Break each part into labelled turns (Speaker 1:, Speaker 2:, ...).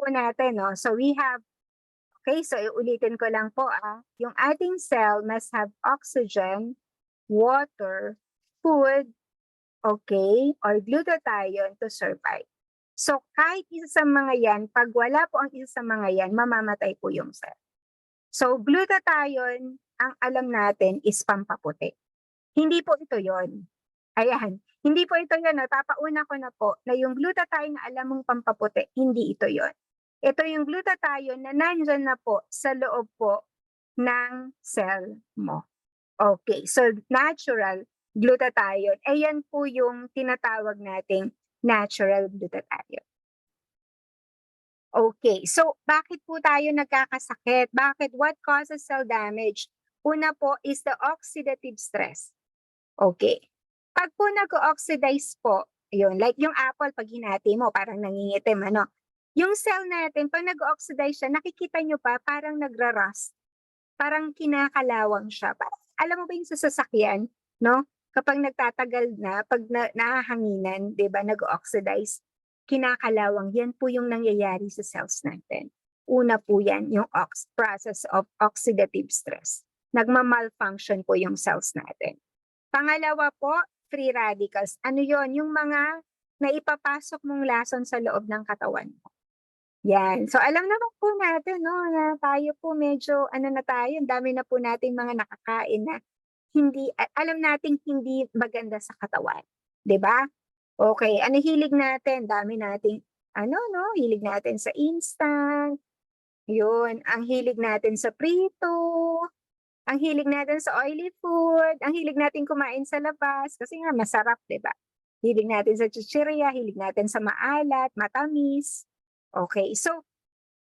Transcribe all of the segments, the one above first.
Speaker 1: po natin, no? So we have, okay, so iulitin ko lang po, yung ating cell must have oxygen, water, food, okay, or glutathione to survive. So kahit isa sa mga yan, pag wala po ang isa sa mga yan, mamamatay po yung cell. So glutathione, ang alam natin is pampaputi. Hindi po ito yon. Ayan, hindi po ito yon. No? Papauna ko na po na yung glutathione na alam mong pampaputi, hindi ito yon. Ito yung glutathione na nandyan na po sa loob po ng cell mo. Okay, so natural glutathione. Ayan po yung tinatawag nating natural glutathione. Okay, so bakit po tayo nagkakasakit? Bakit? What causes cell damage? Una po is the oxidative stress. Okay. Pag po nag-oxidize po, yun, like yung apple, pag hinati mo, parang nangingitim, ano? Yung cell natin, pag nag-oxidize siya, nakikita nyo pa, parang nagra-rust. Parang kinakalawang siya. Parang, alam mo ba yung sa sasakyan, no? Kapag nagtatagal na, pag nahahanginan, di ba, nag-oxidize, kinakalawang. Yan po yung nangyayari sa cells natin. Una po yan, yung process of oxidative stress. Nagma-malfunction po yung cells natin. Pangalawa po, free radicals. Ano yon? Yung mga naipapasok mong lason sa loob ng katawan mo. Yan. So alam naman po natin, no, na tayo po medyo, ano na tayo, dami na po nating mga nakakain na hindi, alam nating hindi maganda sa katawan. 'Di ba? Okay, ano hilig natin? Dami nating, ano, no, hilig natin sa instant. Yun, ang hilig natin sa prito, ang hilig natin sa oily food, ang hilig natin kumain sa labas kasi nga masarap, 'di ba? Hilig natin sa chichirya, hilig natin sa maalat, matamis. Okay, so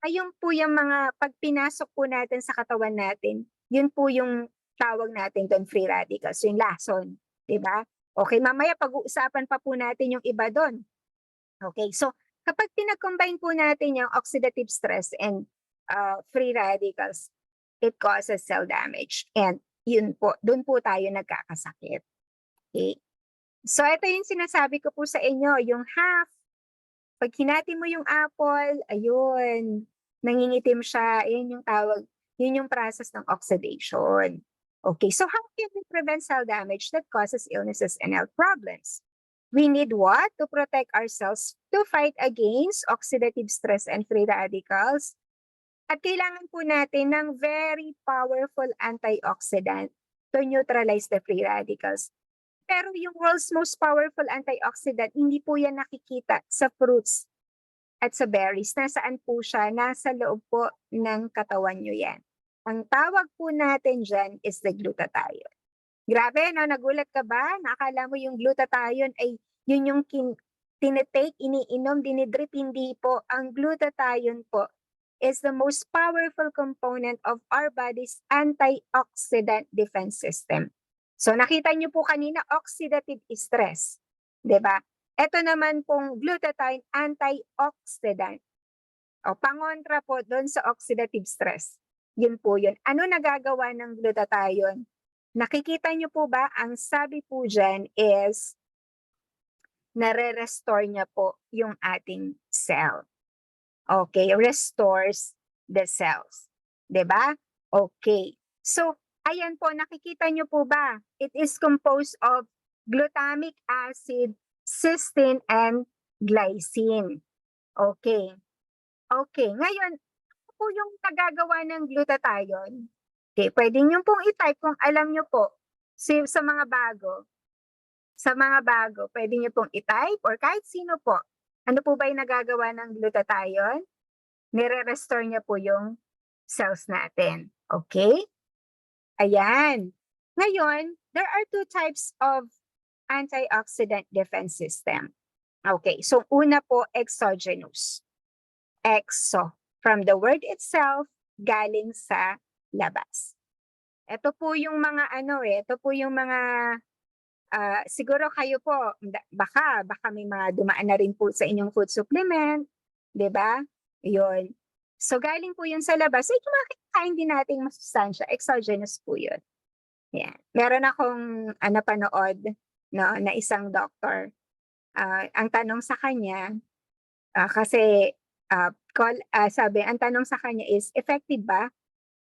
Speaker 1: ayun po yung mga 'pag pinasok po natin sa katawan natin, yun po yung tawag natin doon free radicals, yung lason, 'di ba? Okay, mamaya pag-uusapan pa po natin yung iba doon. Okay, so kapag pinag-combine po natin yung oxidative stress and free radicals, it causes cell damage. And yun po, doon po tayo nagkakasakit. Okay? So ito yung sinasabi ko po sa inyo, yung half. Pag hinati mo yung apple, ayun, nangingitim siya. Yun yung tawag, yun yung process ng oxidation. Okay, so how can we prevent cell damage that causes illnesses and health problems? We need what? To protect ourselves to fight against oxidative stress and free radicals. At kailangan po natin ng very powerful antioxidant to neutralize the free radicals. Pero yung world's most powerful antioxidant, hindi po yan nakikita sa fruits at sa berries. Nasaan po siya? Nasa loob po ng katawan nyo yan. Ang tawag po natin dyan is the glutathione. Grabe, no? Nagulat ka ba? Nakala mo yung glutathione ay yun yung tinitake, iniinom, dinidrip. Hindi po. Ang glutathione po is the most powerful component of our body's antioxidant defense system. So nakita niyo po kanina, oxidative stress. 'Di ba? Ito naman pong glutathione, antioxidant. O, pangontra po doon sa oxidative stress. Yun po yun. Ano nagagawa ng glutathione? Nakikita niyo po ba, ang sabi po dyan is, nare-restore niya po yung ating cell. Okay, restores the cells. 'Di ba? Okay. So, ayan po, nakikita niyo po ba? It is composed of glutamic acid, cysteine, and glycine. Okay. Okay, ngayon, ano po yung nagagawa ng glutathione? Okay, pwede niyo pong i-type kung alam niyo po. Sa mga bago, pwede niyo pong i-type or kahit sino po. Ano po ba yung nagagawa ng glutathione? Nire-restore niya po yung cells natin. Okay? Ayan. Ngayon, there are two types of antioxidant defense system. Okay, so una po, exogenous. Exo, from the word itself, galing sa labas. Ito po yung mga ito po yung mga siguro kayo po, baka may mga dumaan na rin po sa inyong food supplement, 'di ba? Yun. So galing po yun sa labas, ay kumakain din nating masustansya, exogenous po yun. Yan. Meron akong napanood, no, na isang doctor. Ang tanong sa kanya, kasi sabi, ang tanong sa kanya is, effective ba?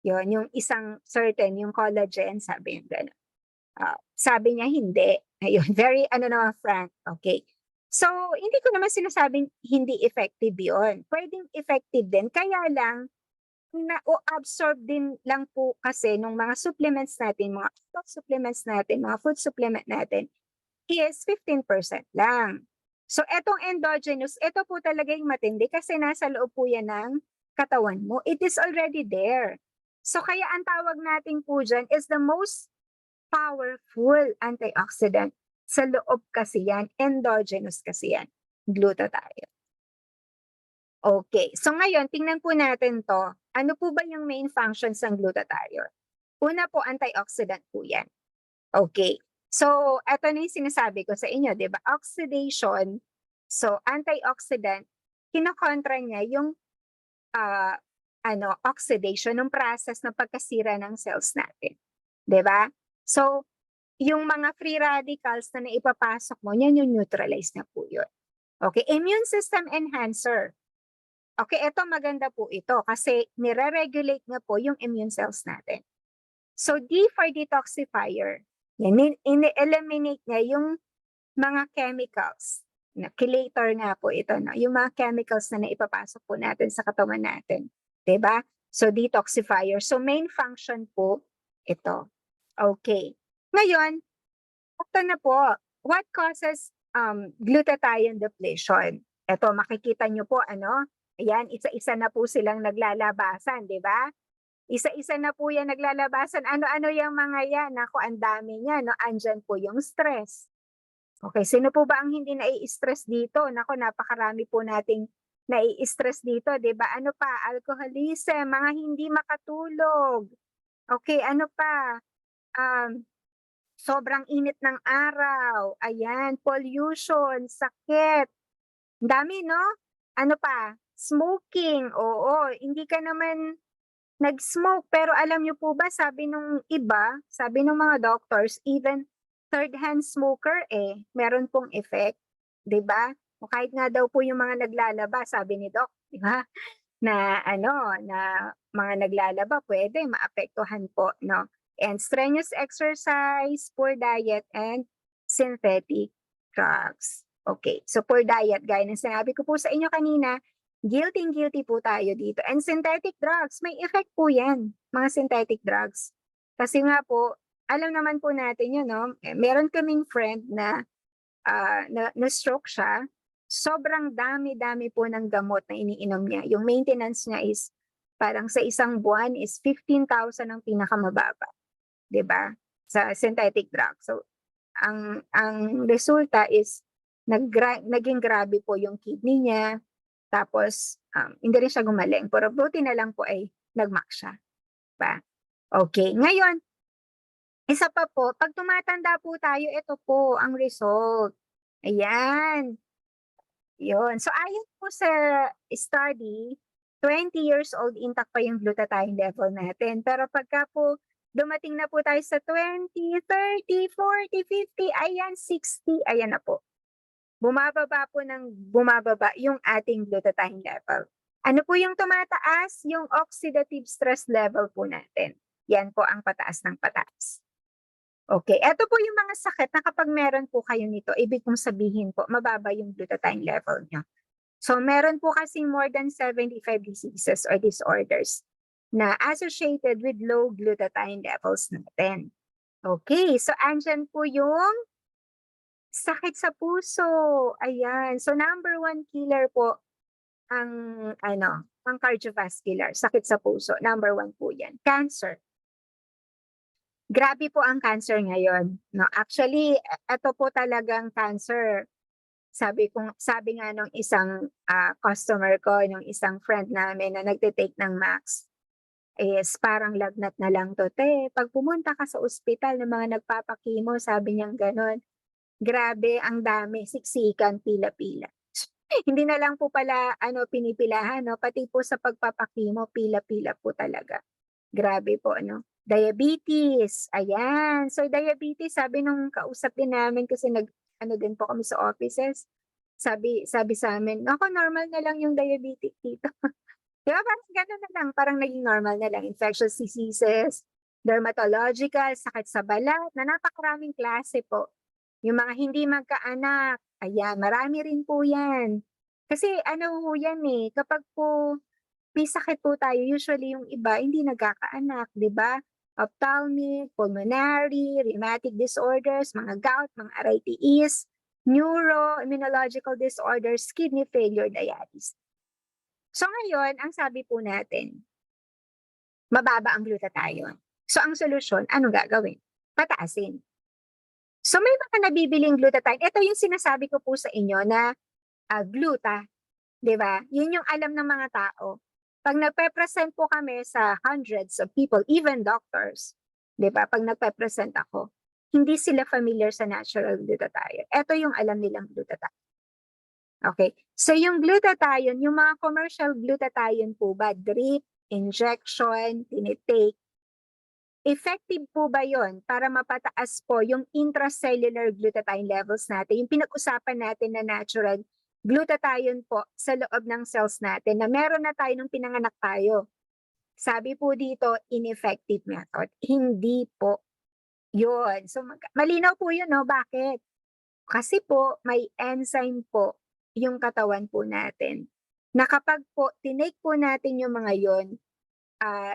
Speaker 1: Yun, yung isang certain, yung collagen, sabi niya gano'n. Sabi niya hindi. Ayun, very naman frank. Okay. So, hindi ko naman sinasabing hindi effective yun. Pwedeng effective din. Kaya lang, na-o-absorb din lang po kasi nung mga supplements natin, mga stock supplements natin, mga food supplement natin, is 15% lang. So, etong endogenous, ito po talaga yung matindi kasi nasa loob po yan ng katawan mo. It is already there. So, kaya ang tawag natin po dyan is the most powerful antioxidant. Sa loob kasi yan, endogenous kasi yan, glutathione. Okay, so ngayon tingnan po natin 'to. Ano po ba yung main functions ng glutathione? Una po, antioxidant po yan. Okay, so eto na yung sinasabi ko sa inyo, 'di ba? Oxidation, so antioxidant, kinokontra niya yung oxidation, ng process ng pagkasira ng cells natin, 'di ba? So, yung mga free radicals na naipapasok mo, yan yung neutralize na po yun. Okay, immune system enhancer. Okay, eto maganda po ito kasi nire-regulate nga po yung immune cells natin. So, D for detoxifier. Yan, ini-eliminate niya yung mga chemicals. Chelator nga po ito, no? Yung mga chemicals na naipapasok po natin sa katawan natin. 'Di ba? So, detoxifier. So, main function po ito. Okay. Ngayon, ito na po. What causes glutathione depletion? Ito, makikita nyo po, ayan, isa-isa na po silang naglalabasan, di ba? Isa-isa na po yan naglalabasan. Ano-ano yung mga yan? Ako, ang dami niya, no? Andyan po yung stress. Okay, sino po ba ang hindi nai-stress dito? Nako, napakarami po nating nai-stress dito, 'di ba? Ano pa? Alcoholism, mga hindi makatulog. Okay, ano pa? Sobrang init ng araw. Ayan, pollution, sakit. Ang dami, no? Ano pa? Smoking. Oo, hindi ka naman nag-smoke, pero alam niyo po ba, sabi nung iba, sabi nung mga doctors, even third-hand smoker meron pong effect, 'di ba? O kahit nga daw po yung mga naglalaba, sabi ni doc, 'di ba? Na na mga naglalaba pwede maapektuhan po, no? And strenuous exercise, poor diet, and synthetic drugs. Okay, so poor diet, gaya ng sinabi ko po sa inyo kanina, guilty po tayo dito. And synthetic drugs, may effect po yan, mga synthetic drugs. Kasi nga po, alam naman po natin yun, no? Meron kaming friend na na-stroke siya. Sobrang dami-dami po ng gamot na iniinom niya. Yung maintenance niya is parang sa isang buwan is 15,000 ang pinakamababa, 'di ba? Sa synthetic drug. So ang resulta is naging grabe po yung kidney niya. Tapos hindi rin siya gumaling. Pero buti na lang po ay nagmak siya, 'di ba? Okay, ngayon isa pa po, pag tumatanda po tayo, ito po ang result. Ayan. Yun. So ayon po sa study, 20 years old intact pa yung glutathione level natin. Pero pagka po dumating na po tayo sa 20, 30, 40, 50, ayan 60, ayan na po. Bumababa po ng bumababa yung ating glutathione level. Ano po yung tumataas? Yung oxidative stress level po natin. Yan po ang pataas ng pataas. Okay, eto po yung mga sakit na kapag meron po kayo nito, ibig kong sabihin po, mababa yung glutathione level niyo. So meron po kasing more than 75 diseases or disorders na associated with low glutathione levels natin. Okay, so andyan po yung sakit sa puso. Ayan, so number 1 killer po ang ang cardiovascular, sakit sa puso, number 1 po yan. Cancer. Grabe po ang cancer ngayon, no? Actually, eto po talagang cancer. Sabi nga nung isang customer ko, nung isang friend namin na nagte-take ng Max, is parang lagnat na lang to, te. Pag pumunta ka sa ospital ng mga nagpapakimo, sabi niyang gano'n. Grabe, ang dami, siksikan, pila-pila. Hindi na lang po pala pinipilahan, no? Pati po sa pagpapakimo, pila-pila po talaga. Grabe po, ano? Diabetes, ayan. So diabetes, sabi nung kausap din namin kasi din po kami sa offices, Sabi sa amin, "Naku, normal na lang yung diabetic dito." 'Di ba parang gano'n na lang, parang naging normal na lang, infectious diseases, dermatological, sakit sa balat, na napakaraming klase po. Yung mga hindi magkaanak, ayan, marami rin po 'yan. Kasi ano ho 'yan, eh, kapag po may sakit po tayo, usually yung iba hindi nagkakaanak, 'di ba? Ophthalmic, pulmonary, rheumatic disorders, mga gout, mga arthritis, neuro, immunological disorders, kidney failure, dialysis. So ngayon, ang sabi po natin, mababa ang glutathione. So ang solusyon, anong gagawin? Pataasin. So may mga nabibiling glutathione. Ito yung sinasabi ko po sa inyo na gluta, 'di ba? Yun yung alam ng mga tao. Pag nagpe-present po kami sa hundreds of people, even doctors, 'di ba? Pag nagpe-present ako, hindi sila familiar sa natural glutathione. Ito yung alam nilang glutathione. Okay. So yung glutathione, yung mga commercial glutathione po ba, drip, injection, tinitake, effective po ba yon para mapataas po yung intracellular glutathione levels natin, yung pinag-usapan natin na natural glutathione po sa loob ng cells natin na meron na tayo nung pinanganak tayo? Sabi po dito, ineffective method. Hindi po yun. So malinaw po yun, no? Bakit? Kasi po may enzyme po yung katawan po natin na kapag po tinake po natin yung mga yon,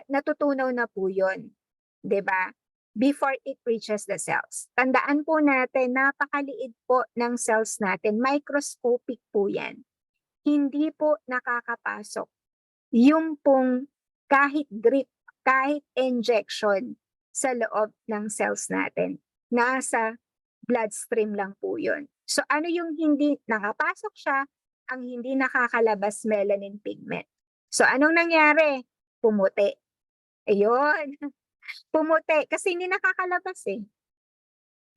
Speaker 1: natutunaw na po yun, 'di ba? Before it reaches the cells. Tandaan po natin, napakaliit po ng cells natin, microscopic po 'yan. Hindi po nakakapasok yung pong kahit drip, kahit injection sa loob ng cells natin. Nasa bloodstream lang po 'yun. So ano yung hindi nakapasok siya? Ang hindi nakakalabas, melanin pigment. So anong nangyari? Pumuti. Ayun, pumuti kasi hindi nakakalabas, eh.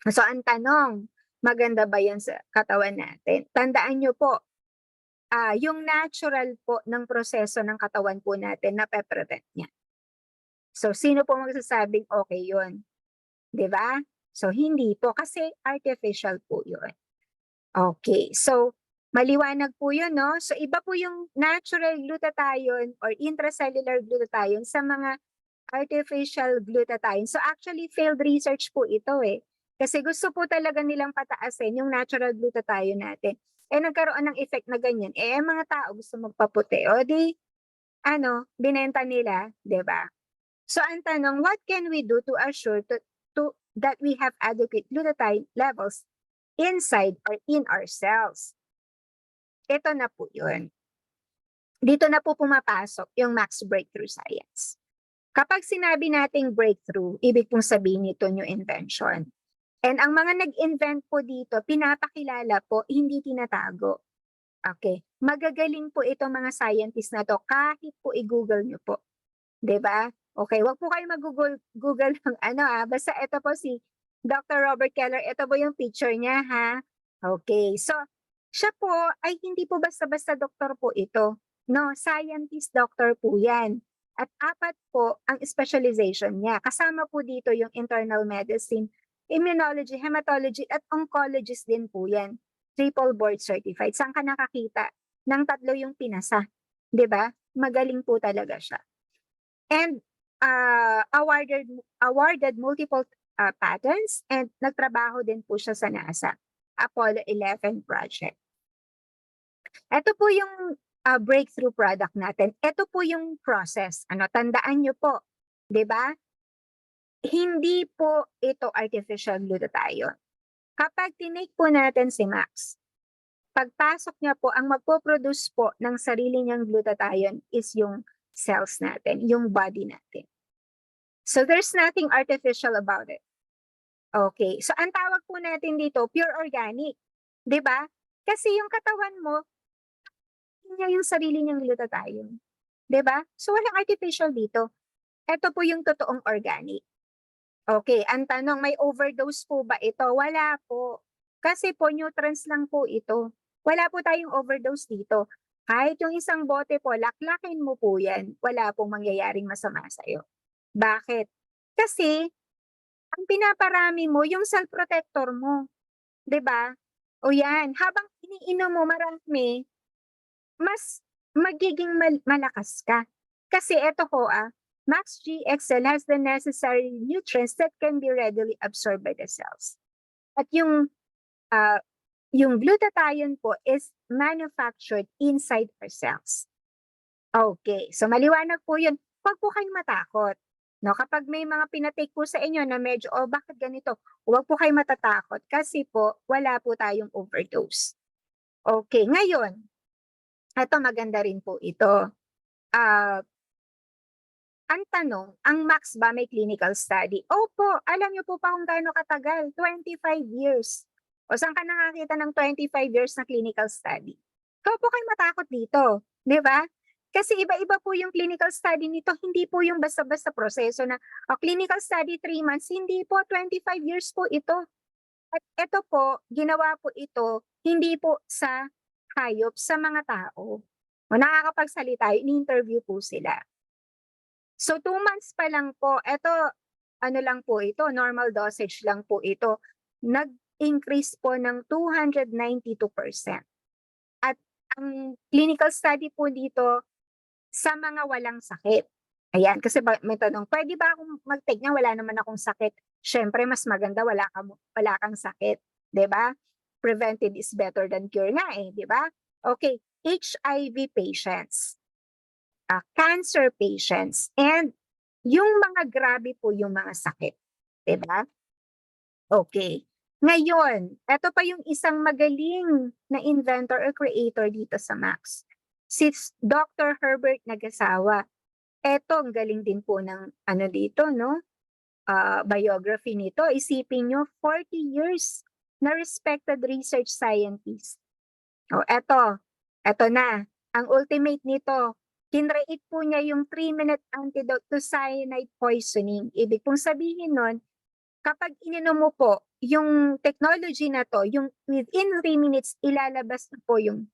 Speaker 1: So ang tanong, maganda ba 'yan sa katawan natin? Tandaan niyo po, yung natural po ng proseso ng katawan po natin nape-prevent niya. So sino po magsasabing okey 'yun, 'di ba? So hindi po, kasi artificial po 'yun. Okay, so maliwanag po 'yun, 'no? So iba po yung natural glutathione or intracellular glutathione sa mga artificial glutathione. So actually failed research po ito, eh. Kasi gusto po talaga nilang pataasin yung natural glutathione natin. Eh nagkaroon ng effect na ganyan, eh ang mga tao gusto magpaputi, o di ano, binenta nila, 'di ba? So ang tanong, what can we do to assure to that we have adequate glutathione levels inside or in our cells? Ito na po 'yun. Dito na po pumapasok yung Max Breakthrough Science. Kapag sinabi nating breakthrough, ibig pong sabihin nito new invention. And ang mga nag-invent po dito, pinapakilala po, hindi tinatago. Okay. Magagaling po itong mga scientists na to kahit po i-Google nyo po. 'Di ba? Okay, wag po kayo mag-Google Google ng ano, basta ito po si Dr. Robert Keller, ito po yung picture niya, ha. Okay, so siya po ay hindi po basta-basta doktor po ito, no, scientist doctor po 'yan. At 4 po ang specialization niya. Kasama po dito yung internal medicine, immunology, hematology at oncologist din po 'yan. Triple board certified. Saan ka nakakita ng 3 yung pinasa, 'di ba? Magaling po talaga siya. And awarded multiple patents, and nagtrabaho din po siya sa NASA, Apollo 11 project. Ito po yung breakthrough product natin. Ito po yung process. Ano, tandaan niyo po, 'di ba? Hindi po ito artificial glutathione. Kapag tinake po natin si Max, pagpasok niya po, ang magpo-produce po ng sarili niyang glutathione is yung cells natin, yung body natin. So there's nothing artificial about it. Okay, so ang tawag po natin dito, pure organic, 'di ba? Kasi yung katawan mo, niya yung sarili niyang glutathione, 'di ba? So walang artificial dito. Ito po yung totoong organic. Okay, ang tanong, may overdose po ba ito? Wala po. Kasi po nutrients lang po ito. Wala po tayong overdose dito. Kahit yung isang bote po, laklakin mo po yan, wala pong mangyayaring masama sa'yo. Bakit? Kasi ang pinaparami mo yung cell protector mo, 'di ba? O yan, habang iniinom mo marami, mas magiging malakas ka. Kasi eto ho, Max GXL has the necessary nutrients that can be readily absorbed by the cells. At yung glutathione po is manufactured inside our cells. Okay, so maliwanag po yun. Huwag po kayong matakot. No, kapag may mga pinatake po sa inyo na medyo, bakit ganito? Huwag po kayong matatakot kasi po wala po tayong overdose. Okay, ngayon, ito maganda rin po ito. Ang tanong, ang Max ba may clinical study? Opo, alam niyo po pa kung gaano katagal? 25 years. O saan ka nakakita ng 25 years na clinical study? Ikaw po kayo matakot dito, di ba? Kasi iba-iba po yung clinical study nito, hindi po yung basta-basta proseso na clinical study 3 months, hindi po, 25 years po ito. At ito po, ginawa po ito, hindi po sa hayop, sa mga tao. O nakakapagsalita, in-interview po sila. So 2 months pa lang po, ito ano lang po ito, normal dosage lang po ito. Nag-increase po ng 292%. At ang clinical study po dito sa mga walang sakit. Ayan, kasi may tanong, pwede ba akong mag-take niya? Wala naman akong sakit. Syempre, mas maganda wala kang sakit. 'Di ba? Prevented is better than cure nga eh, 'di ba? Okay, HIV patients, cancer patients, and yung mga grabe po yung mga sakit. 'Di ba? Okay. Ngayon, ito pa yung isang magaling na inventor or creator dito sa Max. Si Dr. Herbert Nagasawa. Eto, ang galing din po ng ano dito, no? Biography nito. Isipin nyo, 40 years na respected research scientist. Eto na. Ang ultimate nito, kinreate po niya yung 3-minute antidote to cyanide poisoning. Ibig pong sabihin nun, kapag ininom mo po yung technology na to, yung within 3 minutes, ilalabas na po yung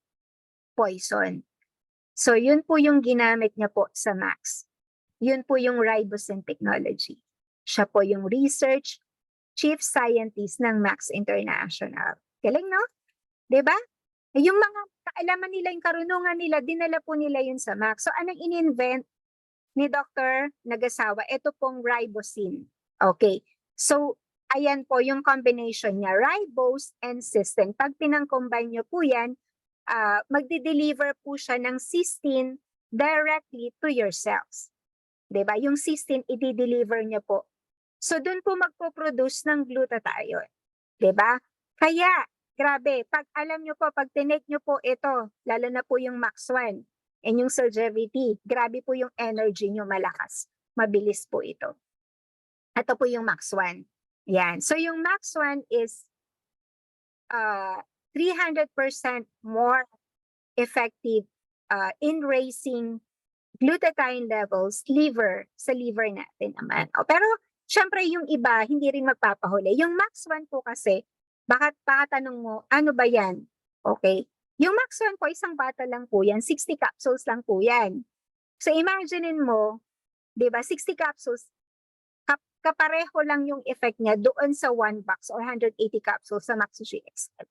Speaker 1: poison. So, yun po yung ginamit niya po sa Max. Yun po yung ribosine technology. Siya po yung research chief scientist ng Max International. Galing, no? 'Di ba? Yung mga kaalaman nila, yung karunungan nila, dinala po nila yun sa Max. So, anong in-invent ni Dr. Nagasawa? Ito pong ribosine. Okay. So, ayan po yung combination niya, ribose and cysteine. Pag pinang-combine nyo po yan, magdi-deliver po siya ng cysteine directly to your cells. 'Di ba? Yung cysteine, i-deliver niya po. So, dun po magpo-produce ng glutathione. 'Di ba? Kaya, grabe, pag alam nyo po, pag tinake nyo po ito, lalo na po yung Max1 and yung Celgevity, grabe po yung energy nyo, malakas. Mabilis po ito. Ito po yung Max1. Yan. So, yung Max1 is 300% more effective in raising glutathione levels sa liver natin naman. Pero syempre yung iba hindi rin magpapahuli. Yung Max1 po kasi, baka tanong mo, ano ba yan? Okay. Yung Max1 po, isang bata lang po yan. 60 capsules lang po yan. So imaginein mo, 'di ba, 60 capsules, kapareho lang yung effect niya doon sa 1 box or 180 capsules sa Max GXL.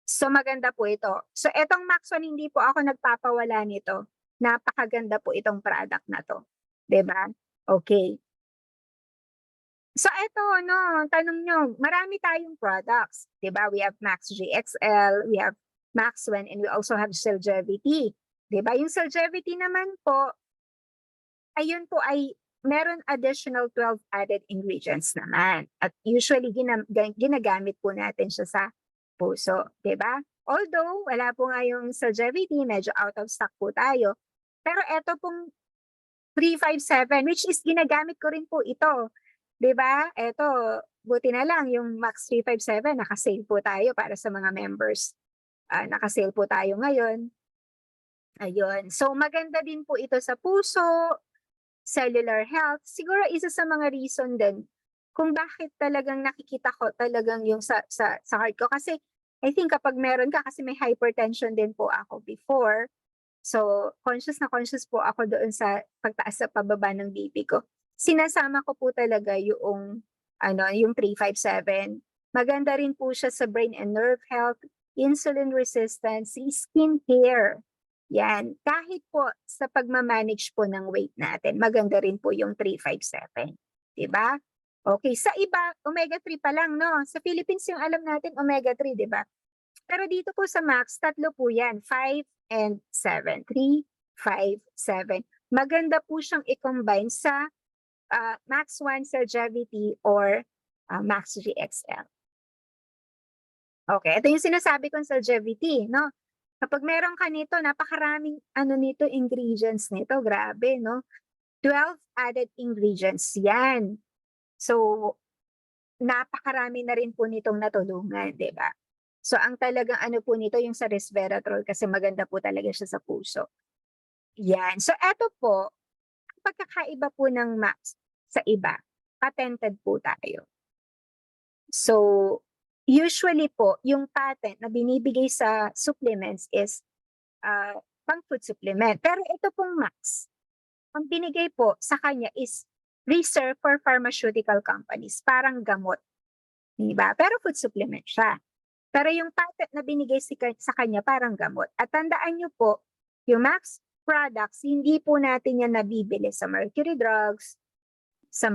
Speaker 1: So maganda po ito. So etong Max1, hindi po ako nagpapawala nito. Napakaganda po itong product na to. 'Di ba? Okay. So ito, no, tanong nyo, marami tayong products. 'Di ba? We have Max GXL, we have Max1, and we also have Celgevity. 'Di ba? Yung Celgevity naman po, ayun po ay meron additional 12 added ingredients naman. At usually ginagamit po natin siya sa puso, 'di ba? Although wala po nga yung Celgevity, medyo out of stock po tayo. Pero eto pong 357, which is ginagamit ko rin po ito. 'Di ba? Eto, buti na lang yung Max 357, naka-sale po tayo para sa mga members. Naka-sale po tayo ngayon. Ayun. So maganda din po ito sa puso, cellular health. Siguro isa sa mga reason din kung bakit talagang nakikita ko talagang yung sa heart ko. Kasi I think kapag meron ka, kasi may hypertension din po ako before. So, conscious na conscious po ako doon sa pagtaas sa pababa ng BP ko. Sinasama ko po talaga yung 357. Maganda rin po siya sa brain and nerve health. insulin resistance, skin care. Yan. Kahit po sa pagmamanage po ng weight natin, maganda rin po yung 357. Diba? Okay, sa iba, omega-3 pa lang, no? Sa Philippines yung alam natin, omega-3, diba? Pero dito po sa Max, tatlo po yan, 5 and 7. 3, 5, 7. Maganda po siyang i-combine sa Max 1 Cell Gravity or Max GXL. Okay, ito yung sinasabi kong Cell Gravity, no? Kapag meron ka nito, napakaraming nito, ingredients nito, grabe, no? 12 added ingredients yan. So, napakarami na rin po nitong natulungan, di ba? So, ang talagang po nito, yung sa resveratrol, kasi maganda po talaga siya sa puso. Yan. So, eto po, ang pagkakaiba po ng Max sa iba, patented po tayo. So, usually po, yung patent na binibigay sa supplements is pang food supplement. Pero ito pong Max, ang binigay po sa kanya is reserved for pharmaceutical companies, parang gamot. Diba? Pero food supplement siya. Pero yung patent na binigay sa kanya parang gamot. At tandaan nyo po, yung Max products, hindi po natin yan nabibili sa Mercury Drugs, sa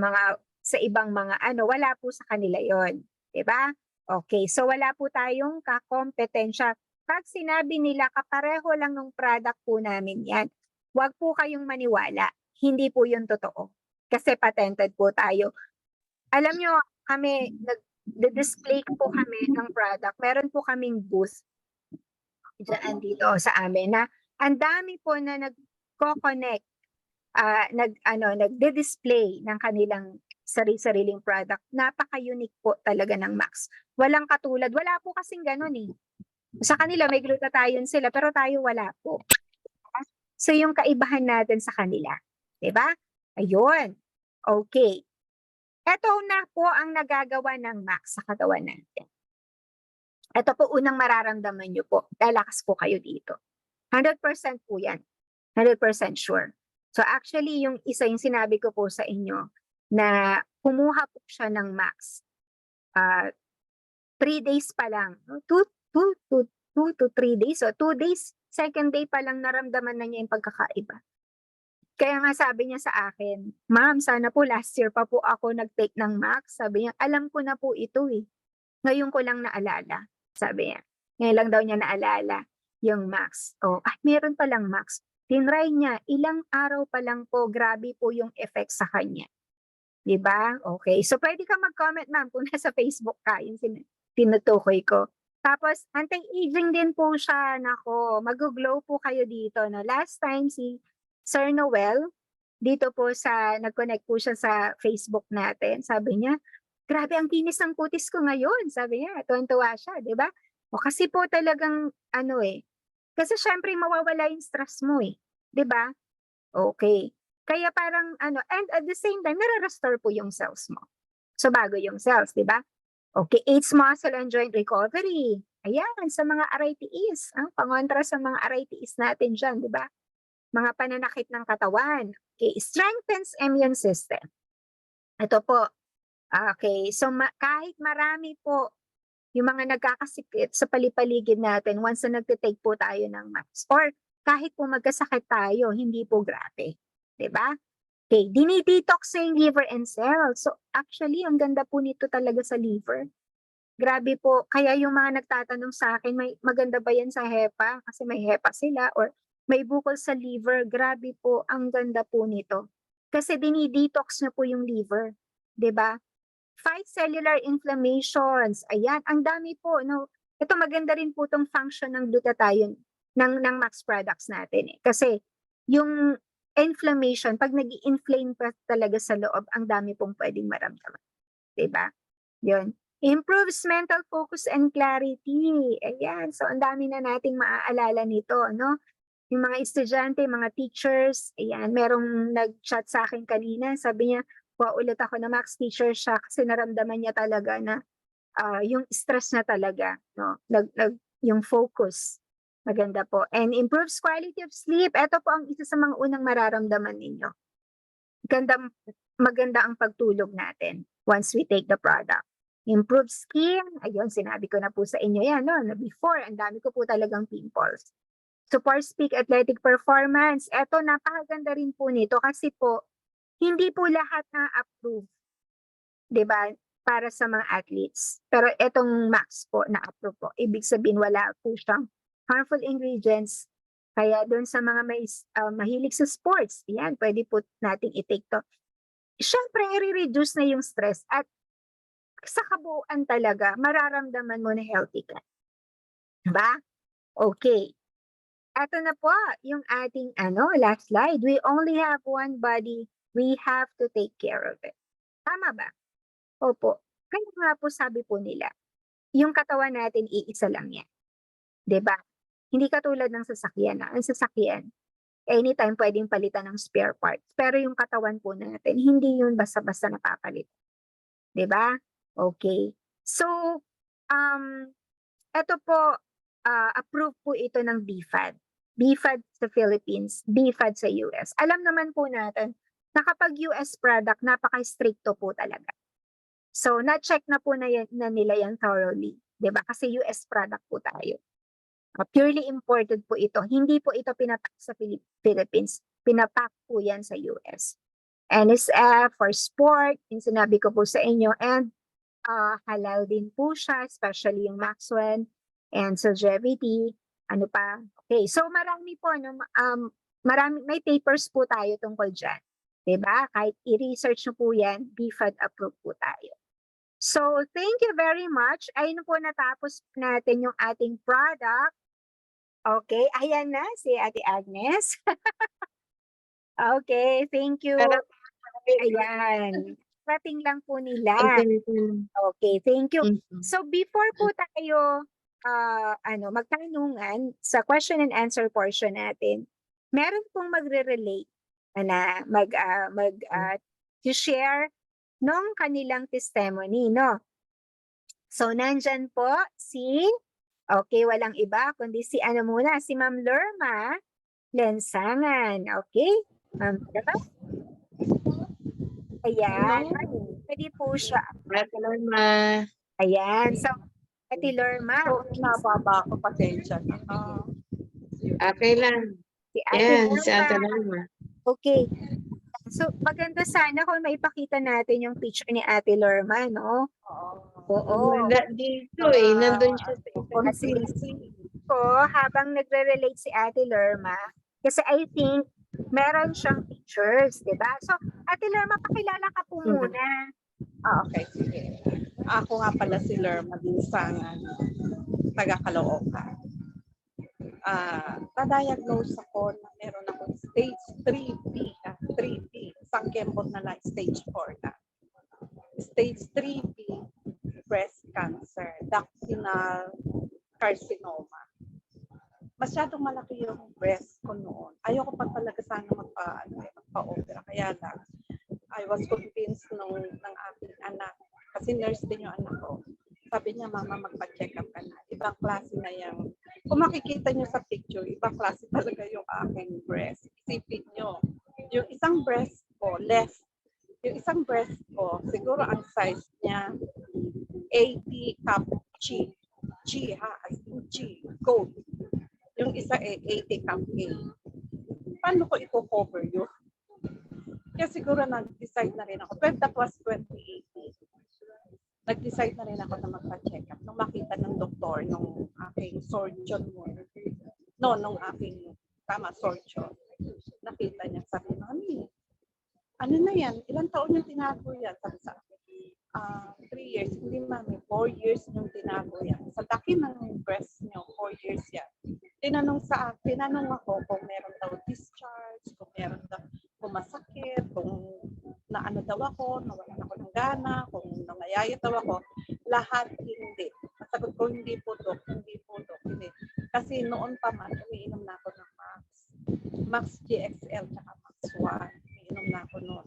Speaker 1: ibang mga wala po sa kanila yon, 'di ba? Okay, so wala po tayong kakompetensya. Pag sinabi nila kapareho lang ng product po namin yan, huwag po kayong maniwala. Hindi po yun totoo. Kasi patented po tayo. Alam nyo, kami, nag-display po kami ng product. Meron po kaming booth dyan dito sa amin na ang dami po na nag-connect, nagde-display ng kanilang sariling product. Napaka-unique po talaga ng Max. Walang katulad. Wala po kasing ganun eh. Sa kanila may glutathione sila pero tayo wala po. So yung kaibahan natin sa kanila. 'Di ba? Ayun. Okay. Ito na po ang nagagawa ng Max sa katawan natin. Ito po unang mararamdaman nyo po. Lalakas po kayo dito. 100% po yan. 100% sure. So actually, yung isa yung sinabi ko po sa inyo na kumuha po siya ng Max. 3 days pa lang. 2 to 3 days. So 2 days, second day pa lang naramdaman na niya yung pagkakaiba. Kaya nga sabi niya sa akin, "Ma'am, sana po last year pa po ako nag-take ng Max." Sabi niya, "Alam ko na po ito eh. Ngayon ko lang naalala." Sabi niya. Ngayon lang daw niya naalala yung Max. Meron palang Max. Tinry niya, ilang araw pa lang po, grabe po yung effect sa kanya. Diba? Okay. So, pwede ka mag-comment, ma'am, kung nasa Facebook ka. Yung tinutukoy ko. Tapos, anti-aging din po siya. Nako, mag-glow po kayo dito. No? Last time, si Sir Noel, dito po nag-connect po siya sa Facebook natin. Sabi niya, grabe ang kinis ng kutis ko ngayon. Sabi niya, tuwan-tuwa siya, di ba? Kasi po talagang, kasi syempre mawawala yung stress mo eh. Di ba? Okay. Kaya parang, and at the same time, nare-restore po yung cells mo. So, bago yung cells, di ba? Okay, AIDS, muscle, and joint recovery. Ayan, sa mga arthritis. Pangontra sa mga arthritis natin dyan, di ba? Mga pananakit ng katawan. Okay, strengthens immune system. Ito po. Okay, so kahit marami po yung mga nagkakasikip sa palipaligid natin once na nagtitake po tayo ng Max. Or kahit po magkasakit tayo, hindi po grabe. Diba? Okay, dinidetox na yung liver and cells. So actually, ang ganda po nito talaga sa liver. Grabe po. Kaya yung mga nagtatanong sa akin, maganda ba yan sa HEPA? Kasi may HEPA sila or may bukol sa liver. Grabe po, ang ganda po nito. Kasi dinidetox na po yung liver. Diba? Fight cellular inflammations. Ayan, ang dami po. No? Ito maganda rin po itong function ng glutathione ng Max products natin. Kasi yung inflammation, pag nag-inflame pa talaga sa loob, ang dami pong pwedeng maramdaman. Diba? Yun. Improves mental focus and clarity. Ayan, so ang dami na nating maaalala nito. No? Yung mga estudyante, mga teachers, ayan, merong nag-chat sa akin kanina, sabi niya, ulit ako na Max teacher siya kasi naramdaman niya talaga na yung stress na talaga, no? Yung focus. Maganda po. And improves quality of sleep. Ito po ang isa sa mga unang mararamdaman ninyo. Maganda ang pagtulog natin once we take the product. Improve skin, ayun, sinabi ko na po sa inyo yan, no? Na before, ang dami ko po talagang pimples. Support peak athletic performance, eto, napakaganda rin po nito kasi po, hindi po lahat na approve, 'di ba, para sa mga athletes. Pero etong Max po na approve po, ibig sabihin wala po siyang harmful ingredients. Kaya doon sa mga mahilig sa sports, yan, pwede po nating i-take to. Siyempre, i-reduce na yung stress at sa kabuuan talaga, mararamdaman mo na healthy ka. Diba? Okay. Eto na po, yung ating last slide. We only have one body. We have to take care of it. Tama ba? Opo. Kaya nga po sabi po nila, yung katawan natin iisa lang yan. 'Di ba? Hindi katulad ng sasakyan na. Ang sasakyan, anytime pwedeng palitan ng spare parts. Pero yung katawan po natin, hindi yun basta-basta napapalit. 'Di ba? Okay. So, um, eto po, approved po ito ng BFAD. BFAD sa Philippines, BFAD sa US. Alam naman po natin na kapag US product, napaka-stricto po talaga. So, na-check na po na nila yan thoroughly. 'Di ba? Kasi US product po tayo. Purely imported po ito. Hindi po ito pinapak sa Philippines. Pinapak po yan sa US. NSF for sport, yung sinabi ko po sa inyo, and halal din po siya, especially yung Maxwell and Longevity. Ano pa? Okay, so marami po, may papers po tayo tungkol dyan. Diba? Kahit i-research nyo po yan, BFAD approved po tayo. So, thank you very much. Ayun po, natapos natin yung ating product. Okay, ayan na si Ate Agnes. Okay, thank you. Ayan. Rating lang po nila. Okay, thank you. So before po tayo magtanungan sa question and answer portion natin, meron pong magre-relate na share nung kanilang testimony, no? So nandyan po okay, walang iba kundi si si Ma'am Lerma Lensangan. Okay? Ma'am Lerma? Ayan. Pwede po siya.
Speaker 2: Ate Lorma.
Speaker 1: Ayan. So, Ate Lorma.
Speaker 3: So, nababa ako, pasensya na.
Speaker 2: Okay lang.
Speaker 1: Si Ate
Speaker 2: Yan,
Speaker 1: Lorma.
Speaker 2: si Ate Lorma.
Speaker 1: Okay. So, maganda sana kung maipakita natin yung picture ni Ate Lorma, no? Oo.
Speaker 2: Wala dito nandun siya sa
Speaker 1: Kasi ko, habang nagre-relate si Ate Lorma, kasi I think meron siyang pictures, di ba? So, Ate Lorma, pakilala ka po muna.
Speaker 3: Okay, sige. Ako nga pala si Lerma Dinsangan, taga Caloocan. Na-diagnose ako na meron akong stage 3B, 3B, isang kembot na lang, stage 4 na. Stage 3B, breast cancer, ductal carcinoma. Masyadong malaki yung breast ko noon. Ayoko pa talaga sana magpa-opera. Kaya lang, I was convinced ng aking anak, kasi nurse din yung anak ko. Sabi niya, mama, magpa-check up ka na. Ibang klase na yung, kung makikita niyo sa picture, ibang klase talaga yung aking breast. Isipin niyo, yung isang breast ko, left, yung isang breast ko, siguro ang size niya, 80 cup G. G ha, as in G, gold. Yung isa 80 cup A. Paano ko i-cover yun? Kaya siguro nag-decide na rin ako. That was 2018. Nag-decide na rin ako na magpa-check up. Nung makita ng doktor, nung aking surgeon mo, nung aking surgeon, nakita niya, sabi, mami, ano na yan? Ilang taon yung tinago yan? Sabi sa akin, 3 years. Hindi, mami, 4 years yung tinago yan. Sa laki ng breast niyo, 4 years yan. Tinanong ako kung meron daw discharge, kung meron daw masakit, kung naano daw ako, nawalan ako ng gana, kung nangayayat daw ako, lahat hindi. Sagot ko, hindi po, Dok, hindi. Kasi noon pa man, umiinom na ako ng Max GXL, tsaka Max 1. Umiinom na ako noon.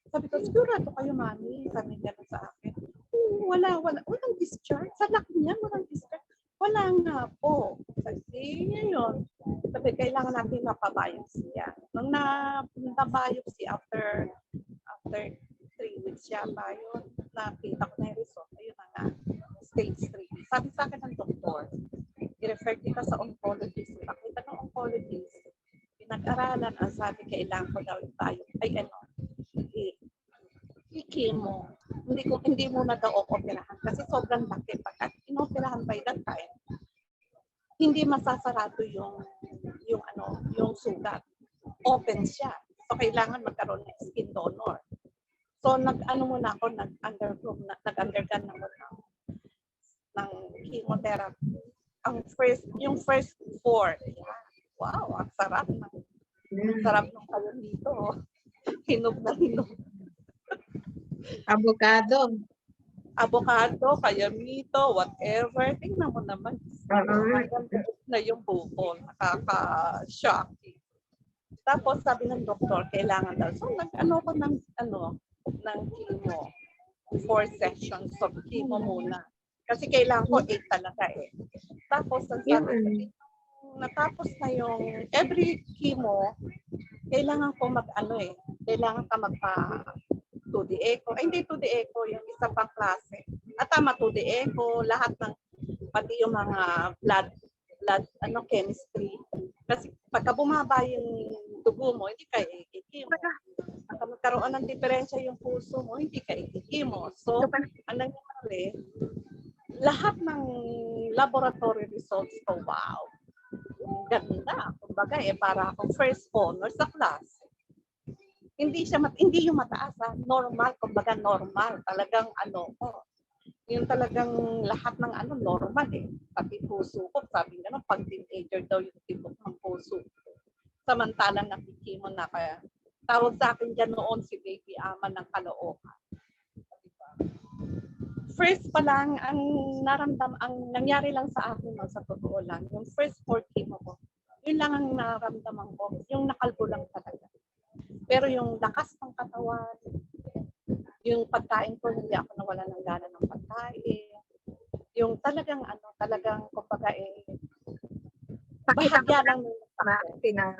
Speaker 3: Sabi ko, sigurado kayo, mami, sabi niya sa akin, walang discharge. Sa laki niya, walang discharge. Wala nga po. Kasi ngayon, sabi, kailangan natin mapabiopsy yan. Nung na-biopsy after 3 weeks yata yun, nakita ko na yung result. Ayun na nga. stage 3. Sabi sa akin ng doktor, i-refer kita sa oncologist. Pakita ng oncologist, pinag-aralan, ang sabi, kailangan ko daw tayo, i-chemo. Hindi muna daw operahan kasi sobrang laki. Pag inoperahan by that time, hindi masasarado yung sugat. Open siya. So, kailangan magkaroon ng skin donor. So, nag-undergo na ng chemotherapy. Yung first 4. Wow, ang sarap. Ang sarap ng kayo dito. Hinog na hinog. Avocado, kayamito, whatever. Tingnan mo naman. Na yung buko. Nakaka-shocking. Tapos sabi ng doktor, kailangan daw. So nag-ano ko ng chemo. 4 sessions of chemo muna. Kasi kailangan ko 8 talaga eh. Tapos ang sabi, natapos na yung every chemo, kailangan ko kailangan ka magpa 2D echo. Ay, hindi 2D echo, yung isa pang klase. Tama, 2D echo, lahat ng, pati yung mga blood chemistry. Kasi pagka bumaba yung dugo mo, hindi ka ikikimo. Pagka magkaroon ng diferensya yung puso mo, hindi ka ikikimo. So, ang nangyari, lahat ng laboratory results ko, wow, ganda. Kumbaga, para akong first honor sa class. Hindi yung mataas, normal, kumbaga normal. Talagang yung talagang lahat ng normal eh. Pati puso ko, sabi nga pag teenager daw yung tibok ng puso. Samantalang nakikimo na kaya. Tawag sa akin dyan noon si Baby Ama ng Caloocan. First pa lang, ang nangyari lang sa akin sa totoo lang, yung first 4 chemo ko, yun lang ang naramdaman ko, yung nakalbo lang talaga. Pero yung lakas ng katawan, yung pagkain ko, hindi ako nawala ng gana ng pagkain. Yung talagang kumbaga bahagya lang ng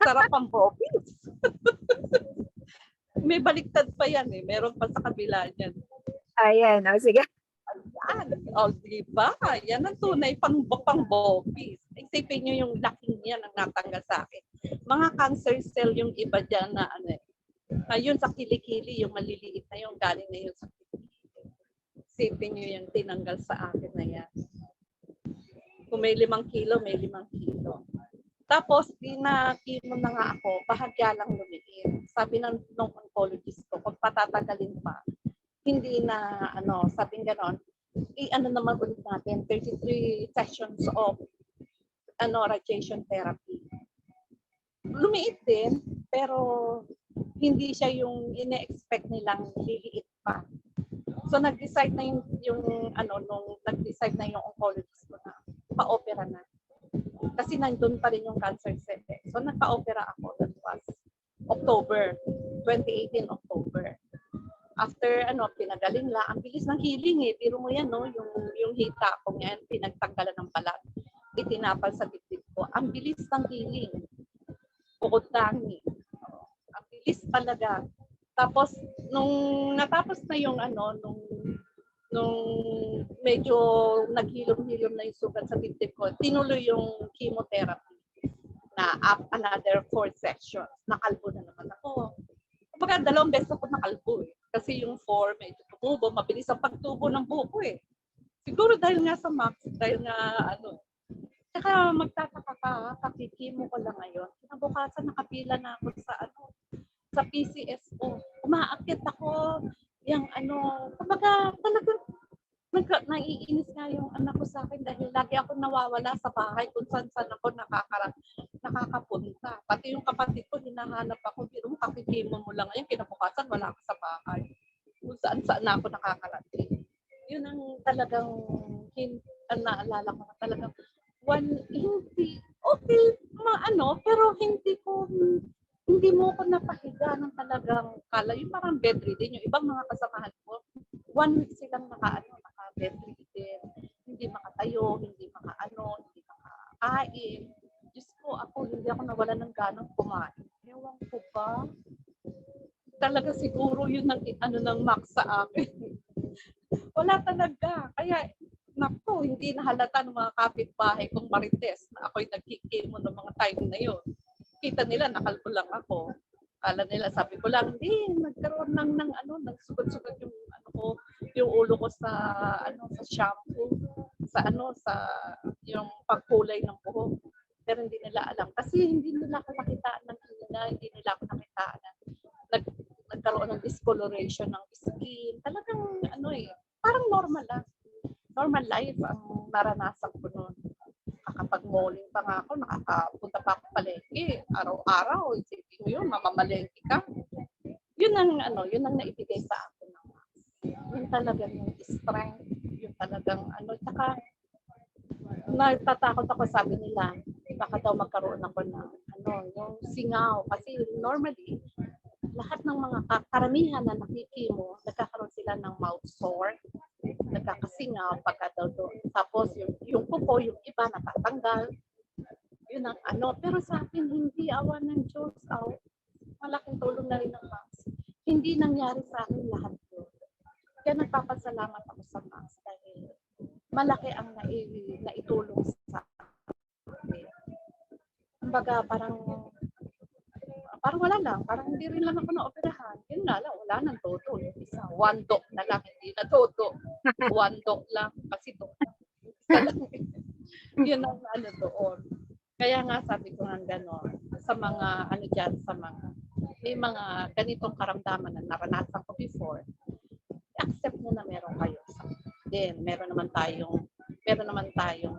Speaker 3: sarap ang bobbies. May baliktad pa yan eh. Meron pa sa kabila niyan.
Speaker 1: Ayan, sige.
Speaker 3: Ayan. Diba? Yan ang tunay pang bobbies. Isipin nyo yung laking yan ang natanggal sa akin. Mga cancer cell yung iba dyan na yun sa kilikili, yung maliliit na yung galing na yun sa kilikili. Isipin nyo yung tinanggal sa akin na yan. Kung may 5 kilo, may 5 kilo. Tapos, pinakimo na nga ako, bahagya lang lumiit. Sabi ng oncologist ko, kung patatagalin pa, hindi na, sabi gano'n, naman ulit natin, 33 sessions of radiation therapy. Lumiit din, pero hindi siya yung ine-expect nilang liliit pa. So nag-decide na nag-decide na yung oncologist ko na pa-opera na. Kasi nandun pa rin yung cancer cell. So nagpa-opera ako, that was October, 2018 October. After pinagaling la, ang bilis ng healing eh. Biro mo yan, no? Yung hita ko yan, pinagtanggalan ng balat. Itinapal sa dibdib ko. Ang bilis ng healing. Bukod tangi. Ang bilis talaga. Tapos, nung natapos na yung nung medyo naghilom-hilom na yung sugat sa dibdib ko, tinuloy yung chemotherapy na another 4 sessions. Nakalbo na naman ako. Kumbaga, 2 beses ako nakalbo eh. Kasi yung 4, medyo tumubo, mabilis ang pagtubo ng buko eh. Siguro dahil nga sa max, dahil nga Saka magtataka ka, kakikimo ko lang ngayon. Kinabukasan nakapila na ako sa PCSO. Umaakyat ako, kumbaga talagang naiinis nga yung anak ko sa akin dahil lagi ako nawawala sa bahay kung saan ako nakakapunta. Pati yung kapatid ko, hinahanap ako, pero kakikimo mo lang ngayon, kinabukasan wala ako sa bahay. Kung saan na ako nakakarating. Yun ang talagang naalala ko na talagang hindi okay pero hindi mo ko napahiga ng talagang yung parang bedridden. Yung ibang mga kasamahan ko 1 week silang naka-bedridden, hindi makatayo, hindi hindi makakain. Diyos ko, hindi ako nawalan ng ganang kumain. Ewan ko ba? Talaga siguro yun ng max sa akin. Wala talaga. Kaya, naku, hindi nahalata ng mga kapitbahay kong marites na ako'y nagkikimo ng mga time na yun. Kita nila, nakalbo lang ako. Kala nila, sabi ko lang, hindi, nagkaroon ng nagsugat-sugat yung, yung ulo ko sa, sa shampoo, sa, yung pagkulay ng buhok. Pero hindi nila alam. Kasi hindi nila ako nakitaan ng hindi nila ako nakitaan na nagkaroon ng discoloration ng skin. Talagang, parang normal lang. Normal life ang naranasan ko noon. Kakapag-malling pa nga ako, nakakapunta pa ako palengke. Araw-araw, isipin mo yun, mamamalengke ka. Yun ang naibigay sa akin. Yun talagang yung strength, yun talagang tsaka natatakot ako, sabi nila, baka daw magkaroon ako ng yung singaw. Kasi normally, lahat ng mga karamihan na nakikimo, nagkakaroon sila ng mouth sore, nagkakasingaw pagka daw doon. Tapos yung kuko, yung iba natatanggal. Yun ang pero sa akin, hindi awa ng Diyos. Malaking tulong na rin ng Max. Hindi nangyari sa akin lahat yun. Kaya nagpapasalamat ako sa Max dahil malaki ang naitulong sa akin. Kumbaga, parang wala lang. Parang hindi rin lang ako na-operahan. Yun nga lang, wala nang toto. Yung isa, one dot na lang, hindi na toto. One dot lang, kasi to. Yun ang doon. Kaya nga sabi ko nga gano'n, sa mga dyan, sa mga, may mga ganitong karamdaman na naranasan ko before, accept mo na meron kayo. Then, meron naman tayong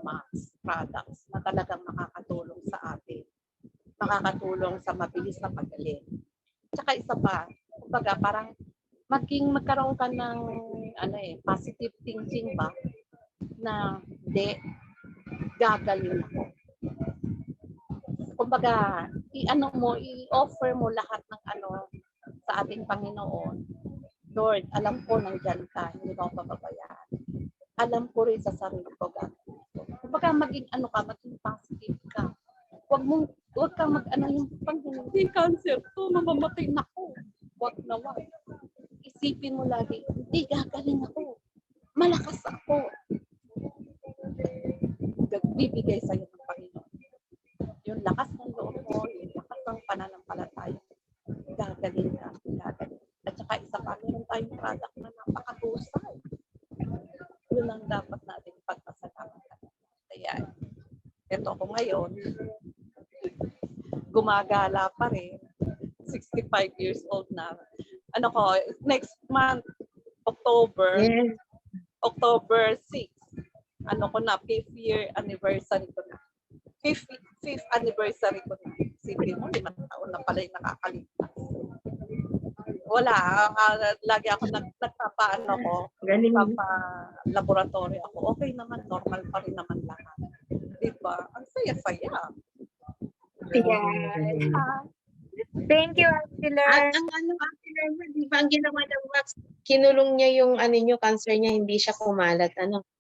Speaker 3: mass products na talagang makakatulong sa atin. Makakatulong sa mabilis na pagaling. Tsaka isa pa, kumbaga parang magkaroon ka ng positive thinking ba na gagaling ako. Kumbaga, i-offer mo lahat ng sa ating Panginoon. Lord, alam ko nandiyan ka, hindi mo ako pababayaan. Alam ko rin sa sarili ko gagawin. Kumbaga, maging positive ka. Huwag kang yung hindi cancer to, mamamatay na ako. Huwag na wag. Isipin mo lagi, hindi gagaling ako. Malakas ako. Bibigay sa'yo ng Panginoon. Yung lakas ng loob mo, yung lakas ng pananampalataya. Gagaling ka. At saka isa pa, meron tayong product na napakahusay. Yun ang dapat natin pagpasalamat. Kaya, ito ko ngayon, gumagala pa rin. 65 years old na. Next month, October 6. 5th year anniversary ko na. 5th anniversary ko na. Sipin mo, 5 taon na pala yung nakakalipas. Wala. Lagi ako nagpapa-laboratory ako. Okay naman, normal pa rin naman lahat. Diba? Ang saya-saya.
Speaker 1: Yes. Thank you, Angela.
Speaker 2: At di ba ang ginawa ng Max, kinulong niya yung cancer niya, hindi siya kumalat.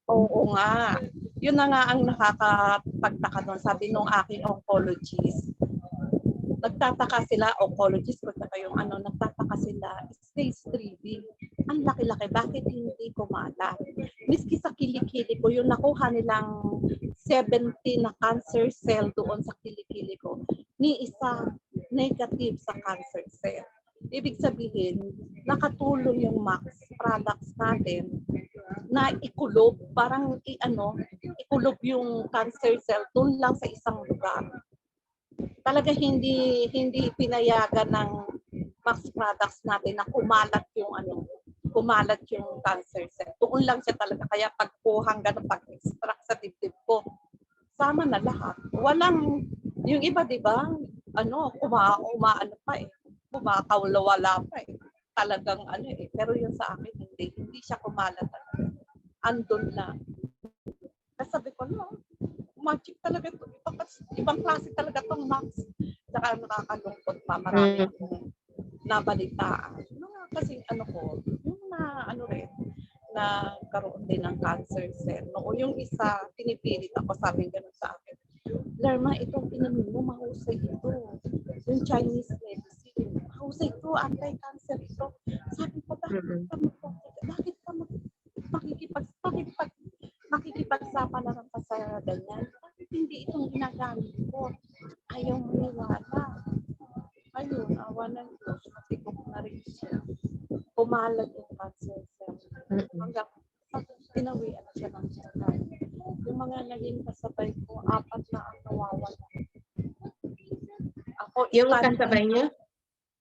Speaker 3: Oo nga. Yun na nga ang nakakapagtaka doon. Sabi nung aking oncologist, nagtataka sila, oncologist ko na kayong nagtataka sila, stage 3B. Ang laki-laki, bakit hindi kumalat? Miski sa kilikili ko, yung nakuha nilang 70 na cancer cell doon sa kilikili ko, ni isa negative sa cancer cell. Ibig sabihin, nakatulong yung Max products natin na ikulob, parang ikulob yung cancer cell doon lang sa isang lugar. Talaga hindi pinayagan ng Max products natin na kumalat yung cancer cell. Doon lang siya talaga. Kaya hanggang pag-extract sa dibdib ko, sama na lahat. Walang, yung iba, di ba? Kumakawala pa eh. Talagang Pero yung sa akin, hindi siya kumalat. Andun lang. Kasi sabi ko, magic talaga ito. Ibang klase talaga itong Max. Saka nakakalungkot pa. Marami akong nabalitaan. Kasi yung na karoon din ng cancer cell. Yung isa, pinipilit ako, sabi gano'n sa akin. Lerma, itong pinamin mo, mahusay ito. Yung Chinese medicine, mahusay ito, anti-cancer ito. Sabi ko, bakit ka sa ganyan. Bakit hindi itong ginagamit ko? Ayaw maniwala. Ayun, awa ng Diyos, matikok na rin siya. Pumalag yung cancer cell. Hanggang tinawian na siya ng sakay. Yung mga naging kasabay ko, 4 na ang nawawala. Ako,
Speaker 2: Yung
Speaker 3: standing
Speaker 2: kasabay niya?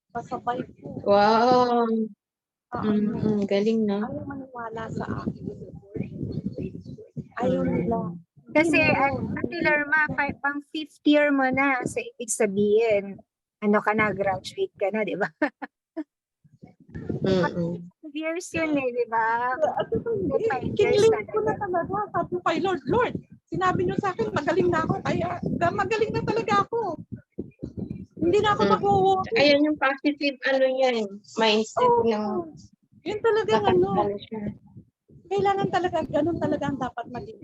Speaker 3: kasabay ko.
Speaker 2: Wow. Galing, no?
Speaker 3: Ayaw maniwala sa akin. Ayaw nila.
Speaker 1: Kasi
Speaker 3: Hindi
Speaker 1: Ate Lerma, pang 5th year mo na. So, ibig sabihin, ano ka na, graduate ka na, di ba? 5 years yun eh, di ba?
Speaker 3: Kinilig ko na talaga. Sabi ko kay Lord, Lord, sinabi niyo sa akin, magaling na ako. Kaya magaling na talaga ako. Hindi na ako mag-walk.
Speaker 2: Ayan yung positive, ano yan, mindset ng
Speaker 3: Yun talaga ano.
Speaker 2: nakatala siya.
Speaker 3: Kailangan talaga, ganun talaga ang dapat maging,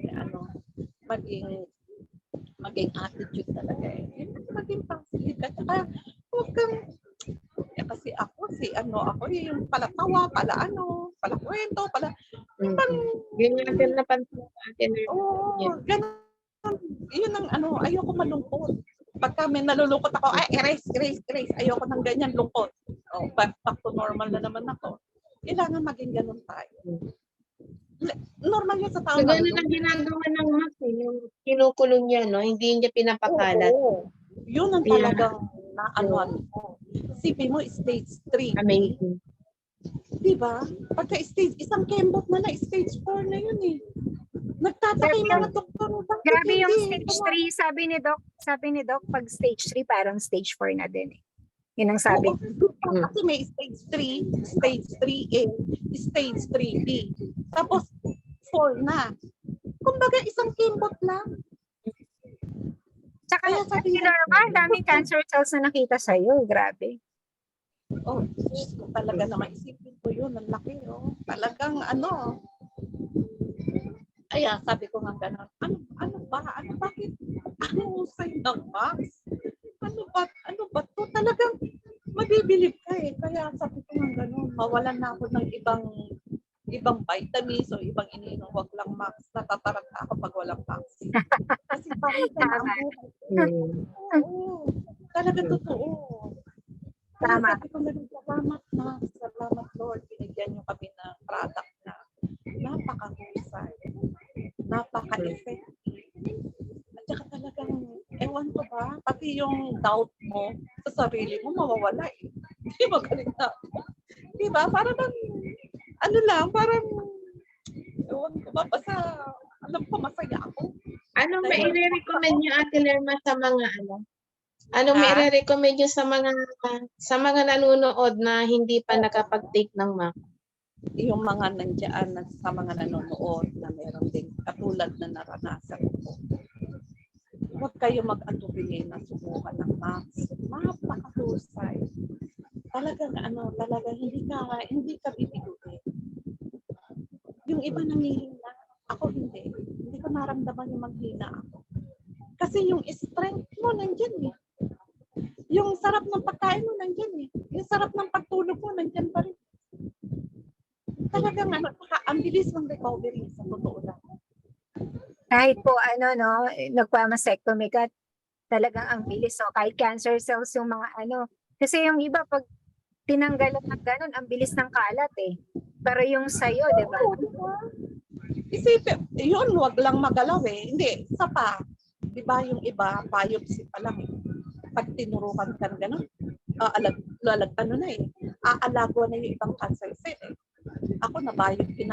Speaker 3: maging attitude talaga eh. Yun, maging positive ka. Tsaka, huwag kang, kasi ako, ako yung pala tawa, pala kwento, pala,
Speaker 2: Yun yung atin napansin sa atin.
Speaker 3: ganun. Yun ang ayoko malungkot. Pagka may nalulungkot ako, erase. Ayoko ng ganyan lungkot. Back to normal na naman ako. Kailangan maging ganun tayo. Normal yun sa tao.
Speaker 2: So, ganun ang ginagawa ng Max, yung kinukulong niya, no? Hindi niya pinapakalat.
Speaker 3: Oo. Yun ang talagang naanoan ko. Isipin mo, stage 3.
Speaker 2: Amazing.
Speaker 3: Diba? Pagka stage, isang kembot na stage 4 na yun eh. Nagtataka yung mga doktor.
Speaker 1: Grabe yung stage 3, sabi ni Doc, pag stage 3, parang stage 4 na din eh. Yun ang sabi.
Speaker 3: Kasi may stage 3, stage 3A, stage 3B. Tapos 4 na. Kumbaga isang kembot lang.
Speaker 1: Tsaka,
Speaker 3: Kaya sabi
Speaker 1: Ate Lerma, ang daming cancer cells na nakita sa'yo. Grabe.
Speaker 3: Oh, Diyos ko talaga na maisipin ko yun. Ang laki, oh. Talagang Kaya sabi ko nga gano'n, bakit? Ano usay ng Max? Ano ba to? Talagang mabibilib ka eh. Kaya sabi ko nga gano'n, mawalan na ako ng ibang vitamins o ibang iniinom, wag lang Max. Natataranta ako pag walang Max. Kasi parang na ang buhay. Oo, talaga totoo. Kaya
Speaker 1: Tama.
Speaker 3: sabi ko nga, salamat Max, salamat Lord. Binigyan niyo kami ng product na napakahusay, napaka-effective. At saka talagang, ewan ko ba, pati yung doubt mo sa sarili mo, mawawala eh. Hindi magaling na. Diba? Parang, parang, ewan ko ba, basta, alam ko, masaya ako.
Speaker 2: Ano may i-recommend niyo, Ate Lerma, sa mga Ano may i-recommend niyo sa mga nanonood na hindi pa nakapag-take ng Max?
Speaker 3: Yung mga nandiyan sa mga nanonood na meron din katulad na naranasan ko. Huwag kayo mag-atubili na subukan ng Max. Napakahusay. Talagang hindi ka bibiguin. Yung iba nanghihina, ako hindi. Hindi ko naramdaman yung maghina ako. Kasi yung strength mo nandiyan eh. Yung sarap ng pagkain mo nandiyan eh. Yung sarap ng pagtulog mo nandiyan pa rin. Talagang ang bilis ng recovery sa totoo lang.
Speaker 1: Kahit po nagpa-mastectomy ka, talagang ang bilis. So, kahit cancer cells yung mga kasi yung iba pag tinanggalan ng ganun, ang bilis ng kalat eh. Pero yung sa'yo, di ba?
Speaker 3: Isipin, yun, wag lang magalaw eh. Hindi, isa pa. Di ba yung iba, biopsy pa lang eh. Pag tinurukan ka ng ganun, aalagwa na yung ibang cancer cell eh. Ako na biopsy.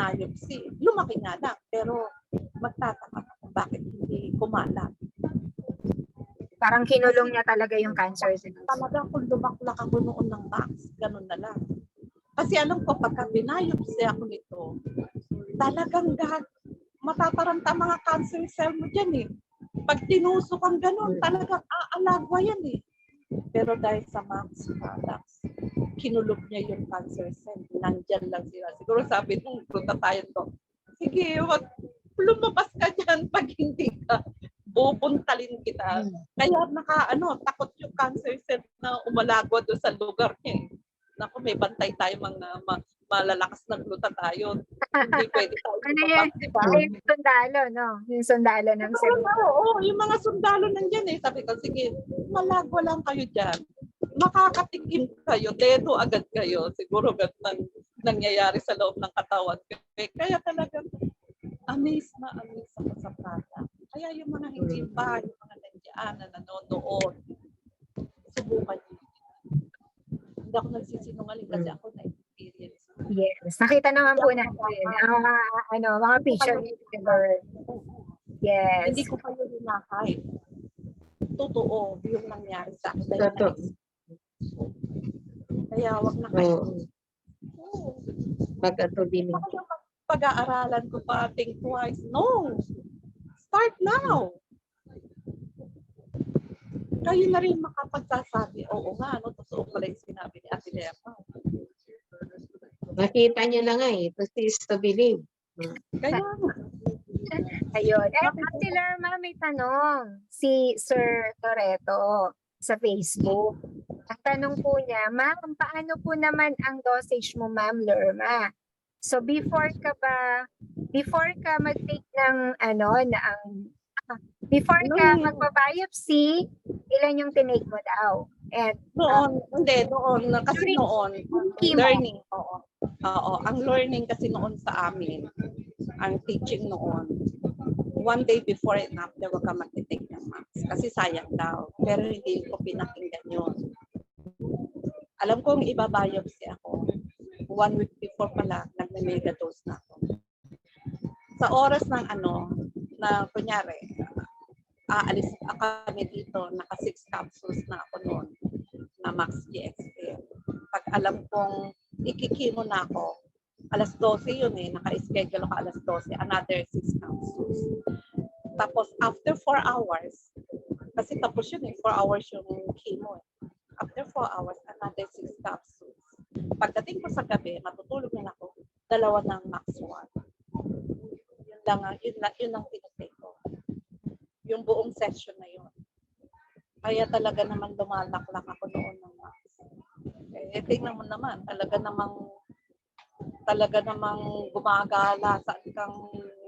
Speaker 3: Lumaki nga lang, pero magtataka kung bakit hindi kumalat.
Speaker 1: Parang kinulong niya talaga yung cancer cells.
Speaker 3: Talaga kung lumaklak ako noon ng Max, ganun na lang. Kasi alam ko, pagka binayopsy ako nito, talagang matataranta mga cancer cell mo dyan eh. Pag tinusok ang ganun, talagang aalagwa yan eh. Pero dahil sa Max products, kinulog niya yung cancer cell. Nandyan lang sila. Siguro sabi nung punta tayo to, sige, lumabas ka dyan pag hindi ka. Pupuntalin kita. Kaya takot yung cancer cell na umalagwa doon sa lugar niya. Naku, may bantay tayo mga malalakas na gluta tayo. Hindi pwede tayo
Speaker 1: Ano
Speaker 3: lumabas,
Speaker 1: yan?
Speaker 3: di ba?
Speaker 1: Yung sundalo, no? Yung sundalo ng Cebu.
Speaker 3: Oo, yung mga sundalo nandyan eh. Sabi ko, sige, malagwa lang kayo dyan. Makakatikim kayo, dedo agad kayo. Siguro ganun nangyayari sa loob ng katawan. Kaya talagang amazed ako sa product. Kaya yung mga hindi pa, yung mga nandiyan na nanonood, subukan nyo. Hindi ako nagsisinungaling kasi ako na-experience.
Speaker 1: Yes. Nakita naman po natin ang mga picture ni Trevor. Yes.
Speaker 3: Hindi ko kayo hinahay. Totoo yung nangyari sa akin.
Speaker 2: Totoo.
Speaker 3: Kaya wag na kayo.
Speaker 2: Oo. Pag-atubili.
Speaker 3: Pag-aaralan ko pa, think twice. No! Start now! Kayo na rin makapagsasabi, oo nga, no, totoo pala yung sinabi ni Ate Lerma.
Speaker 2: Nakita niyo na nga eh. To see is to believe.
Speaker 3: Kaya
Speaker 1: Ayun. Ate Lerma, may tanong si Sir Toretto sa Facebook. Ang tanong po niya, ma'am, paano po naman ang dosage mo, ma'am Lerma? So before ka mag-take ng before ka magpa-biopsy, ilan yung tinake mo daw? And
Speaker 3: noon, kasi noon,
Speaker 1: chemo.
Speaker 3: learning, oo, ang learning kasi noon sa amin, ang teaching noon, one day before and after, wag ka mag-take ng max. Kasi sayang daw. Pero hindi ko pinakinggan yun. Alam kong iba-biopsy ako. 1 week before pala, nag-mega dose na ako. Sa oras ng na kunyari, aalis kami dito, naka 6 capsules na ako noon, na Max GXL. Pag alam kong ikikimo na ako, alas 12 yun eh, naka-schedule ako alas 12, another 6 capsules. Tapos after 4 hours, kasi tapos yun eh, 4 hours yung chemo eh. After 4 hours, another 6 capsules. Pagdating ko sa gabi, matutulog na ako, 2 ng Max 1. Yun ang tinitake ko. Yung buong session na yun. Kaya talaga naman lumalaklak ako noon ng Max. Eh, tingnan mo naman, talaga namang gumagala sa kang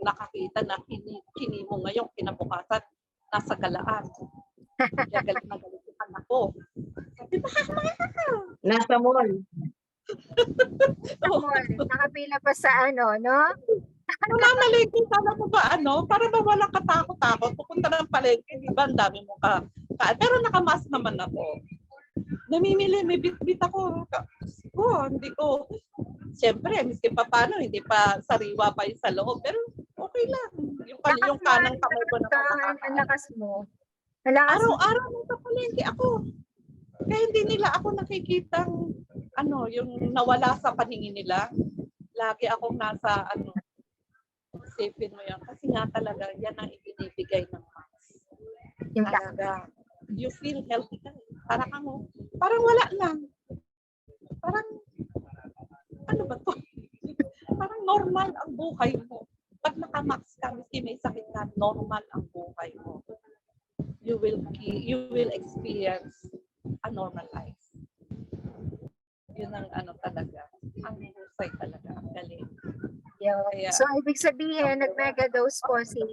Speaker 3: nakakita na kini mo ngayon, kinabukasan, nasa galaan. Kaya galit na galit yung anak ko. Sabi ba,
Speaker 2: Nasa mall.
Speaker 1: Nakapila pa sa no?
Speaker 3: Namamalengke, sana mo ba para ba walang katakot-takot, pupunta ng palengke, di ba, ang dami mo ka. Pero nakamas naman ako. Namimili, may bit-bit ako. Hindi ko. Siyempre, miski pa paano, hindi pa sariwa pa yung sa loob, pero okay lang. Yung kanang kamay ko na
Speaker 1: Ang lakas mo.
Speaker 3: Araw-araw nasa palengke ako. Kaya hindi nila ako nakikitang yung nawala sa paningin nila. Lagi akong nasa isipin mo yan. Kasi nga talaga, yan ang ibinibigay ng Max.
Speaker 1: Yung
Speaker 3: talaga. You feel healthy ka. Parang wala lang. Parang, ano ba to? Parang normal ang buhay mo. Pag naka-Max ka, miski may sakit ka, normal ang buhay mo. You will experience a normal life. Yun ang talaga. Ang husay talaga. Ang galing.
Speaker 1: Kaya, so, ibig sabihin, nag-mega dose po si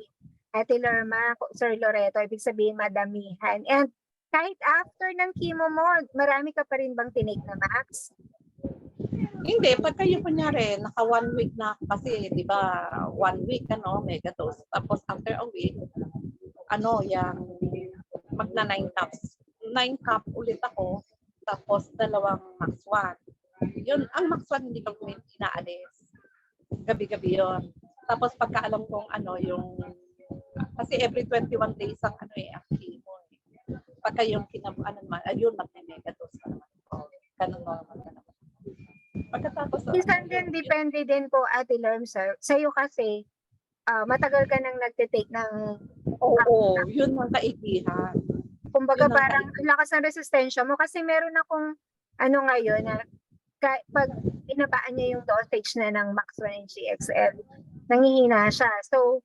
Speaker 1: Ate Lerma, Sir Loreto, ibig sabihin madamihan. And kahit after ng chemo mo, marami ka pa rin bang tinake na Max?
Speaker 3: Hindi, pagka yung kunyari, naka 1 week na kasi, di ba, 1 week, mega dose. Tapos after a week, yung magna 9 cups. 9 cup ulit ako, tapos 2 Max 1. Yun, ang Max 1 hindi ko inaalis. Gabi-gabi yun. Tapos pagka alam kong kasi every 21 days ang ang chemo. Pagka yung ayun, magna-mega dose na naman. Ganun normal na naman. Pagkatapos,
Speaker 1: Minsan din, depende din po, Ate Lerm, sa'yo kasi, matagal ka nang nagtitake ng
Speaker 3: oo, yun ang kaibihan.
Speaker 1: kumbaga
Speaker 3: Yun ang
Speaker 1: parang ang lakas ng resistensya mo kasi meron akong ngayon na pag binabaan niya yung dosage na ng Max 1 and GXL, nangihina siya. So,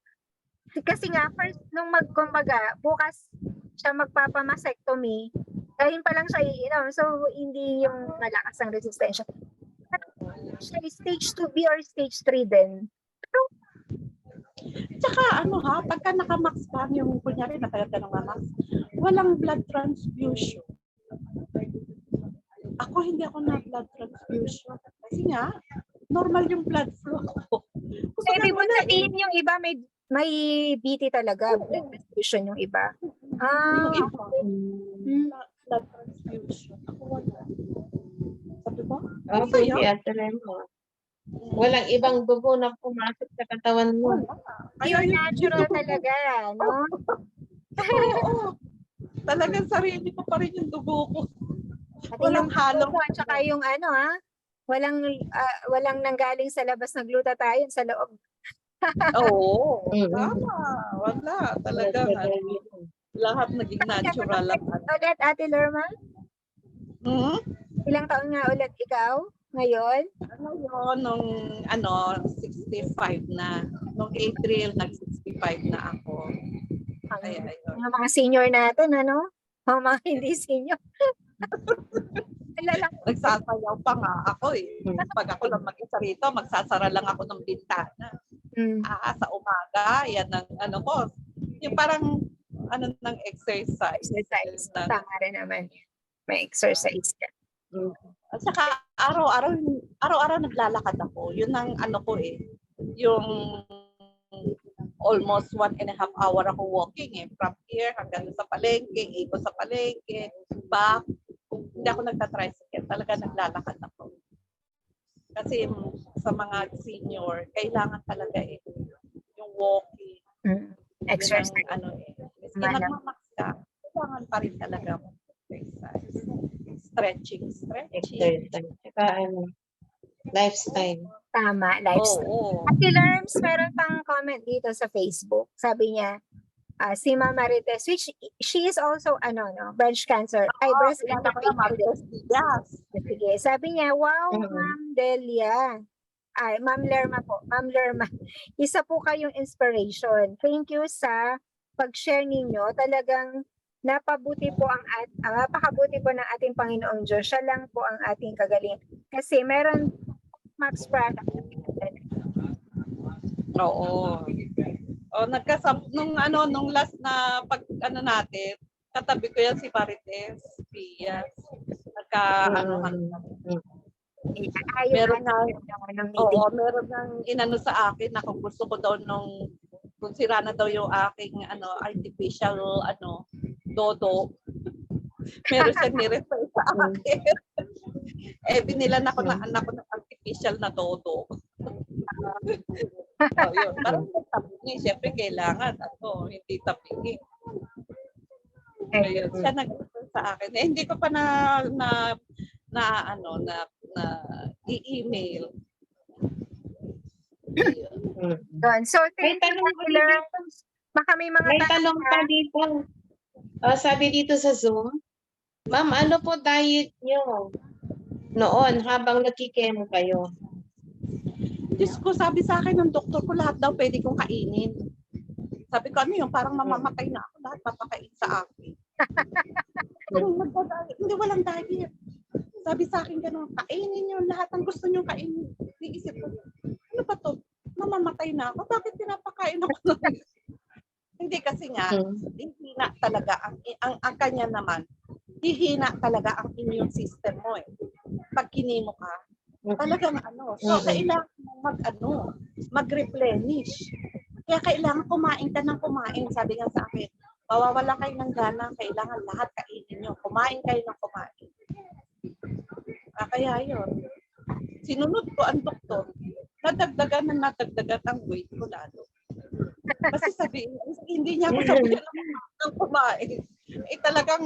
Speaker 1: kasi nga, first, kumbaga, bukas siya magpapamastectomy, ngayon pa lang siya iinom. So, hindi yung malakas ang resistensya. siya stage 2B or stage 3 din?
Speaker 3: Tsaka ano ha, pagka naka-max ka, yung kunyari natagal ka ng max, walang blood transfusion. Ako hindi ako na blood transfusion. Kasi nga, normal yung blood flow ko.
Speaker 1: So, ibig mo sabihin yung iba may BT talaga, blood transfusion yung iba.
Speaker 3: Yung
Speaker 1: Ah,
Speaker 3: iba, blood transfusion. Ako wala. Sabi ko,
Speaker 2: Oh,
Speaker 3: sa'yo?
Speaker 2: pwede Ate Lerma. Walang ibang dugo na pumasok sa katawan mo.
Speaker 3: Wala. Kaya
Speaker 1: pure
Speaker 3: yung
Speaker 1: natural
Speaker 3: dugo ko,
Speaker 1: talaga, no?
Speaker 3: oo. Talagang sarili ko pa rin yung dugo ko.
Speaker 1: At
Speaker 3: Walang
Speaker 1: yung
Speaker 3: halong.
Speaker 1: gluto, at saka yung ano walang nanggaling sa labas na glutathione sa loob.
Speaker 3: Oo.
Speaker 2: Mm-mm.
Speaker 3: Tama. Wala. Talagang lahat naging natural lang.
Speaker 1: Ulit, Ate Lerma,
Speaker 3: Hmm?
Speaker 1: ilang taon nga ulit ikaw ngayon?
Speaker 3: Ano yun, nung 65 na. Nung April, nag-65 na ako. Kaya yun.
Speaker 1: Yung mga senior natin, ano? Ang mga hindi senior. Alala ko.
Speaker 3: Nagsasayaw pa nga ako eh. Pag ako lang mag-isa rito, magsasara lang ako ng bintana. Sa umaga, yan ang ano ko. Yung parang ano ng exercise.
Speaker 1: Exercise.
Speaker 3: Ng-
Speaker 1: Tama rin naman. May exercise ka.
Speaker 3: At saka araw-araw naglalakad ako. Yun ang ano ko eh. Yung almost 1.5 hour ako walking eh. From here hanggang sa palengke, ikot sa palengke, back. Kung hindi ako nagta-tricycle, talaga naglalakad ako. Kasi sa mga senior, kailangan talaga eh. Yung walking.
Speaker 1: Exercise.
Speaker 3: Yun ang, ano eh. Kasi
Speaker 1: Tama lang.
Speaker 3: nagmamax ka, kailangan pa rin talaga exercise. Stretching.
Speaker 2: Exercise. Tsaka ano, lifestyle.
Speaker 1: Tama, lifestyle.
Speaker 3: Oo.
Speaker 1: Ate Lerms, meron pang comment dito sa Facebook. Sabi niya, si Mama Marites, which she is also, breast cancer. Breast
Speaker 3: Kilala
Speaker 1: cancer
Speaker 3: ko na
Speaker 1: patient.
Speaker 3: Marites Diaz.
Speaker 1: Sige, sabi niya, wow, Ma'am Delia. Ma'am Lerma po. Ma'am Lerma, isa po kayong inspiration. Thank you sa pag-share ninyo. Talagang napakabuti po ng ating Panginoong Diyos. Siya lang po ang ating kagaling. Kasi meron Max product.
Speaker 3: Oo. Nung last na pag natin, katabi ko yan si Marites Diaz. Meron meron nang inano sa akin na kung gusto ko daw kung sira na daw yung aking artificial dodo. Meron siyang ni-refer sa akin. Binilan ako ng anak ko ng artificial na dodo. Yun. Parang tabingi. Siyempre kailangan hindi tabingi. Ayun. Siya nag-refer sa akin. Hindi ko pa na i-email.
Speaker 1: So, thank you, Ate Lerms. Baka may mga
Speaker 2: May tanong pa dito. Sabi dito sa Zoom, Ma'am, ano po diet nyo noon habang nagkikemo kayo?
Speaker 3: Diyos ko, sabi sa akin ng doktor ko, lahat daw pwede kong kainin. Sabi ko, ano yung parang mamamatay na ako, lahat papakain sa akin. Hindi, walang diet. Sabi sa akin gano'n, kainin nyo lahat ang gusto nyo kainin. Iisip ko, ano ba to? Mamamatay na ako, bakit pinapakain ako? Hindi kasi nga, hihina talaga, ang kanya naman, hihina talaga ang immune system mo eh. Pag kinimo ka, talagang so kailangan mag-replenish. Kaya kailangan kumain ka ng kumain. Sabi nga sa akin, mawawala kayo ng gana, kailangan lahat kainin nyo. Kumain kayo ng kumain. Kaya yun. Sinunod ko ang doktor, nadagdagan ang weight ko lalo. Kasi sabihin, hindi niya ako sabihin ng kumain. Talagang,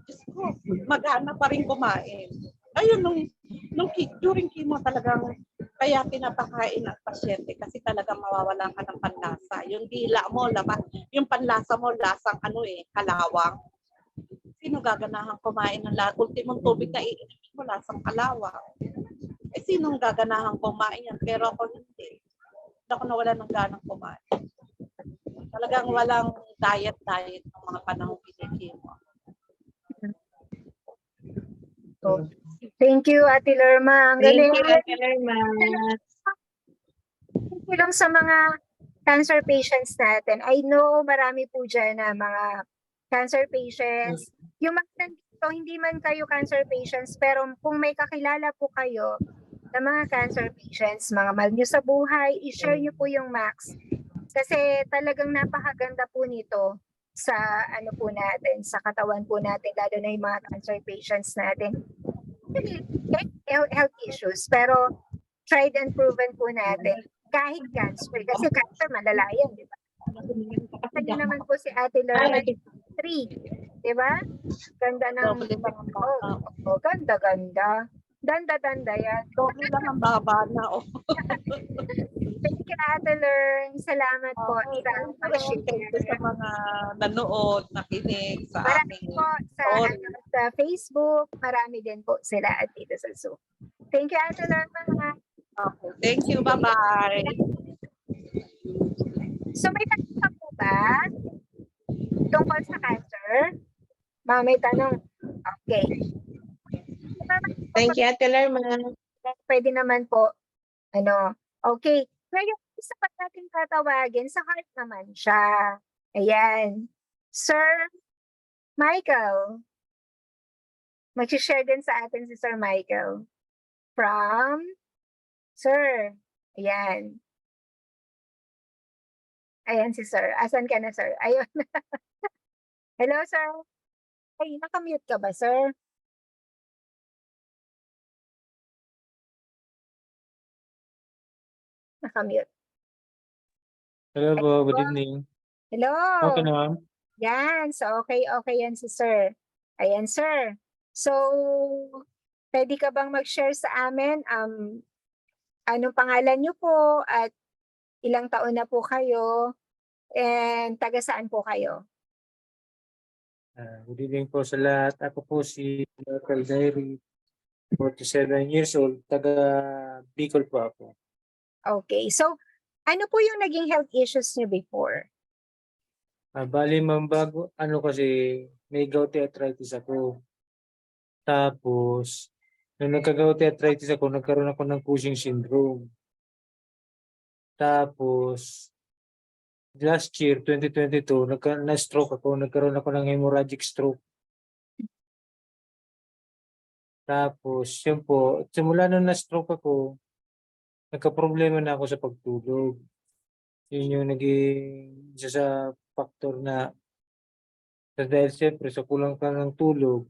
Speaker 3: Diyos ko, magana pa rin kumain. Ayun, during chemo talagang, kaya pinapakain ang pasyente kasi talagang mawawalan ka ng panlasa. Yung dila mo, yung panlasa mo, lasang kalawang. Sino gaganahan kumain ng ultimong tubig na iinumin mo, lasang kalawang? Sinong gaganahan kumain yan? Pero ako hindi. Hindi ako nawalan ng ganang kumain. Talagang walang diet ng mga panahong pinigil mo. So,
Speaker 1: Thank you, Ate Lerma. Ang
Speaker 2: Thank
Speaker 1: galing.
Speaker 2: you, Ate Lerma.
Speaker 1: Tulong sa mga cancer patients natin. I know marami po dyan na mga cancer patients. Yung mga nandito, hindi man kayo cancer patients, pero kung may kakilala po kayo na mga cancer patients, mga mahal nyo sa buhay, i-share nyo po yung Max. Kasi talagang napakaganda po nito sa ano po natin, sa katawan po natin, lalo na yung mga cancer patients natin. Health issues, pero tried and proven po natin kahit cancer. Kasi cancer, malala yan, di ba? Kanya naman po si Ate Lorna, 3, di ba? Ganda ng
Speaker 3: Doble lang ang bata.
Speaker 1: oh, ganda. Danda yan.
Speaker 3: Doble lang ang baba na. Oh.
Speaker 1: Thank you, Ate Lern. Salamat po
Speaker 3: Okay,
Speaker 1: sa
Speaker 3: thank you sa
Speaker 1: pag-share.
Speaker 3: mga nanood, nakinig sa
Speaker 1: Marami
Speaker 3: amin.
Speaker 1: po sa, sa Facebook. Marami din po sila at dito sa Zoom. Thank you, Ate Lern.
Speaker 3: Okay, thank you. Bye-bye.
Speaker 1: So may tanong ka po ba tungkol sa cancer? May tanong. Okay.
Speaker 2: Thank you, Ate Lerma.
Speaker 1: Pwede naman po, okay. Ngayon, isa pa natin tatawagin, sa heart naman siya. Ayan. Sir Michael. Mag-share din sa atin si Sir Michael. From Sir. Ayan. Ayan si Sir. Asan ka na, Sir? Ayun. Hello, Sir. Ay, nakamute ka ba, Sir? Nakamute.
Speaker 4: Hello po, good evening.
Speaker 1: Hello.
Speaker 4: Okay naman.
Speaker 1: Yan. So, okay yan si Sir. Ayan, Sir. So, pwede ka bang mag-share sa amin? Anong pangalan niyo po at ilang taon na po kayo? And taga saan po kayo?
Speaker 4: Good evening po sa lahat. Ako po si Michael Diary, 47 years old, taga Bicol po ako.
Speaker 1: Okay. So, ano po yung naging health issues niyo before?
Speaker 4: Bali ma'am, bago, kasi may gouty arthritis ako. Tapos, nung nagka-gouty arthritis ako, nagkaroon ako ng Cushing syndrome. Tapos, last year, 2022, na-stroke ako, nagkaroon ako ng hemorrhagic stroke. Tapos, yun po, simula nung na-stroke ako, nagka-problema na ako sa pagtulog. Yun yung naging isa sa factor na dahil siyempre sa kulang ka ng tulog,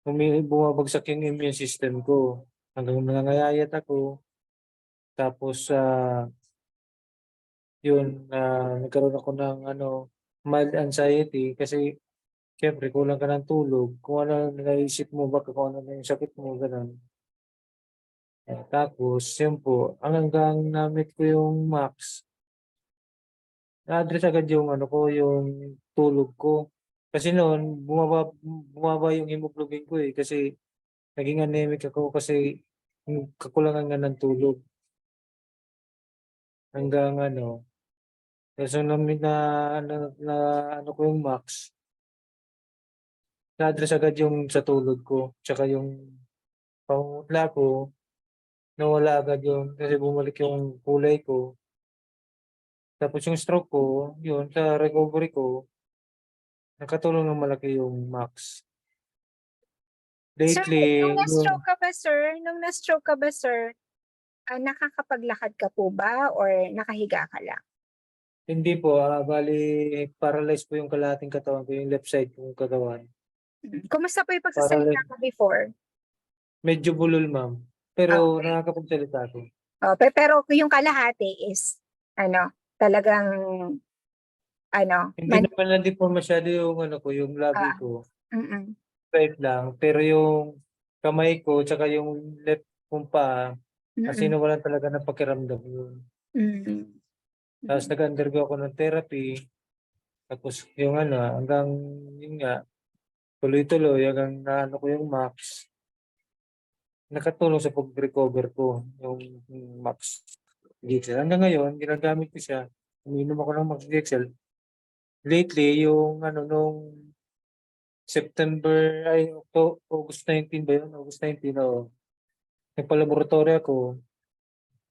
Speaker 4: bumabagsak yung immune system ko. Hanggang nangangayayat ako. Tapos, nagkaroon ako ng mild anxiety kasi siyempre kulang ka ng tulog. Kung ano naisip mo, baka kung ano yung sakit mo, gano'n. Tapos, yun po, hanggang na-meet ko yung max, na-address agad yung yung tulog ko. Kasi noon, bumaba yung hemoglobin ko kasi naging anemic ako kasi yung kakulangan nga ng tulog. Hanggang so na ko yung max, na-address agad yung sa tulog ko, tsaka yung pangungutla ko, nawala agad yung kasi bumalik yung kulay ko. Tapos yung stroke ko, yun, sa recovery ko, nakatulong ng malaki yung max.
Speaker 1: Sir,
Speaker 4: Lately,
Speaker 1: nung na-stroke ka ba, sir, nakakapaglakad ka po ba or nakahiga ka lang?
Speaker 4: hindi po, bali paralyzed po yung kalahating katawan ko, yung left side kong katawan.
Speaker 1: Kumusta po yung pagsasalita mo before?
Speaker 4: Medyo bulol, ma'am. Pero nakakapagsalita ko.
Speaker 1: Pero yung kalahati is, talagang,
Speaker 4: Hindi naman lang din po masyado yung yung labi ko. Straight lang. Pero yung kamay ko, tsaka yung left kong paa, kasi nawalan talaga ng pakiramdam yun. Tapos nag-undergo ako ng therapy. Tapos yung hanggang yun nga, tuloy-tuloy hanggang naano ko yung max. Nakatulong sa pag-recover ko yung max DXL. Hanggang ngayon, ginagamit ko siya. Umiinom ako ng max DXL. Lately, yung nung September, August 19 ba yun? August 19, oo. Nagpa-laboratory ako.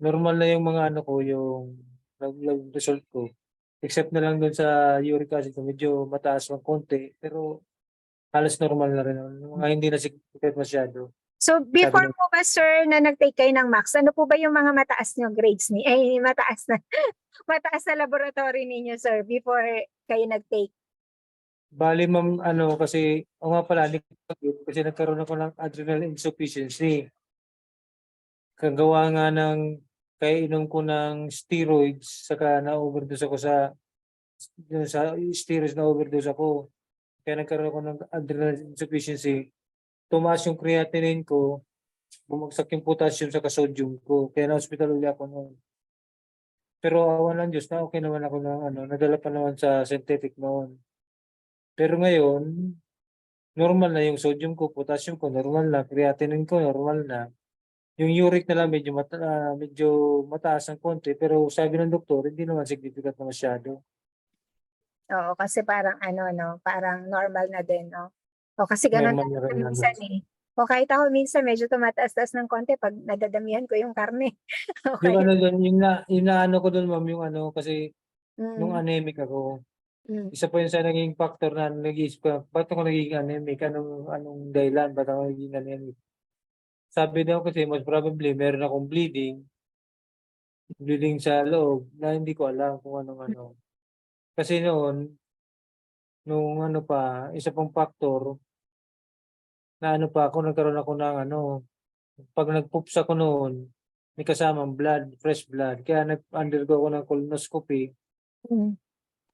Speaker 4: Normal na yung mga ano ko, yung lab result ko. Except na lang doon sa uric acid ko, medyo mataas ng konti. Pero halos normal na rin. Yung mga hindi na significant masyado.
Speaker 1: So before
Speaker 4: ng-
Speaker 1: po ba sir na nag-take kayo ng max, ano po ba yung mga mataas nyo grades ni mataas na mataas na laboratory ninyo sir before kayo nag-take?
Speaker 4: Bali ma'am, kasi, o nga pala, kasi nagkaroon ako ng adrenal insufficiency. Kagawa nga ng, kaya inom ko ng steroids, saka na-overdose ako sa steroids na overdose ako. Kaya nagkaroon ako ng adrenal insufficiency. Tumaas yung creatinine ko, bumagsak yung potassium sa sodium ko. Kaya na-hospital ulit ako noon. Pero awan ng Diyos na okay naman ako ng nadala pa naman sa synthetic noon. Pero ngayon, normal na yung sodium ko, potassium ko, normal na, creatinine ko, normal na. Yung uric na lang medyo mataas ng konti, pero sabi ng doktor, hindi naman significant na masyado.
Speaker 1: Oo, kasi parang parang normal na din, no? O kasi ganun
Speaker 4: Normal na
Speaker 1: talaga
Speaker 4: rin
Speaker 1: minsan eh. O kahit ako minsan medyo tumataas-taas ng konti pag nadadamihan ko yung karne.
Speaker 4: Yung
Speaker 1: Okay.
Speaker 4: yung naano ko doon ma'am, yung kasi nung
Speaker 1: Mm,
Speaker 4: anemic ako,
Speaker 1: mm,
Speaker 4: isa pa yun sa naging factor na nag-iisip ko, ba't ako naging anemic? Anong dahilan? Ba't ako naging anemic? Sabi daw kasi most probably meron akong bleeding sa loob na hindi ko alam kung anong ano. Kasi noon, nung isa pang factor, na pa ako, nagkaroon ako ng pag nag-poops ako noon, may kasamang blood, fresh blood. Kaya nag-undergo ako ng colonoscopy.
Speaker 1: mm.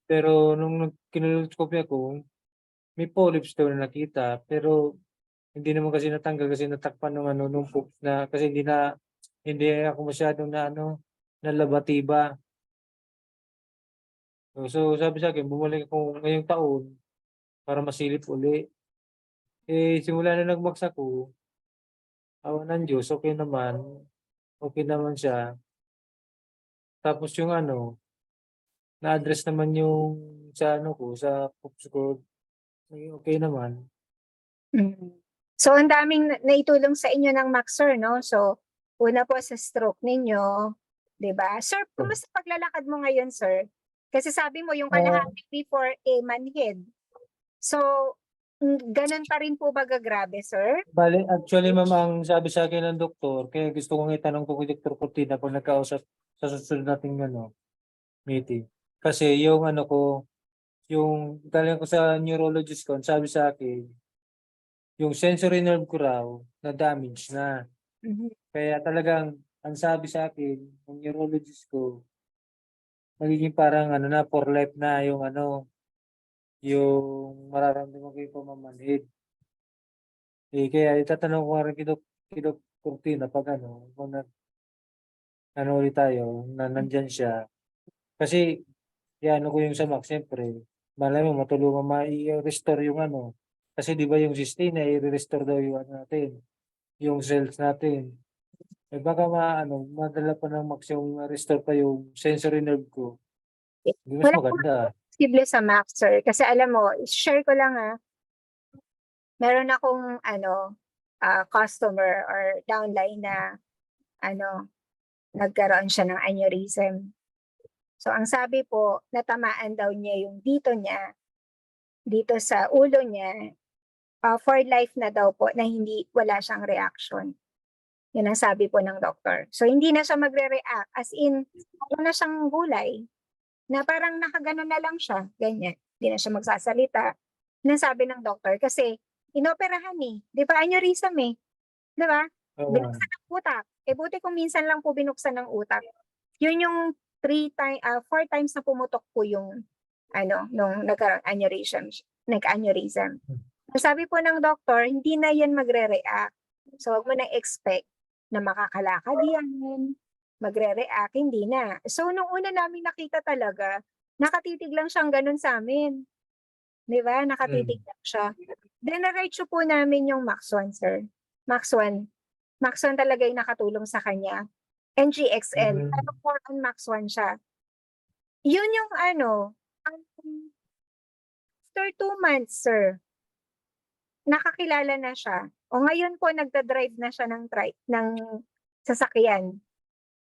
Speaker 4: Pero nung kinolonoscopy ako, may polyps daw na nakita. Pero hindi naman kasi natanggal kasi natakpan ng nung poops na, kasi hindi ako masyadong nalabatiba. So sabi sa akin, bumalik ako ngayong taon para masilip uli. Simula na nagmaksa ko, awan ng Diyos, okay naman siya. Tapos yung na-address naman yung sa poops ko, okay naman.
Speaker 1: Mm. So, ang daming naitulong sa inyo ng Maxer, no? So, una po sa stroke ninyo, di ba? Sir, kumusta paglalakad mo ngayon, sir? Kasi sabi mo, yung
Speaker 4: Ah,
Speaker 1: kalahati before, manhid. So, ganun pa rin po ba gagrabe, sir?
Speaker 4: Bale, actually ma'am, ang sabi sa akin ng doktor, kaya gusto kong itanong to kay Dr. Cortina pag nagkausap sa susunod nating meeting. Kasi yung yung galing ko sa neurologist ko, ang sabi sa akin, yung sensory nerve ko raw na damage na.
Speaker 1: Mhm.
Speaker 4: Kaya talagang ang sabi sa akin ng neurologist ko, magiging parang na for life na yung mararamdaman ko yung pamamanhid. Kaya itatanong ko nga rin kay Doc Cortina pag kung ulit tayo, na nandyan siya. Kasi, ko yung sa Mac, siyempre, malay mo, matulungan ma-restore yung Kasi di ba yung sustain na i-restore daw yung natin, yung cells natin. Baka madala pa ng Max yung restore pa yung sensory nerve ko. Di mas
Speaker 1: Wala po
Speaker 4: maganda.
Speaker 1: posible sa Maxer. Kasi alam mo, share ko lang meron akong customer or downline na nagkaroon siya ng aneurysm. So ang sabi po, natamaan daw niya yung dito sa ulo niya, for life na daw po na wala siyang reaction. Yun ang sabi po ng doktor. So hindi na siya magre-react, as in, wala na siyang gulay, na parang nakaganon na lang siya, ganyan. Hindi na siya magsasalita. Yun ang sabi ng doktor, kasi inoperahan di ba aneurysm di ba?
Speaker 4: Oo.
Speaker 1: Binuksan ng utak. Buti kung minsan lang po binuksan ng utak. Yun yung 4 times na pumutok po yung nung nagka-aneurysm. Ang sabi po ng doktor, hindi na yan magre-react. So, wag mo na expect na makakalakad yan, magre-react, hindi na. So, nung una namin nakita talaga, nakatitig lang siyang ganun sa amin. Di ba? Nakatitig lang siya. Then, na-write po namin yung Max 1, sir. Max 1. Max 1 talaga yung nakatulong sa kanya. NGXL. Pero more on Max 1 siya. Yun yung after 2 months, sir. nakakilala na siya. O ngayon po nagda-drive na siya ng sasakyan.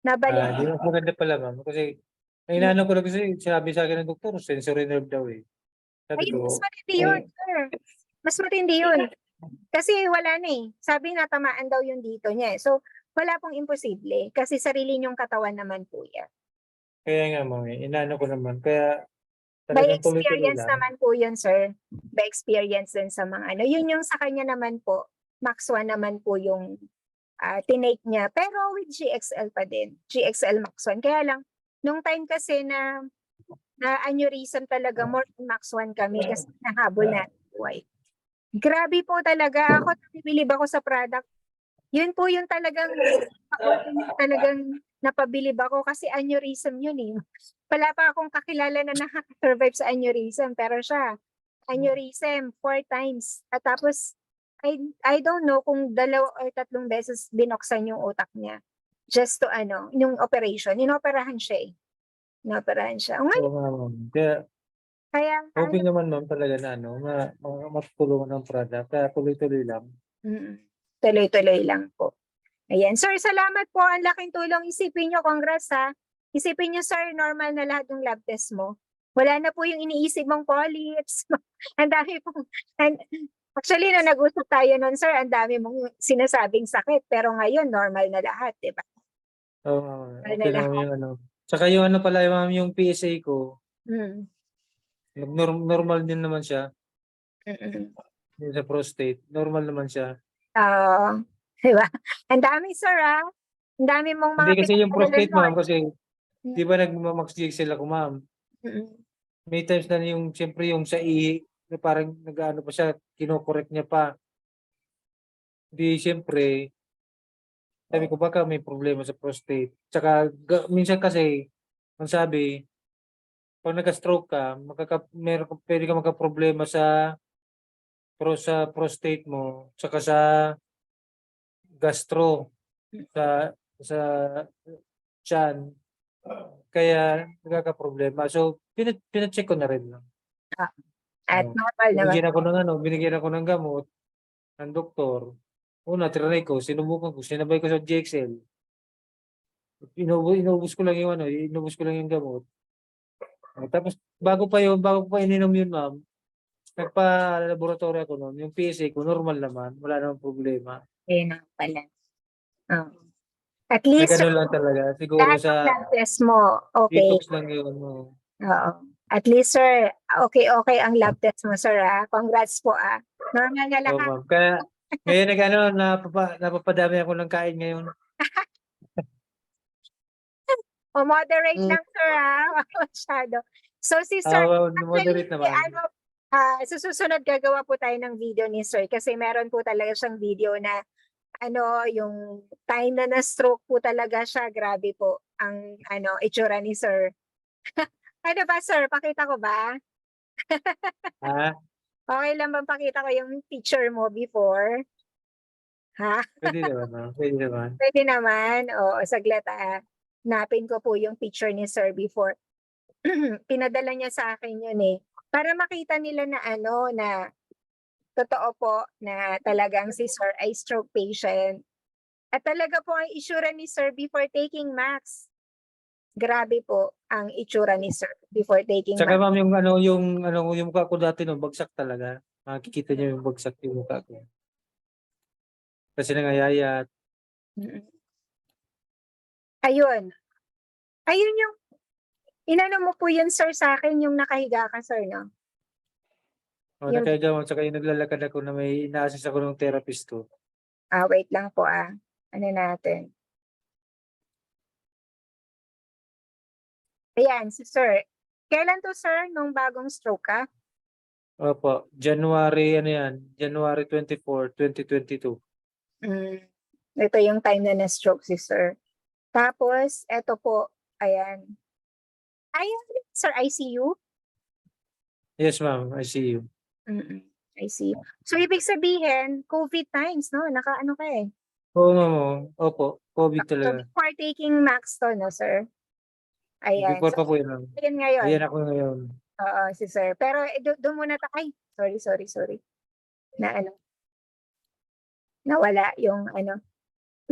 Speaker 1: Nabalik.
Speaker 4: Di mas maganda pala, ma'am. Kasi, ang inaano ko lang kasi, sinabi sa akin ng doktor, sensory nerve daw eh. Sabi
Speaker 1: Ayun, mas
Speaker 4: ko,
Speaker 1: matindi yun, sir. Mas matindi yun. Kasi wala na eh. Sabi natamaan daw yung dito niya eh. So, wala pong imposible. Kasi sarili niyong katawan naman po yan.
Speaker 4: kaya nga, ma'am, inaano ko naman. Kaya,
Speaker 1: By
Speaker 4: talagang tuloy-tuloy
Speaker 1: experience
Speaker 4: lang.
Speaker 1: naman po yun, sir. By experience din sa mga ano. Yun yung sa kanya naman po. Max 1 naman po yung tinake niya. Pero with GXL pa din. GXL Max 1. Kaya lang, nung time kasi na aneurysm talaga, more than Max 1 kami kasi nahabol na buhay. Grabe po talaga. Ako, nabibilib ako sa product. Yun po yung talagang napabilib ako kasi aneurysm yun eh. Wala pa akong kakilala na nakaka-survive sa aneurysm, pero siya, aneurysm 4 times. At tapos, I don't know kung 2 or 3 beses binoksan yung utak niya. Just to yung operation. Inoperahan siya eh. Inoperahan siya.
Speaker 4: Oo nga, ma'am. Kaya,
Speaker 1: Kaya,
Speaker 4: okay naman, ma'am, talaga na, matulungan ng product. Kaya tuloy-tuloy lang.
Speaker 1: tuloy-tuloy lang po. Ayan. Sir, salamat po. Ang laking tulong. Isipin nyo, congrats ha. Isipin nyo, sir, normal na lahat ng lab test mo. Wala na po yung iniisip mong polyps. Ang dami pong... Actually, nung nag-usap tayo nun, sir, ang dami mong sinasabing sakit. Pero ngayon, normal na lahat, di ba?
Speaker 4: Oo,
Speaker 1: Normal
Speaker 4: okay
Speaker 1: na
Speaker 4: naman
Speaker 1: lahat.
Speaker 4: yung ano. Tsaka yung ano pala, ma'am, yung PSA ko,
Speaker 1: Mm.
Speaker 4: normal din naman siya.
Speaker 1: Mm-mm.
Speaker 4: Yung sa prostate, normal naman siya.
Speaker 1: Di ba? Ang dami, sir, ha? Ang dami mong mga
Speaker 4: Hindi kasi yung prostate, ma'am,
Speaker 1: pinag-alala.
Speaker 4: kasi di ba nag-max GXL ako, ma'am? May times na yung, siyempre yung sa ihi, na parang nag-ano pa siya, kinokorek niya pa. Di, siyempre, sabi ko baka may problema sa prostate. Tsaka, minsan kasi, ang sabi, pag nagka-stroke ka, pwede ka magka-problema sa prostate mo, tsaka sa gastro, sa tiyan. Kaya nagkaka-problema. So, pina-check ko na rin lang.
Speaker 1: At normal naman.
Speaker 4: Binigyan ako ng gamot ng doktor. Una, trinay ko, sinubukan ko, sinabay ko sa GXL. Inubos ko lang yung gamot. Tapos, bago ko pa ininom yun, ma'am, nagpa-laboratory ako noon. Yung PSA ko, normal naman. Wala namang problema.
Speaker 1: Ayun na pala. Oh. At
Speaker 4: May
Speaker 1: least,
Speaker 4: ganun lang talaga. Siguro
Speaker 1: lahat ng
Speaker 4: sa
Speaker 1: blood test mo, okay.
Speaker 4: detox lang yun.
Speaker 1: Oo. At least, sir, okay ang lab test mo, sir, ah. Congrats po, ah. Normal na
Speaker 4: Oh,
Speaker 1: lahat.
Speaker 4: ma'am. Kaya, ngayon, napapadami ako ng kain ngayon.
Speaker 1: O, moderate lang, sir, ah. Masyado. So, si sir,
Speaker 4: Moderate naman.
Speaker 1: sa susunod gagawa po tayo ng video ni sir kasi meron po talaga siyang video na yung time na na-stroke po talaga siya. Grabe po ang itsura ni sir. Ano ba, sir? Pakita ko ba?
Speaker 4: Ha?
Speaker 1: Okay lang bang pakita ko yung picture mo before? Ha?
Speaker 4: Pwede naman, ma'am. Pwede naman.
Speaker 1: Pwede naman. O, saglit, ah. Napin ko po yung picture ni sir before. Pinadala niya sa akin yun eh. Para makita nila na na totoo po na talagang si sir ay stroke patient. At talaga po ang itsura ni sir before taking max. Grabe po ang itsura ni sir before taking
Speaker 4: Tsaka,
Speaker 1: max.
Speaker 4: ma'am, yung mukha ko dati, no, bagsak talaga. Makikita niyo yung bagsak yung mukha ko. Kasi nangayayat.
Speaker 1: Ayun. Ayun yung inano mo po yun, sir, sa akin, yung nakahiga ka, sir, no? Yung-
Speaker 4: Nakahiga, ma'am. Tsaka yung naglalakad ako na may ina-assist ako ng therapist ko.
Speaker 1: Wait lang po, ah. Ano natin? Ayan, si sir. Kailan to, sir, nung bagong stroke ka?
Speaker 4: Opo. January 24, 2022.
Speaker 1: Ito yung time na na-stroke si sir. Tapos, eto po, ayan. Ayan, sir, ICU?
Speaker 4: Yes, ma'am. I see you.
Speaker 1: ICU. So, ibig sabihin, COVID times, no? Naka-ano ka eh.
Speaker 4: Oo, ma'am. Opo. COVID
Speaker 1: So,
Speaker 4: talaga.
Speaker 1: before taking max to, no, sir? Ayan.
Speaker 4: Before
Speaker 1: So,
Speaker 4: pa po yun, ma'am.
Speaker 1: ayan ngayon.
Speaker 4: Ayan ako ngayon.
Speaker 1: Oo, si sir. Pero doon muna tayo. Ay, sorry. Na ano. Nawala yung ano.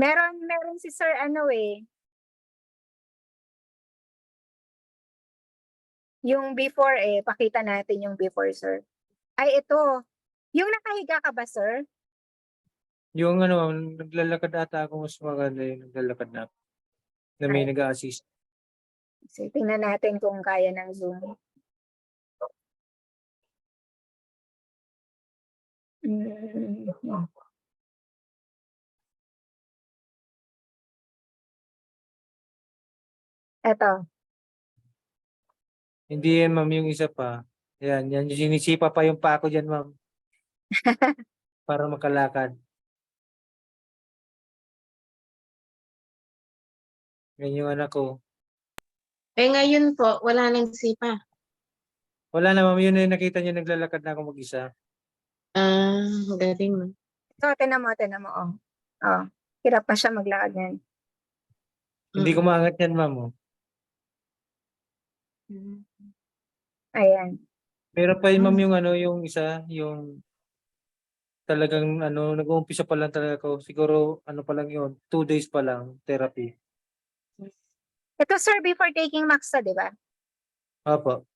Speaker 1: Meron si sir ano eh. Yung before eh, pakita natin yung before sir. Ay ito. Yung nakahiga ka ba sir?
Speaker 4: Yung ano ma'am, naglalakad ata ako mas maganda yung naglalakad na may
Speaker 1: Ay.
Speaker 4: nag-a-assist.
Speaker 1: So, tingnan natin kung kaya ng Zoom. Eto.
Speaker 4: Hindi yan ma'am yung isa pa. Yan, yung sinisipa pa yung pa ako dyan ma'am. Para makalakad. Yan yung anak ko.
Speaker 2: Eh ngayon po, wala nang sipa.
Speaker 4: Wala na ma'am, yun na yung nakita niyo naglalakad na ako mag-isa.
Speaker 2: Galing mo.
Speaker 1: So, tinan mo. Oh. Oh. Hirap pa siya maglakad yan.
Speaker 4: Hindi ko maangat yan ma'am. Oh.
Speaker 1: Ayan.
Speaker 4: Meron pa yun ma'am yung ano, yung isa, yung talagang ano, nag-uumpisa pa lang talaga ako. Siguro ano pa lang yun, 2 days pa lang therapy.
Speaker 1: Ito sir, before taking Maxa, di ba?
Speaker 4: Opo.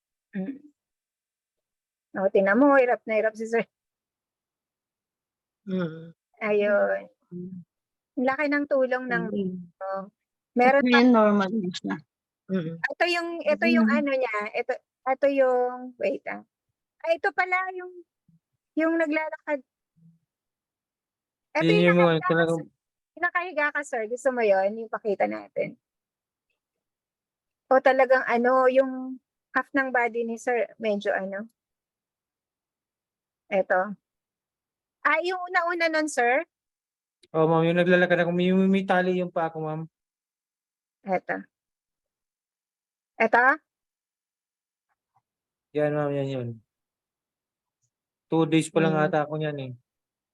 Speaker 1: O, tinan mo, hirap na hirap si sir. Ayun. Ang laki ng tulong ng meron pa.
Speaker 2: normal na siya.
Speaker 1: Ito yung ano niya, ito yung, wait ito pala yung naglalakad. Ito
Speaker 4: Yun
Speaker 1: yung
Speaker 4: yung mga
Speaker 1: nakahiga ka,
Speaker 4: talagang,
Speaker 1: nakahiga ka, sir. Gusto mo yon yung pakita natin. O talagang ano, yung half ng body ni sir, medyo ano. Ito. Yung una-una nun, sir.
Speaker 4: oh ma'am, yung naglalakad ako, may tali yung pa ako ma'am.
Speaker 1: Ito. Ito.
Speaker 4: Yan ma'am, yan yun. 2 days pa lang ata ako yan eh.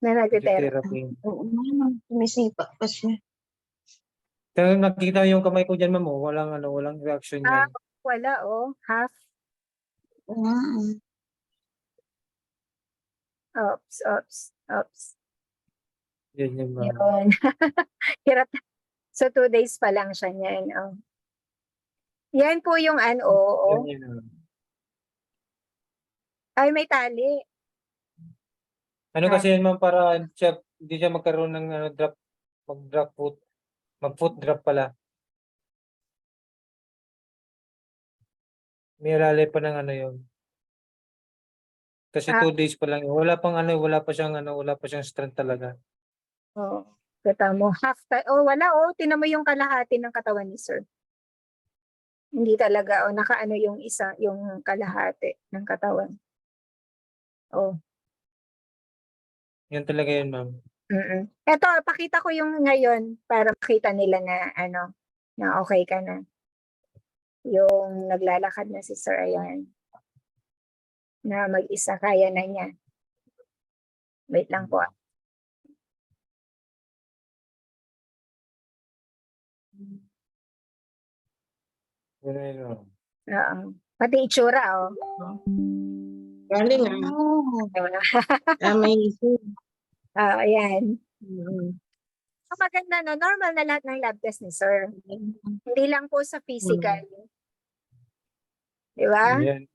Speaker 1: Na nagtitera.
Speaker 4: Therapy.
Speaker 2: Oo naman, sumisipa pa siya.
Speaker 4: Kaya nakikita yung kamay ko dyan ma'am, oh, walang reaction yan.
Speaker 1: Wala, half. Oops.
Speaker 4: Yan yun ma'am.
Speaker 1: Yun. Hirap. So, 2 days pa lang siya niyan. Yan po yung ano,
Speaker 4: Yan yun ma'am.
Speaker 1: Ay, may tali.
Speaker 4: Ano kasi yan ma'am, para hindi siya magkaroon ng mag-foot drop pala. May alala pa ng ano yun. Kasi 2 days pa lang. Wala pa siyang strength talaga.
Speaker 1: Kita mo. Wala, tinan mo yung kalahati ng katawan ni sir. Hindi talaga, nakaano yung isa, yung kalahati ng katawan.
Speaker 4: Yan talaga yun, ma'am.
Speaker 1: Eto, pakita ko yung ngayon para makita nila na na okay ka na. Yung naglalakad na si sir, ayan. Na mag-isa, kaya na niya. Wait lang po.
Speaker 4: Yun.
Speaker 1: Pati itsura,
Speaker 2: Galing Amazing.
Speaker 1: Ayan. Maganda no, normal na lahat ng lab test ni sir. Hindi lang po sa physical. Di ba?
Speaker 4: Yan.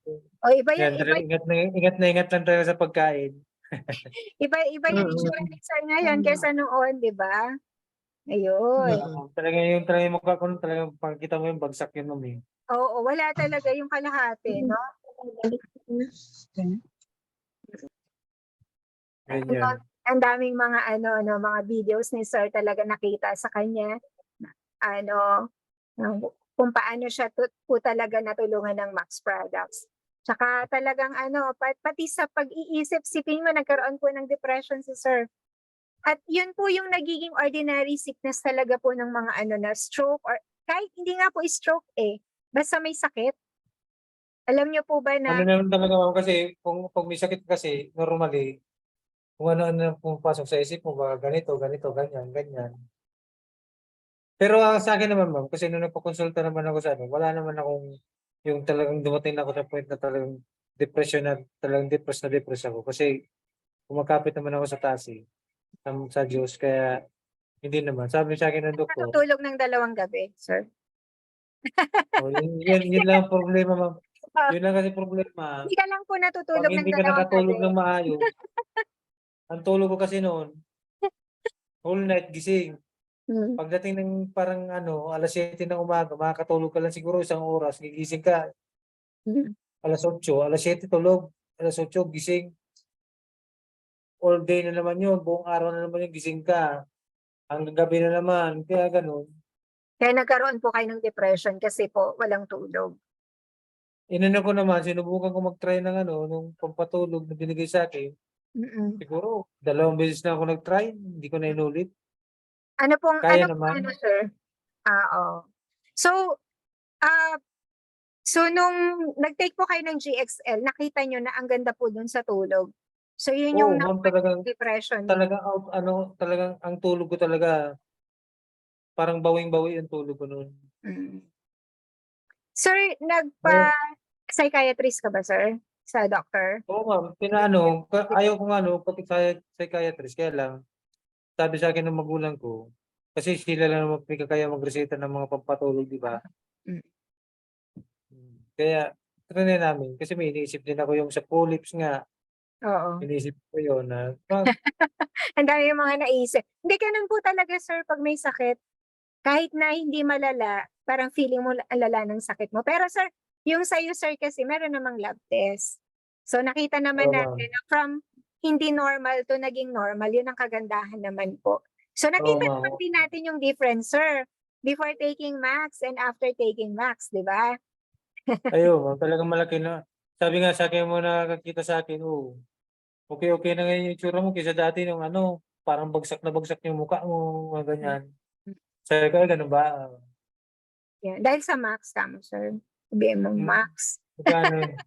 Speaker 1: Iba
Speaker 4: Yan, ingat lang tayo sa pagkain.
Speaker 1: Iba yung itsura ni sir ngayon kaysa noon, di ba? Ayun.
Speaker 4: Talagang yung mukha ko talagang pagkita mo yung bagsak yun, ma'am.
Speaker 1: Oo, wala talaga yung kalahati, no?
Speaker 4: Ganyan.
Speaker 1: Ang daming mga mga videos ni sir talaga nakita sa kanya. Kung paano siya po talaga natulungan ng Max Products. Tsaka talagang pati sa pag-iisip, sipin mo nagkaroon po ng depression si sir. At yun po yung nagiging ordinary sickness talaga po ng mga na stroke or kahit hindi nga po stroke basta may sakit. Alam niyo po ba na
Speaker 4: Ano naman talaga ma'am, kasi kung may sakit kasi normally kung ano pumapasok sa isip mo ba ganito, ganyan. Pero sa akin naman ma'am, kasi nung nagpakonsulta naman ako sa wala naman akong yung talagang dumating na ako sa point na talagang depression na talagang depressed ako kasi kumakapit naman ako sa taas sa Diyos kaya hindi naman. Sabi sa akin ng doktor,
Speaker 1: Natutulog ng 2 gabi, sir?
Speaker 4: oh, yun lang ang problema, ma'am.
Speaker 1: Ah,
Speaker 4: Yun lang kasi problema.
Speaker 1: Hindi ka lang po
Speaker 4: Pag
Speaker 1: natutulog ng
Speaker 4: hindi ka
Speaker 1: 2 gabi.
Speaker 4: nakatulog ng maayos, ang tulog ko kasi noon, whole night gising.
Speaker 1: Hmm.
Speaker 4: Pagdating ng parang 7:00 ng umaga, makakatulog ka lang siguro 1 oras, gigising ka
Speaker 1: Hmm.
Speaker 4: 8:00, 7:00 tulog, 8:00 gising. All day na naman yun, buong araw na naman yung gising ka. Hanggang gabi na naman, kaya gano'n.
Speaker 1: Kaya nagkaroon po kayo ng depression kasi po walang tulog.
Speaker 4: Inano ko naman, sinubukan ko mag-try ng nung pampatulog na binigay sa'kin.
Speaker 1: Mm.
Speaker 4: Siguro 2 beses na ako nag-try, hindi ko na inulit.
Speaker 1: Ano pong
Speaker 4: Kaya
Speaker 1: ano
Speaker 4: naman.
Speaker 1: sir? Oo. So, ah, nung nag-take po kayo ng GXL, nakita niyo na ang ganda po dun sa tulog. So yun yung
Speaker 4: Oo, ma'am, talagang
Speaker 1: depression niyo.
Speaker 4: talagang talagang ang tulog ko talaga, parang bawing-bawi yung tulog ko no'n.
Speaker 1: Mm. Sir,
Speaker 4: Oo,
Speaker 1: nagpa-psychiatrist ka ba, sir? Sa doctor?
Speaker 4: oo, ma'am, ayaw kong pati psychiatrist, kaya lang sabi sa'kin ng magulang ko, kasi sila lang naman may kakayahang magreseta ng mga pampatulog, 'di ba?
Speaker 1: Mm.
Speaker 4: Kaya triny namin kasi may iniisip din ako yung sa Philips nga,
Speaker 1: Oo.
Speaker 4: iniisip ko yun na
Speaker 1: Ang dami yung mga naisip. Hindi, ganun po talaga, sir, 'pag may sakit. Kahit na hindi malala, parang feeling mo ang lala ng sakit mo. Pero sir, yung sa'yo, sir, kasi meron namang lab test. So nakita naman
Speaker 4: oo, ma'am.
Speaker 1: natin na from hindi normal to naging normal, yun ang kagandahan naman po. So
Speaker 4: Oo,
Speaker 1: nakita
Speaker 4: ma'am.
Speaker 1: naman din natin yung difference, sir, before taking Max and after taking Max, 'di ba?
Speaker 4: Ayun, ma'am, talagang malaki na sabi nga sa'kin mo nakakakita sa'kin, okey na ngayon yung itsura mo kaysa dati nung parang bagsak na bagsak yung mukha mo, mga
Speaker 1: Mm.
Speaker 4: ganyan. Sabi ko, "Ay gano'n ba?"
Speaker 1: Yeah, dahil sa Max tama, sir. Sabihin mo
Speaker 4: Hmm,
Speaker 1: Max.
Speaker 4: Magkano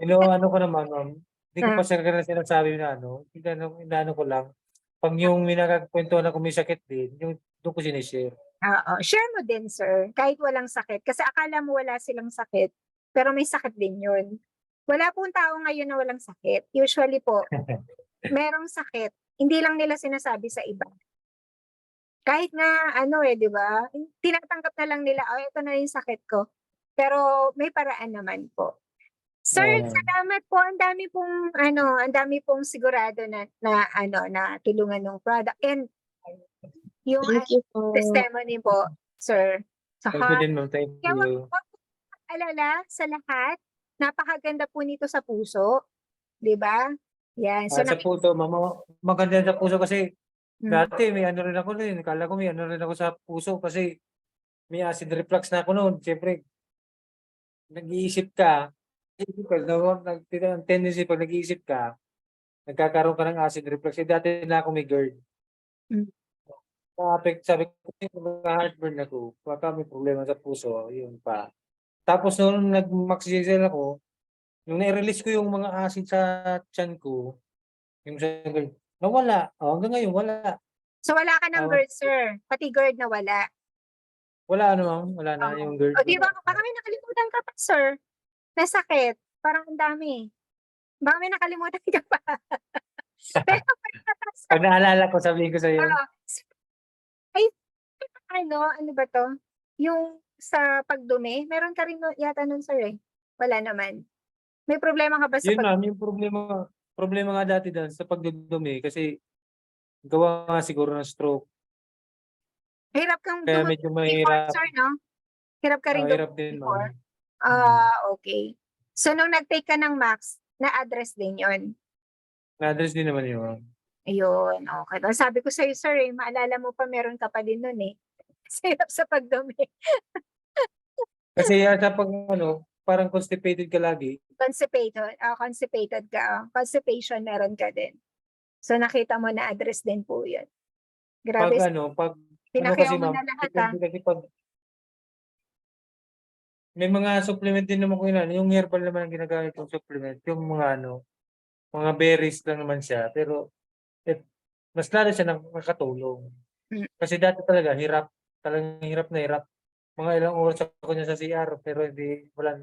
Speaker 4: Ino-ano ko naman, ma'am, hindi ko
Speaker 1: Ah,
Speaker 4: pa sinasabi na inaano ko lang, 'pag yung may nakakakwentuhan akong may sakit din, yung dun ko shine-share.
Speaker 1: oo, share mo din, sir, kahit walang sakit. Kasi akala mo wala silang sakit, pero may sakit din yun. Wala pong tao ngayon na walang sakit. Usually po, merong sakit, hindi lang nila sinasabi sa iba. Kahit nga 'di ba, tinatanggap na lang nila, "Oh, ito na yung sakit ko." Pero may paraan naman po. Sir,
Speaker 4: Oo, ma'am.
Speaker 1: salamat po. Ang dami pong sigurado na tulungan ng product and yung
Speaker 2: Thank you po.
Speaker 1: testimony po, sir, sa
Speaker 4: Thank you
Speaker 1: heart.
Speaker 4: din, ma'am, thank
Speaker 1: Kaya wag
Speaker 4: you.
Speaker 1: wag po alala sa lahat, napakaganda po nito sa puso, 'di ba? Yan, so
Speaker 4: Sa puso, ma'am, maganda yan sa puso kasi
Speaker 1: hmm,
Speaker 4: dati may rin ako nun, akala ko may rin ako sa puso kasi may acid reflux na ako no'n. Siyempre nag-iisip ka, ang tendency 'pag nag-iisip ka, nagkakaroon ka ng acid reflux, dati na ako may GERD.
Speaker 1: hmm.
Speaker 4: Sabi ko kasi magka-heartburn ako, baka may problema sa puso, yun pa. Tapos nung nag-Max-GCL ako, nung nai-release ko yung mga acid sa tiyan ko, yung sa GERD, nawala. Hanggang ngayon wala.
Speaker 1: So wala ka ng
Speaker 4: Tawag
Speaker 1: GERD, sir, pati GERD nawala?
Speaker 4: ma'am, wala na
Speaker 1: Oo.
Speaker 4: yung GERD,
Speaker 1: Oh, 'di
Speaker 4: wala
Speaker 1: ba
Speaker 4: na.
Speaker 1: baka may nakalimutan ka pa, sir, na sakit, parang ang dami. Baka may nakalimutan ka pa. Pero
Speaker 4: Pag naalala ko sabihin ko sa'yo.
Speaker 1: oo. Ay, ano ba 'to, yung sa pagdumi, meron ka rin yata nun, sir, eh? Wala naman? May problema ka ba sa
Speaker 4: Yun ma'am, yung problema nga dati dun sa pagdudumi kasi gawa nga siguro ng stroke,
Speaker 1: hirap kang
Speaker 4: kaya medyo
Speaker 1: before,
Speaker 4: mahirap.
Speaker 1: sir, 'no? Hirap ka ring
Speaker 4: Hirap din ma'am.
Speaker 1: before?
Speaker 4: Mm.
Speaker 1: Okey. So nung nag-take ka ng Max, na-address din yun?
Speaker 4: Na-address din naman yun, ma'am.
Speaker 1: Ayun, okey. Sabi ko sa'yo, sir, eh, maalala mo pa meron ka pa din nun, eh. Kasi hirap sa pagdumi.
Speaker 4: Kasi yata 'pag parang constipated ka lagi,
Speaker 1: Constipated ka, constipation meron ka din. So nakita mo na-address din po yun.
Speaker 4: 'pag
Speaker 1: Grabe,
Speaker 4: kasi
Speaker 1: pinakita mo
Speaker 4: ma'am,
Speaker 1: na lahat,
Speaker 4: depende kasi 'pag may mga supplement din naman ko yung herbal naman ang ginagamit kong supplement, yung mga berries lang naman siya, pero mas lalo siya nakakatulong.
Speaker 1: Hmm,
Speaker 4: Kasi dati talaga talagang hirap na hirap. Mga ilang oras ako niyan sa CR pero walang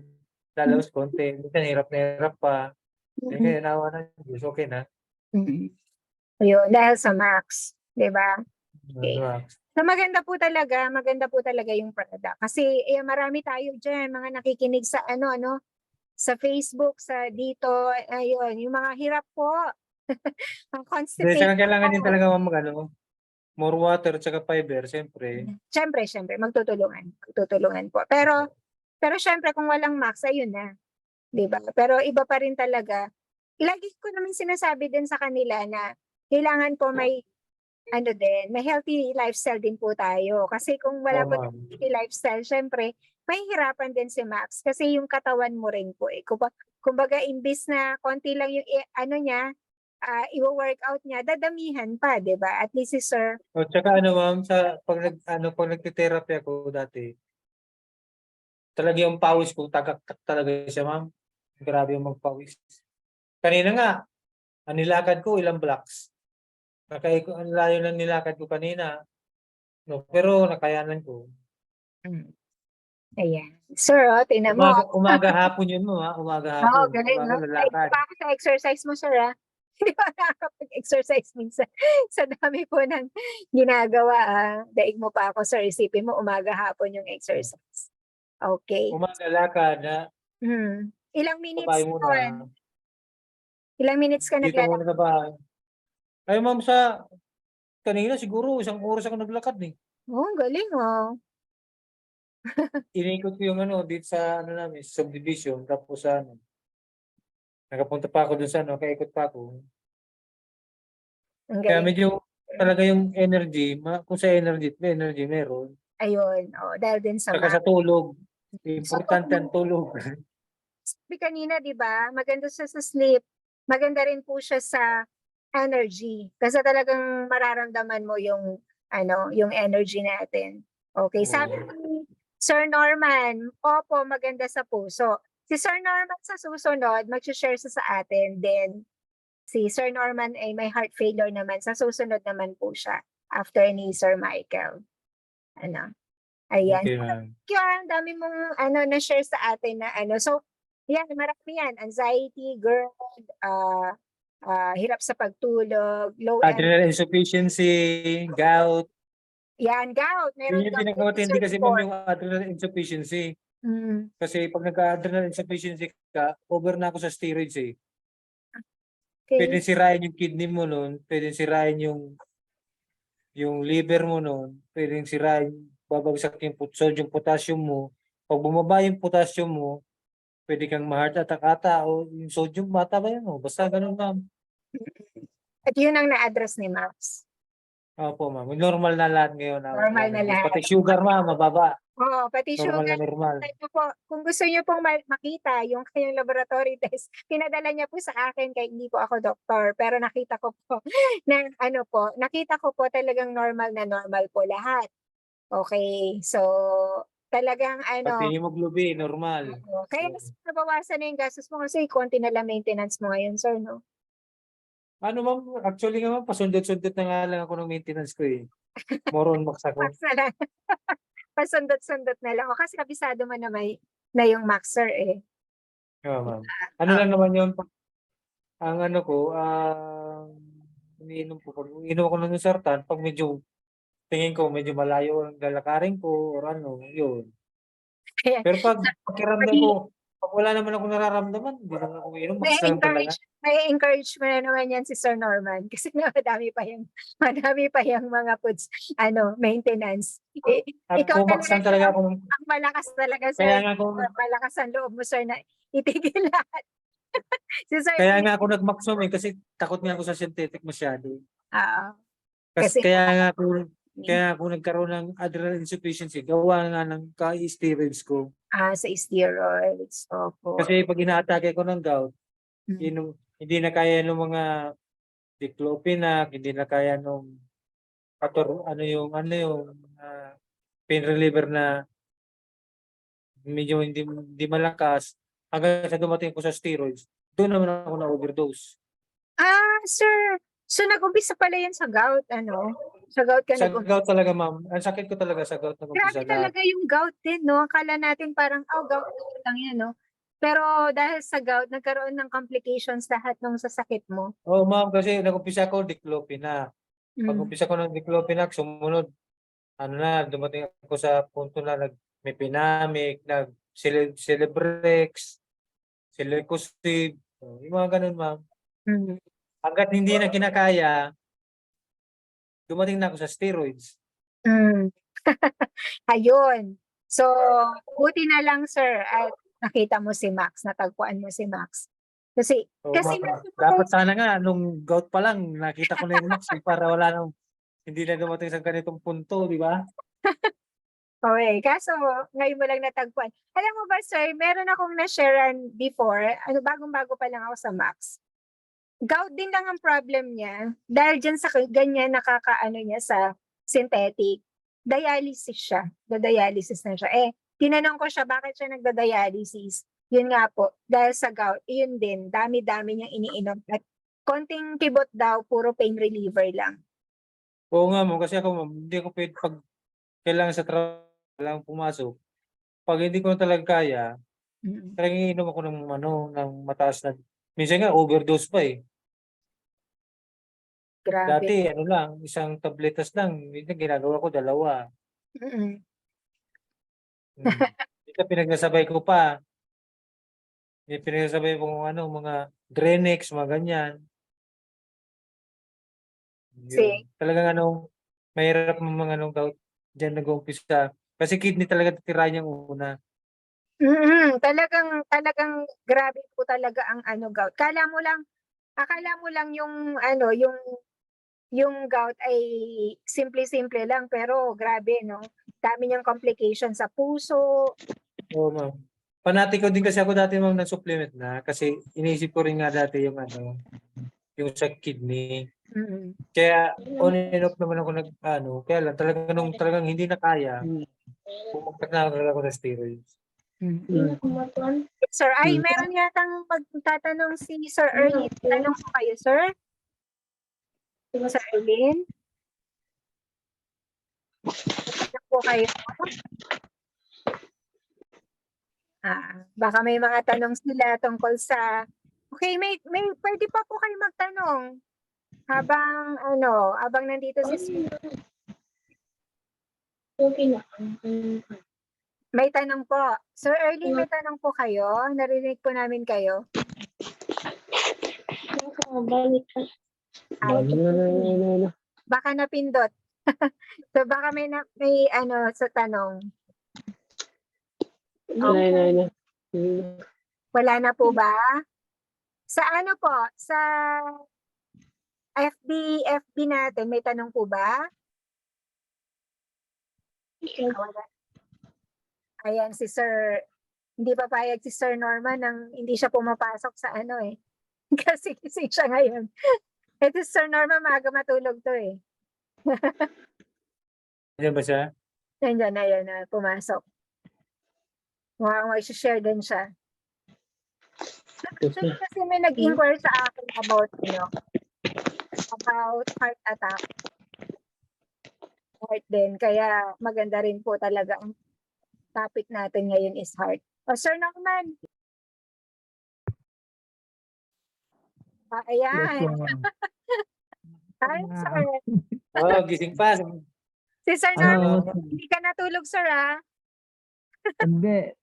Speaker 1: hmm,
Speaker 4: lalabas konti, minsan hirap na hirap pa. Eh,
Speaker 1: mm,
Speaker 4: ngayon awa ng Diyos okey na.
Speaker 1: mm. Yun, dahil sa Max, 'di ba? Okay.
Speaker 4: Diba?
Speaker 1: So maganda po talaga yung product. Kasi marami tayo diyan mga nakikinig sa sa Facebook, sa dito, ayun, yung mga hirap po. Ang
Speaker 4: Hindi,
Speaker 1: constipated
Speaker 4: saka kailangan din
Speaker 1: po.
Speaker 4: talaga more water tsaka fiber, siyempre.
Speaker 1: Siyempre, magtutulungan po. Pero siyempre kung walang Max, ayun na, 'di ba? Pero iba pa rin talaga. Lagi ko naman sinasabi din sa kanila na kailangan po may may healthy lifestyle din po tayo. Kasi kung wala
Speaker 4: Oo,
Speaker 1: po
Speaker 4: ma'am.
Speaker 1: tayong healthy lifestyle, syempre, mahihirapan din si Max. Kasi yung katawan mo rin po eh. Kumbaga, imbis na konti lang yung niya, i-workout niya, dadamihan pa, di ba? At least si Sir,
Speaker 4: O tsaka ma'am, pag nagte-therapy ako dati, talaga yung pawis ko, tagaktak talaga siya, ma'am. Grabe yung magpawis. Kanina nga, ang nilakad ko, ilang blocks. Ang layo ng nilakad ko kanina. No, pero nakayanan ko.
Speaker 1: ayan. Sir, tingnan mo.
Speaker 4: Umaga hapon yun mo, ha? Umaga
Speaker 1: Oo,
Speaker 4: hapon.
Speaker 1: galing,
Speaker 4: Umaga
Speaker 1: no? Ay,
Speaker 4: lalakad.
Speaker 1: pa ako sa exercise mo, sir, ah. Hindi pa nakakapag-exercise minsan. Sa dami po ng ginagawa, daig mo pa ako, sir. Isipin mo, umaga hapon yung exercise. Okay.
Speaker 4: Umaga lakad, na
Speaker 1: Ilang
Speaker 4: babae
Speaker 1: minutes
Speaker 4: muna.
Speaker 1: yun? Ilang minutes ka
Speaker 4: Dito
Speaker 1: naglalakad?
Speaker 4: muna sa bahay. Ay, ma'am, kanina siguro, 1 oras ako naglakad, eh.
Speaker 1: Oh, ang galing, oh.
Speaker 4: Inikot ko yung dito sa namin, subdivision, tapos nakapunta pa ako dun sa kaikot pa ako.
Speaker 1: Ang
Speaker 4: Kaya
Speaker 1: galing.
Speaker 4: medyo talaga yung energy, kung sa energy, may energy meron.
Speaker 1: Ayun, oh, dahil din sa
Speaker 4: Saka sa
Speaker 1: math.
Speaker 4: tulog,
Speaker 1: So,
Speaker 4: importante ang tulog.
Speaker 1: sabi kanina, di ba, maganda siya sa sleep. Maganda rin po siya sa energy. Kasi talagang mararamdaman mo yung energy natin. Okay, sabi ni Sir Norman, opo, maganda sa puso. Si Sir Norman sa susunod, mag-share sa atin. Then, si Sir Norman ay may heart failure naman. Sa susunod naman po siya after ni Sir Michael. Ayan.
Speaker 4: Okay, ma'am.
Speaker 1: Ang dami mong na-share sa atin na So, yan, marami yan. Anxiety, GERD, hirap sa pagtulog, low energy.
Speaker 4: Adrenal insufficiency, gout.
Speaker 1: Yan, gout.
Speaker 4: Yun
Speaker 1: Meron
Speaker 4: yung
Speaker 1: gout din si
Speaker 4: pinakamatindi
Speaker 1: Sir
Speaker 4: kasi, ma'am,
Speaker 1: before.
Speaker 4: yung adrenal insufficiency.
Speaker 1: Mm.
Speaker 4: Kasi pag nagka-adrenal insufficiency ka, over na ako sa steroids, eh. Pwede
Speaker 1: Okay.
Speaker 4: sirain yung kidney mo nun, pwede sirain yung liver mo nun, pwede sirain, babagsak yung sodium potassium mo. Pag bumaba yung potassium mo, pwede kang ma-heart attack ata o yung sodium mata ba yun? Basta ganun, ma'am.
Speaker 1: At yun ang na-address ni Max.
Speaker 4: Opo, ma'am. Normal na lahat ngayon.
Speaker 1: Normal na lahat.
Speaker 4: Pati sugar, ma'am, mababa.
Speaker 1: Oo, pati
Speaker 4: Normal
Speaker 1: sugar.
Speaker 4: na normal.
Speaker 1: Kung gusto niyo pong makita yung kanyang laboratory test, pinadala niya po sa akin kahit hindi po ako doktor. Pero nakita ko po, nakita ko po talagang normal na normal po lahat. Okay, so talagang
Speaker 4: Pati hemoglobin, normal.
Speaker 1: kaya mas nabawasan na yung gastos mo kasi konti na lang maintenance mo ngayon, sir, no?
Speaker 4: Ma'am, actually nga, ma'am, pasundot-sundot na nga lang ako ng maintenance ko, eh. More on max ako.
Speaker 1: Max na lang. Pasundot-sundot na lang. O kasi kabisado mo na yung Max, sir, eh.
Speaker 4: Oo, ma'am. Lang naman yun, ang ko, iniinom ako ng sartan, pag medyo, tingin ko, medyo malayo ang lalakarin ko, or yun.
Speaker 1: Kaya,
Speaker 4: Pero pag pakiramdam ko, pag wala naman ako nararamdaman, hindi naman ako inom, max lang talaga.
Speaker 1: may encourage mo na naman yan si Sir Norman kasi madami pa yung mga foods, maintenance. Ikaw
Speaker 4: Max lang talaga ako.
Speaker 1: ang malakas talaga, sir.
Speaker 4: Kaya nga ako,
Speaker 1: Malakas ang loob mo, sir, na itigil lahat. Si Sir,
Speaker 4: kaya nga ako nag-maximum, kasi takot nga ako sa synthetic masyado.
Speaker 1: Kasi
Speaker 4: Kaya ako nagkaroon ng adrenal insufficiency, gawa nga ng steroids ko.
Speaker 1: sa steroids. Opo.
Speaker 4: Kasi pag inaatake ko ng gout, hindi na kaya ng mga diclofenac, hindi na kaya nung pain reliever na medyo hindi malakas, hanggang sa dumating ko sa steroids, doon naman ako na overdose.
Speaker 1: Sir. So nag-umpisa pala yan sa gout, Sa gout ka
Speaker 4: Sa
Speaker 1: nag-umpisa.
Speaker 4: gout talaga, ma'am. Ang sakit ko talaga sa gout
Speaker 1: Grabe talaga yung gout din, no? Akala natin parang, gout lang yan, no? Pero dahil sa gout, nagkaroon ng complications lahat nung sa sakit mo.
Speaker 4: Oo, ma'am, kasi nag-umpisa ako diclofenac.
Speaker 1: Mm.
Speaker 4: Pag-umpisa ko ng diclofenac, sumunod, ano na, dumating ako sa punto na may pinamic, Celebrex, Celecoxib, yung mga ganun, ma'am.
Speaker 1: Mm.
Speaker 4: Hanggat hindi na kinakaya, dumating na ako sa steroids.
Speaker 1: Mm. Ayun. So, buti na lang sir at nakita mo si Max, natagpuan mo si Max. Kasi
Speaker 4: Oo, ma'am.
Speaker 1: medyo
Speaker 4: Dapat sana nga, nung gout pa lang, nakita ko na yung Max, para wala nang, hindi na dumating sa ganitong punto, di ba?
Speaker 1: okay. Kaso, ngayon mo lang natagpuan. Alam mo ba, sir, meron akong na-sharean before, bagong-bago pa lang ako sa Max. Gout din lang ang problem niya. Dahil dyan sa ganyan nakakaano niya sa synthetic, dialysis siya. Dialysis na siya. Tinanong ko siya, bakit siya nagda-dialysis? Yun nga po, dahil sa gout, yun din, dami-dami niyang iniinom. At konting kibot daw, puro pain reliever lang.
Speaker 4: Oo nga, ma'am, kasi ako, ma'am, hindi ako pwede pag kailangan sa trabaho, kailangan pumasok. Pag hindi ko na talaga kaya,
Speaker 1: Mm.
Speaker 4: talagang iinom ako ng mataas na, minsan nga, overdose pa eh.
Speaker 1: Grabe.
Speaker 4: Dati, ano lang, isang tabletas lang, minsan ginagawa ko 2.
Speaker 1: Mm-mm.
Speaker 4: Minsan pinagsasabay ko pa. Pinagsasabay ko kung ano, mga Drenex, mga ganyan. Yun. Talagang ano, mahirap mga anong gout dyan nag-uumpisa. Kasi kidney talaga tira niyang una.
Speaker 1: Talagang grabe po talaga ang gout. Akala mo lang yung yung gout ay simple-simple lang pero grabe no. Dami niyang complication sa puso.
Speaker 4: Oo, ma'am. Panati ko din kasi ako dati, ma'am, ng supplement na kasi iniisip ko rin nga dati yung ano, yung sa kidney.
Speaker 1: Mm.
Speaker 4: Kaya on and off naman ako kaya lang talagang hindi na kaya, pumunta na ako ng steroids.
Speaker 1: Sir, meron yatang magtatanong si Sir Ernie. Tanong ko kayo, sir. Sir Erwin? Tanong po kayo. Baka may mga tanong sila tungkol sa... Okay, may pwede pa po kayo magtanong. Habang nandito si Sir. May tanong po. Sir Erwin, may tanong po kayo? Narinig po namin kayo. Baka napindot. So baka may sa tanong. Okay. Wala na po ba? Sa ano po? Sa FB natin, may tanong po ba? Wala. Ayan, si Sir, hindi papayag si Sir Norman nang hindi siya pumapasok sa Kasi gising siya ngayon. Ito si Sir Norman, maaga matulog to eh.
Speaker 4: Diyan ba siya?
Speaker 1: Nandiyan na yun na pumasok. Mukhang mag-share din siya. Actually, kasi may nag-inquire sa akin about heart attack. Heart din. Kaya maganda rin po talaga ang topic natin ngayon is heart. Sir Norman. Ayan. Hi, sir.
Speaker 4: Gising pa.
Speaker 1: Si Sir Norman, hindi ka natulog, sir,
Speaker 5: Hindi.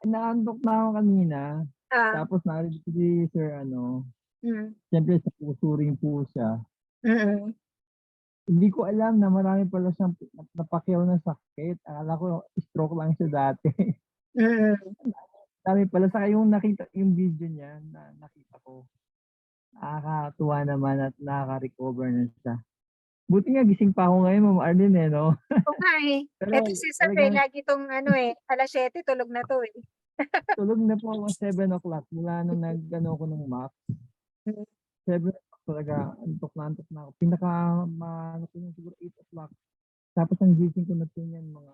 Speaker 5: Naantok na ako kanina.
Speaker 1: Ah.
Speaker 5: Tapos narinig ko si Sir siyempre sa puso rin po siya.
Speaker 1: Mm-mm.
Speaker 5: Hindi ko alam na marami pala siyang napakyaw na sakit. Akala ko stroke lang siya dati.
Speaker 1: Mm-mm.
Speaker 5: Dami pala sa yung nakita yung video niya na nakita ko. Nakakatuwa naman at nakaka-recover na siya. Buti nga gising pa ako ngayon, Ma'am Arlene, no?
Speaker 1: Okay. Ito si Sir, lagi itong 7:00, tulog na to eh.
Speaker 5: Tulog na po ako 7 o'clock mula nung ko ng max. 7 o'clock talaga, antok na ako. Ko yung siguro 8 o'clock. Tapos ang gising ko na po yan, mga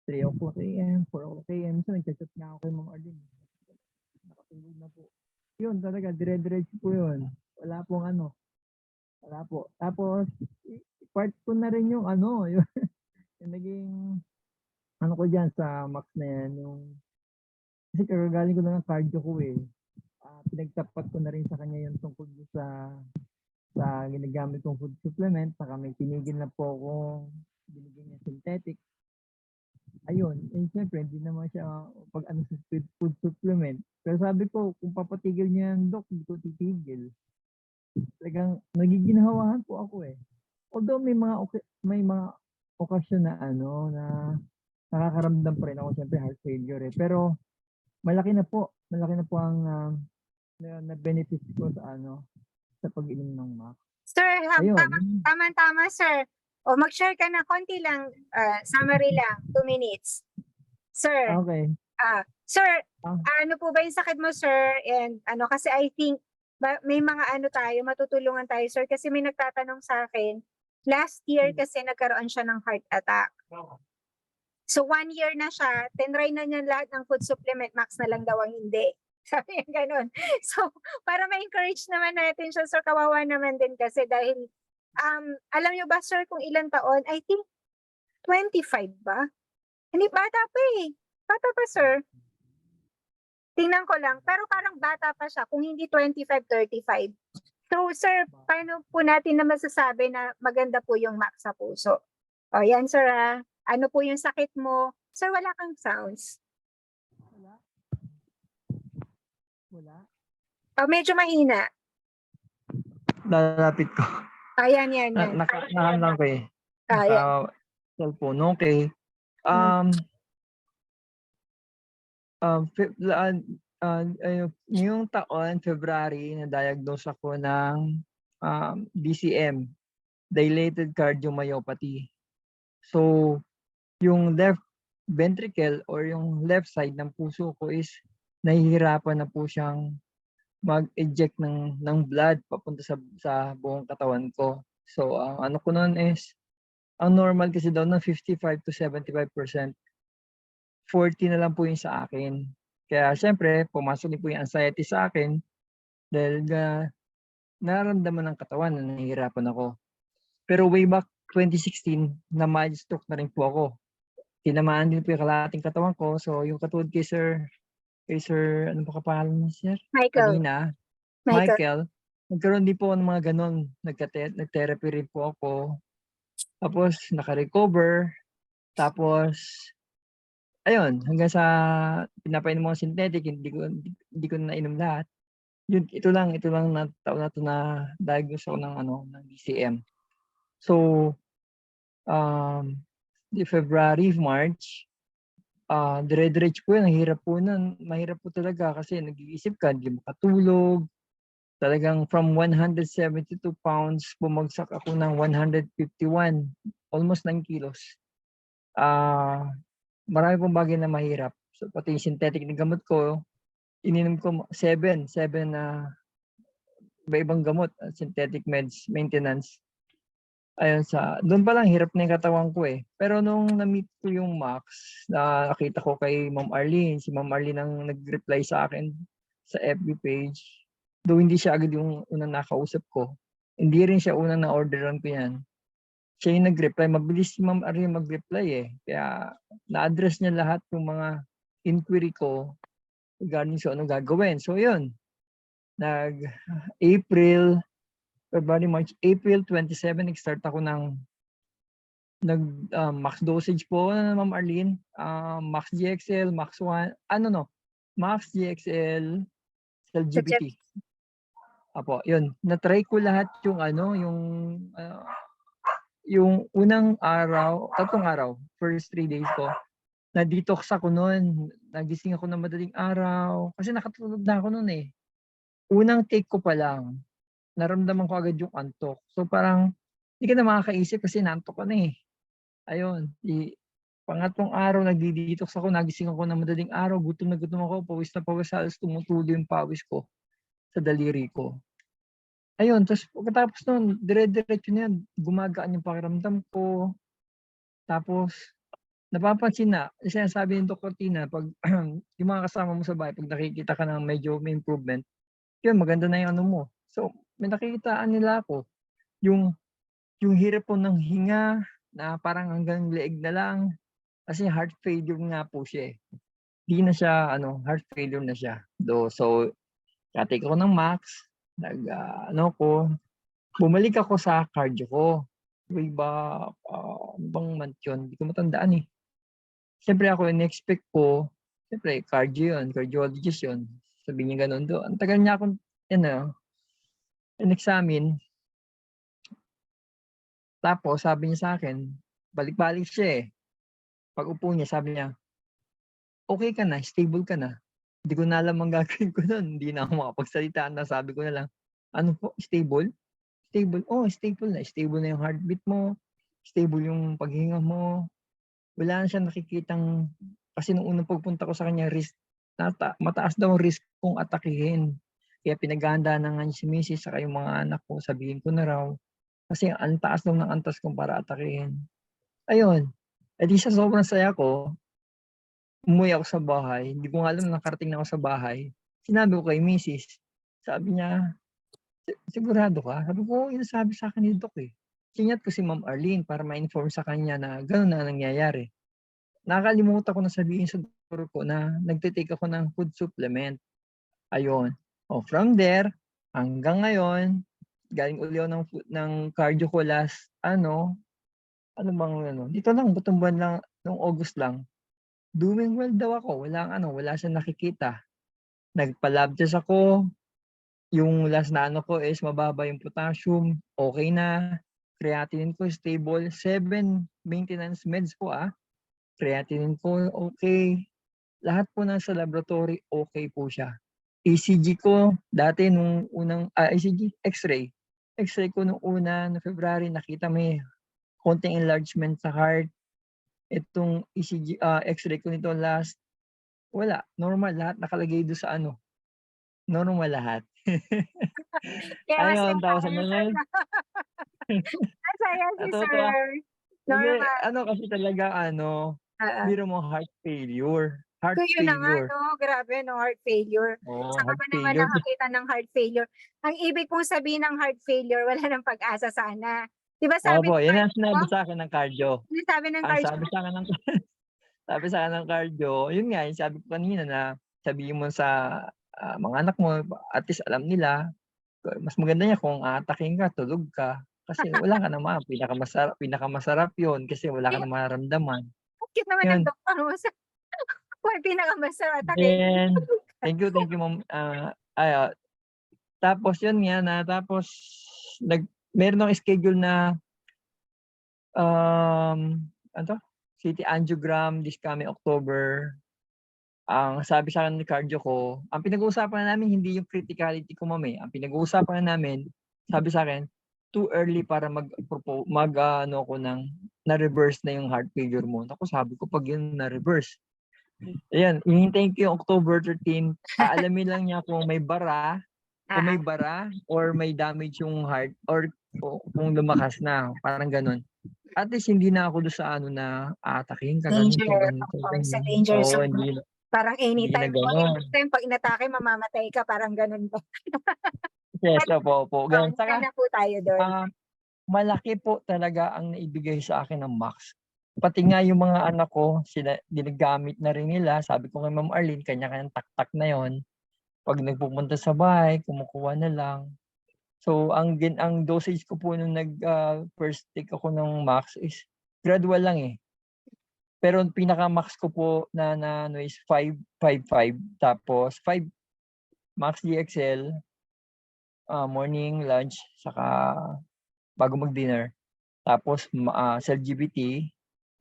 Speaker 5: 3 o'clock a.m., 4 o'clock a.m. So nagchat nga ako kay Ma'am Arlene. Nakatulog na po. Yun talaga, dire-diretso po yun. Wala po. Tapos, part ko na rin yung yung naging, ko dyan sa Max na yan, kasi kagagaling ko lang ng cardio ko eh. Pinagtapat ko na rin sa kanya yung tungkol sa ginagamit kong food supplement, saka may tinigil na po akong binigyan niya synthetic. Ayun, siyempre, hindi naman siya pag ano sa food supplement. Pero sabi ko, kung papatigil niya yan, Dok, hindi ko titigil. Talagang nagiginhawahan po ako eh. Although may mga okasyon na na nakakaramdam pa rin ako siyempre heart failure eh. Pero malaki na po ang na benefits ko sa pag-inom ng MAC.
Speaker 1: Sir,
Speaker 5: Ayun.
Speaker 1: tama, sir. O mag-share ka na konti lang, summary lang, 2 minutes. Sir,
Speaker 5: Okay.
Speaker 1: sir,
Speaker 5: Ah.
Speaker 1: ano po ba yung sakit mo, sir? And kasi I think may mga matutulungan tayo, sir, kasi may nagtatanong sa akin, last year kasi nagkaroon siya ng heart attack. So 1 year na siya, tinry na niya lahat ng food supplement, max na lang daw ang hindi. Sabi niya ganun. So, para ma-encourage naman natin siya, sir, kawawa naman din kasi dahil, alam niyo ba, sir, kung ilang taon? I think 25 ba? Hindi, bata pa eh. Bata pa, sir. Tingnan ko lang, pero parang bata pa siya, kung hindi 25, 35. So, sir, paano po natin na masasabi na maganda po yung MAC sa puso? O, yan, sir, ano po yung sakit mo? Sir, wala kang sounds.
Speaker 5: Wala.
Speaker 1: Medyo mahina.
Speaker 5: Lalapit ko.
Speaker 1: Ayan, yan.
Speaker 5: Nakahan lang ko eh.
Speaker 1: Ayan.
Speaker 5: Cellphone. Okay. Ngayong taon, February, na-diagnose ako ng DCM, dilated cardiomyopathy. So, yung left ventricle or yung left side ng puso ko is nahihirapan na po siyang mag-eject ng blood papunta sa buong katawan ko. So, ang ano ko noon is, ang normal kasi daw ng 55 to 75%, 40 na lang po yung sa akin. Kaya syempre, pumasok din po yung anxiety sa akin dahil nararamdaman ng katawan na nahihirapan ako. Pero way back 2016, na mild stroke na rin po ako. Tinamaan din po yung kalahating katawan ko. So, yung katulad kay Sir, ano ba kapangalan niya, Sir? Kanina, Michael. Nagkaroon din po ng mga ganon. Nag-therapy rin po ako. Tapos, naka-recover. Tapos, ayun, hanggang sa pinapainom mo synthetic, hindi ko na nainom lahat. Ito lang na taon na to na diagnose ako ng DCM. So, February, March, dire-diretso po yun. Mahirap po talaga kasi nag-iisip ka, hindi makatulog. Talagang from 172 pounds, bumagsak ako ng 151, almost 9 kilos. Marami pong bagay na mahirap. So, pati yung synthetic na gamot ko, ininom ko 7 na iba-ibang gamot, synthetic meds, maintenance. Ayun, doon pa lang hirap na yung katawan ko eh. Pero nung na-meet ko yung Max, nakita ko kay Ma'am Arlene, si Ma'am Arlene ang nag-reply sa akin sa FB page. Though hindi siya agad yung unang nakausap ko. Hindi rin siya unang na-orderan ko yan. Siya yung nag-reply. Mabilis si Ma'am Arlene mag-reply eh. Kaya na-address niya lahat yung mga inquiry ko regarding sa anong gagawin. So yun, February, March, April 27, nag-start ako max dosage po na Ma'am Arlene. Max GXL, Max 1, Max GXL, LGBT. Apo, yun. Na-try ko lahat yung unang araw, 3 araw, first 3 days ko. Na-detox ako noon. Nagising ako ng madaling araw. Kasi nakatulog na ako noon eh. Unang take ko pa lang, naramdaman ko agad yung antok. So parang hindi ka na makakaisip kasi nantok ka na eh. Ayun, pangatlong araw nagdi-detox ako, nagising ako ng madaling araw, gutom na gutom ako, pawis na pawis, halos tumutulo yung pawis ko sa daliri ko. Ayun, tapos pagkatapos nun, dire-diretso na yan, gumagaan yung pakiramdam ko. Tapos, napapansin na, sinasabi ng Dr. Tina, pag yung mga kasama mo sa bahay, pag nakikita ka na medyo may improvement, yun, maganda na yung mo. So, may nakikitaan nila ako. Yung hirap po ng hinga na parang hanggang leeg na lang kasi heart failure nga po siya eh. di na siya, heart failure na siya. So, take ako ng Max, bumalik ako sa cardio ko. Way ba, ano bang month yun? Hindi ko matandaan eh. Siyempre ako, in-expect ko, siyempre, cardio yun, cardiologist yun. Sabi niya ganun do. Ang tagal niya akong, in-examine. Tapos, sabi niya sa akin, balik-balik siya eh. Pag upo niya, sabi niya, okay ka na, stable ka na. Hindi ko na alam ang gagawin ko nun. Hindi na ako makapagsalita na. Sabi ko na lang, ano po, stable? Stable? Oh, stable na. Stable na yung heartbeat mo. Stable yung paghinga mo. Wala na siya nakikitang, kasi nung unang pagpunta ko sa kanya, mataas daw ang risk kong atakihin. Kaya pinaghahandaan na nga niya si Mrs. saka yung mga anak ko, sabihin ko na raw. Kasi ang taas daw ng antas kong para atakihin. Ayun. At sa sobrang saya ko, umuwi ako sa bahay. Hindi ko nga alam, nakarating na ako sa bahay. Sinabi ko kay Mrs. Sabi niya, sigurado ka? Sabi ko, yun sabi sa akin ni Doc eh. Sinyat ko si Ma'am Arlene para ma-inform sa kanya na gano'n na nangyayari. Nakakalimutan ko na sabihin sa doktor ko na nagtitake ako ng food supplement. Ayun. From there, hanggang ngayon, galing uli ako ng cardio ko last, dito lang, butong buwan lang, noong August lang. Doing well daw ako. Wala siyang nakikita. Nagpa-lab test ako. Yung last na ko is mababa yung potassium. Okay na. Creatinine ko stable. 7 maintenance meds po Creatinine ko okay. Lahat po nasa laboratory okay po siya. ECG ko dati nung unang ECG X-ray. X-ray ko nung no February nakita may konting enlargement sa heart. Itong ECG X-ray ko nito last wala, normal lahat nakalagay do sa normal lahat.
Speaker 1: Kaya
Speaker 5: Ayun, tapos
Speaker 1: masaya masaya si
Speaker 5: Natutuwa.
Speaker 1: sir.
Speaker 5: Hindi,
Speaker 1: Normal.
Speaker 5: kasi talaga biro mo heart failure. Heart
Speaker 1: Kaya na nga,
Speaker 5: failure.
Speaker 1: no? Grabe, no? Heart failure.
Speaker 5: Oo,
Speaker 1: Saan ka
Speaker 5: heart
Speaker 1: ba naman
Speaker 5: failure.
Speaker 1: nakakita ng heart failure? Ang ibig kong sabihin ng heart failure, wala nang pag-asa sana. Di ba sabi
Speaker 5: Opo,
Speaker 1: ng
Speaker 5: yan
Speaker 1: cardio
Speaker 5: ang sinabi
Speaker 1: mo?
Speaker 5: sa akin ng cardio.
Speaker 1: Ano sabi ng
Speaker 5: Ang
Speaker 1: cardio?
Speaker 5: sabi sa akin ng cardio, yun nga, yung sabi ko kanina na sabihin mo sa mga anak mo, at least alam nila, mas maganda niya kung aatakin ka, tulog ka. Kasi wala ka naman, pinakamasarap yun kasi wala ka naman nararamdaman.
Speaker 1: Cute naman ng
Speaker 5: Yun.
Speaker 1: doktor mo. May pinakamasarap.
Speaker 5: Then, thank you Ma'am. Tapos yun nga tapos meron akong schedule na CT angiogram this coming October. Ang sabi sa akin ng cardio ko, ang pinag-uusapan na namin hindi yung criticality ko ma'am. Ang pinag-uusapan na namin, sabi sa akin, too early para na-reverse na yung heart failure mo. Naku, sabi ko pag yun na-reverse. Ayan, hihintayin ko yung October 13. Aalamin lang niya kung may bara or may damage yung heart or kung lumakas na, parang ganun. At least hindi na ako doon sa na aatakin ka ganito.
Speaker 1: Sa danger
Speaker 5: Oo,
Speaker 1: zone.
Speaker 5: hindi
Speaker 1: Parang
Speaker 5: na
Speaker 1: anytime
Speaker 5: gano'n.
Speaker 1: pag inatake, mamamatay ka, parang ganun ba?
Speaker 5: Yes, opo. Ganun. Saka,
Speaker 1: na po tayo doon.
Speaker 5: malaki po talaga ang naibigay sa akin ng Max. Pati nga yung mga anak ko, ginagamit na rin nila. Sabi ko kay Ma'am Arlene, kanya-kanyang tak-tak na yon. Pag nagpupunta sa bahay, kumukuha na lang. So, ang dosage ko po nung first take ako ng Max is gradual lang eh. Pero pinaka-max ko po na is 5.55. Tapos 5 Max DXL, morning, lunch, saka bago mag-dinner. Tapos cell GBT,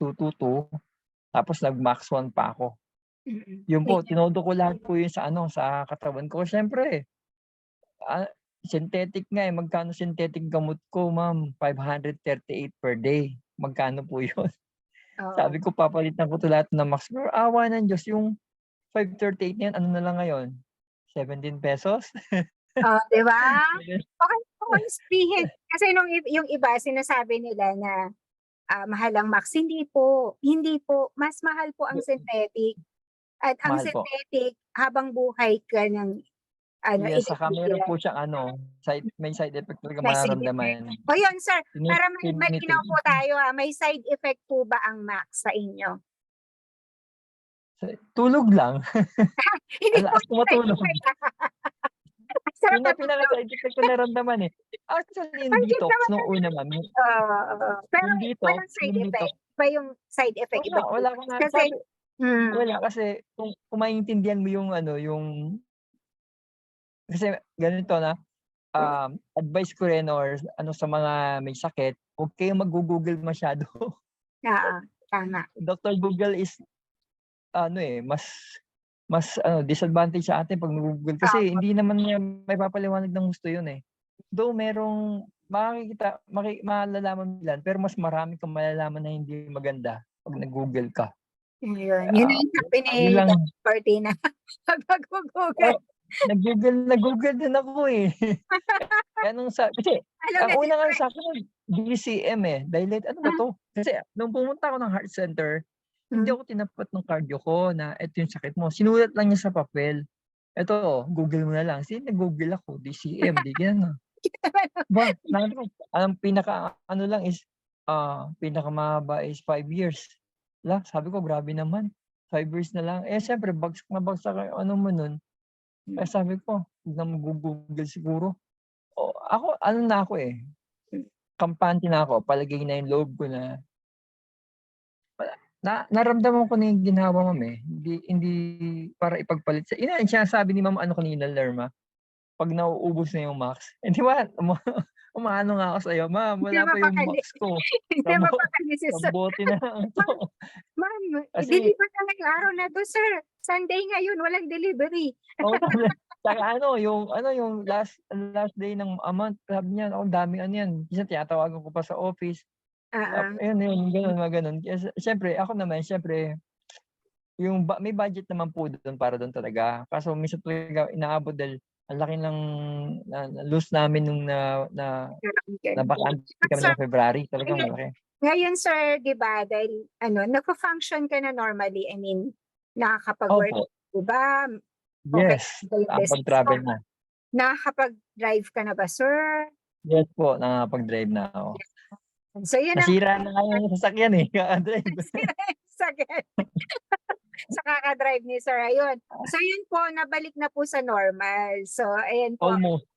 Speaker 5: 222. Tapos nag-max 1 pa ako. Yun po, tinodo ko lahat po yun sa katawan ko. Siyempre, synthetic nga magkano synthetic gamot ko, ma'am? 538 per day. Magkano po yun? Sabi ko, papalitan ko to lahat ng Max. Pero awa ng Diyos, yung 538 na yan, ano na lang ngayon? 17 pesos?
Speaker 1: Di ba? Okay sabihin. Kasi yung iba, sinasabi nila na mahal ang Max. Hindi po. Mas mahal po ang synthetic. At ang
Speaker 5: Mahal po.
Speaker 1: synthetic, habang buhay ka ng
Speaker 5: Yes, saka meron po siyang may side effect talaga
Speaker 1: may side
Speaker 5: mararamdaman.
Speaker 1: O yun, sir, para
Speaker 5: Tinitake.
Speaker 1: po tayo, may side effect po ba ang Max sa inyo?
Speaker 5: Tulog lang.
Speaker 1: Hindi
Speaker 5: Ang
Speaker 1: po
Speaker 5: lakas ko matulog.
Speaker 1: Ang sarap matulog.
Speaker 5: Pinaka-side effect ko naramdaman eh. Actually, yung
Speaker 1: Ang cute
Speaker 5: detox
Speaker 1: naman
Speaker 5: nung una, ma'am.
Speaker 1: Oo. Pero
Speaker 5: Yung detox,
Speaker 1: walang side
Speaker 5: yung
Speaker 1: effect.
Speaker 5: detox.
Speaker 1: Iba yung side effect. Iba
Speaker 5: Wala ko na.
Speaker 1: kasi,
Speaker 5: Wala kasi kung maintindihan mo yung kasi ganito na, advice ko rin or sa mga may sakit, huwag kayong mag-google masyado.
Speaker 1: oo, tama.
Speaker 5: Dr. Google is mas disadvantage sa atin pag nag-google kasi hindi naman niya may papaliwanag ng gusto yun eh. Though merong malalaman nila pero mas marami kang malalaman na hindi maganda pag nag-google ka.
Speaker 1: Yun yung sabi ni
Speaker 5: Yun lang.
Speaker 1: Dr. Cortina. Pag mag-google.
Speaker 5: Nag-google din ako eh. Kasi
Speaker 1: Alam
Speaker 5: ang
Speaker 1: na
Speaker 5: una nga sa akin, DCM eh. Dilate, ano ba to? Kasi nung pumunta ako ng heart center, hindi ako tinapat ng cardio ko na ito yung sakit mo. Sinulat lang niya sa papel. Ito, Google mo na lang. Kasi nag-Google ako, DCM, di gano'n. Ang pinakamahaba is 5 years. Sabi ko, grabe naman. 5 years na lang. Siyempre, bagsak na bagsak mo nun. Sabi ko, huwag na mag-google siguro. Ako eh. Kampante na ako. Palagay na yung loob ko na naramdaman ko na yung ginawa, ma'am eh. Hindi para ipagpalit. Yun ang sinasabi ni ma'am kanina, Lerma. Pag nauubos na yung max. Di ba? Umaano nga ako sa'yo, ma'am. Wala pa yung max ko.
Speaker 1: Hindi mapakali si Sir.
Speaker 5: Kabote na lang to.
Speaker 1: Ma'am,
Speaker 5: Kasi-
Speaker 1: deliver na ngayong araw na to, sir. Sunday ngayon, walang delivery.
Speaker 5: Saka yung last day ng month, sabi niya, daming yan. Kasi tinatawagan ko pa sa office. Ayun, gano'n. Siyempre, ako naman, may budget naman po doon para doon talaga. Kaso minsan talaga inaabot dahil ang laki ng lose namin nung nabakante kami ng February. Talagang malaki.
Speaker 1: Ngayon, sir, di ba, dahil nagpa-function ka na normally, I mean, nakakapag-work,
Speaker 5: Opo.
Speaker 1: di ba?
Speaker 5: Yes, pag-travel na.
Speaker 1: Nakakapag-drive ka na ba, sir?
Speaker 5: Yes po, nakakapag-drive na ako.
Speaker 1: So, yun
Speaker 5: Nasira na nga yung sasakyan eh, kaka-drive.
Speaker 1: sa kaka-drive ni sir, ayun. So, yun po, nabalik na po sa normal. So, ayan po.
Speaker 5: Almost.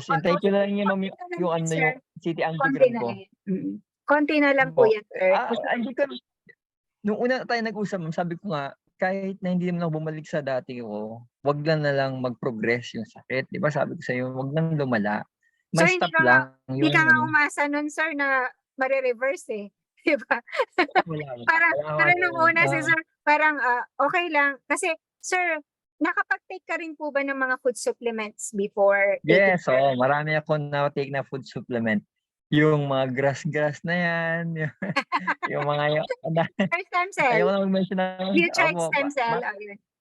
Speaker 5: Hintay ko lang yung city angiogram ko.
Speaker 1: Konti na lang po yan, sir.
Speaker 5: Nung una tayo nag-usap, sabi ko nga, kahit na hindi naman ako bumalik sa dati ko, wag lang na lang mag-progress yung sakit. Di ba sabi ko sa'yo, wag lang lumala. May
Speaker 1: So,
Speaker 5: stop lang.
Speaker 1: Hindi ka nga umasa nun, sir, na marireverse eh. Di ba? Parang nung una si sir, parang okay lang. Kasi, sir, nakapag-take ka rin po ba ng mga food supplements before?
Speaker 5: Yes, marami ako na-take na food supplement. Yung mga grass na yan. Yung mga
Speaker 1: stem cell.
Speaker 5: Ayaw na mag-mention na.
Speaker 1: Future stem cell.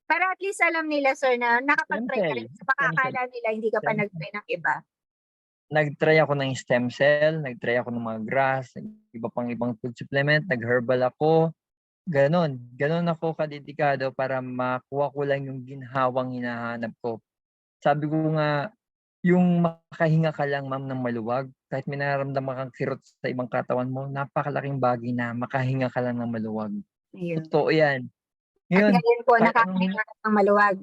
Speaker 1: Para at least alam nila, sir, na nakapag-try ka rin. Baka akala nila hindi ka pa nag-try ng iba.
Speaker 5: Nag-try ako ng stem cell, nag-try ako ng mga grass, ibang food supplement, nag-herbal ako. Ganon ako kadedikado para makuha ko lang yung ginhawang hinahanap ko. Sabi ko nga, yung makahinga ka lang, ma'am, ng maluwag, kahit may nararamdaman kang kirot sa ibang katawan mo, napakalaking bagay na makahinga ka lang ng maluwag. Totoo yan.
Speaker 1: Ngayon po, nakakahinga ka ng maluwag.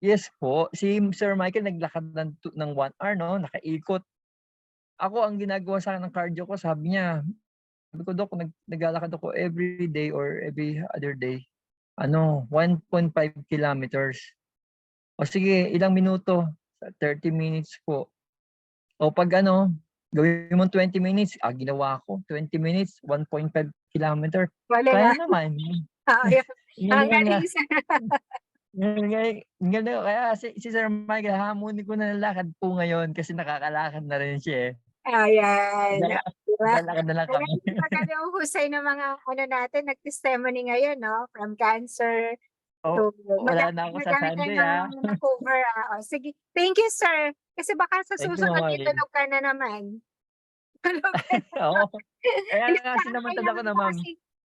Speaker 5: Yes po. Si Sir Michael naglakad ng 1 hour, no? Nakaikot. Ako, ang ginagawa sa akin ng cardio ko, sabi ko, Dok, naglalakad ako every day or every other day. 1.5 kilometers. O sige, ilang minuto? 30 minutes po. O pag gawin mo 20 minutes, ginawa ko. 20 minutes, 1.5 kilometer. Kaya naman. Kaya si Sir Michael, hamunin ko na lakad po ngayon kasi nakakalakad na rin siya eh.
Speaker 1: Ayan.
Speaker 5: Lalakad na lang kami.
Speaker 1: Maganda yung husay ng mga natin, nag-testimony ngayon, no? From cancer.
Speaker 5: Wala na ako sa Sunday,
Speaker 1: cover. Sige. Thank you, sir. Kasi baka sa susunod, tulog ka na naman.
Speaker 5: Kaya nga sinamantala ko na, ma'am.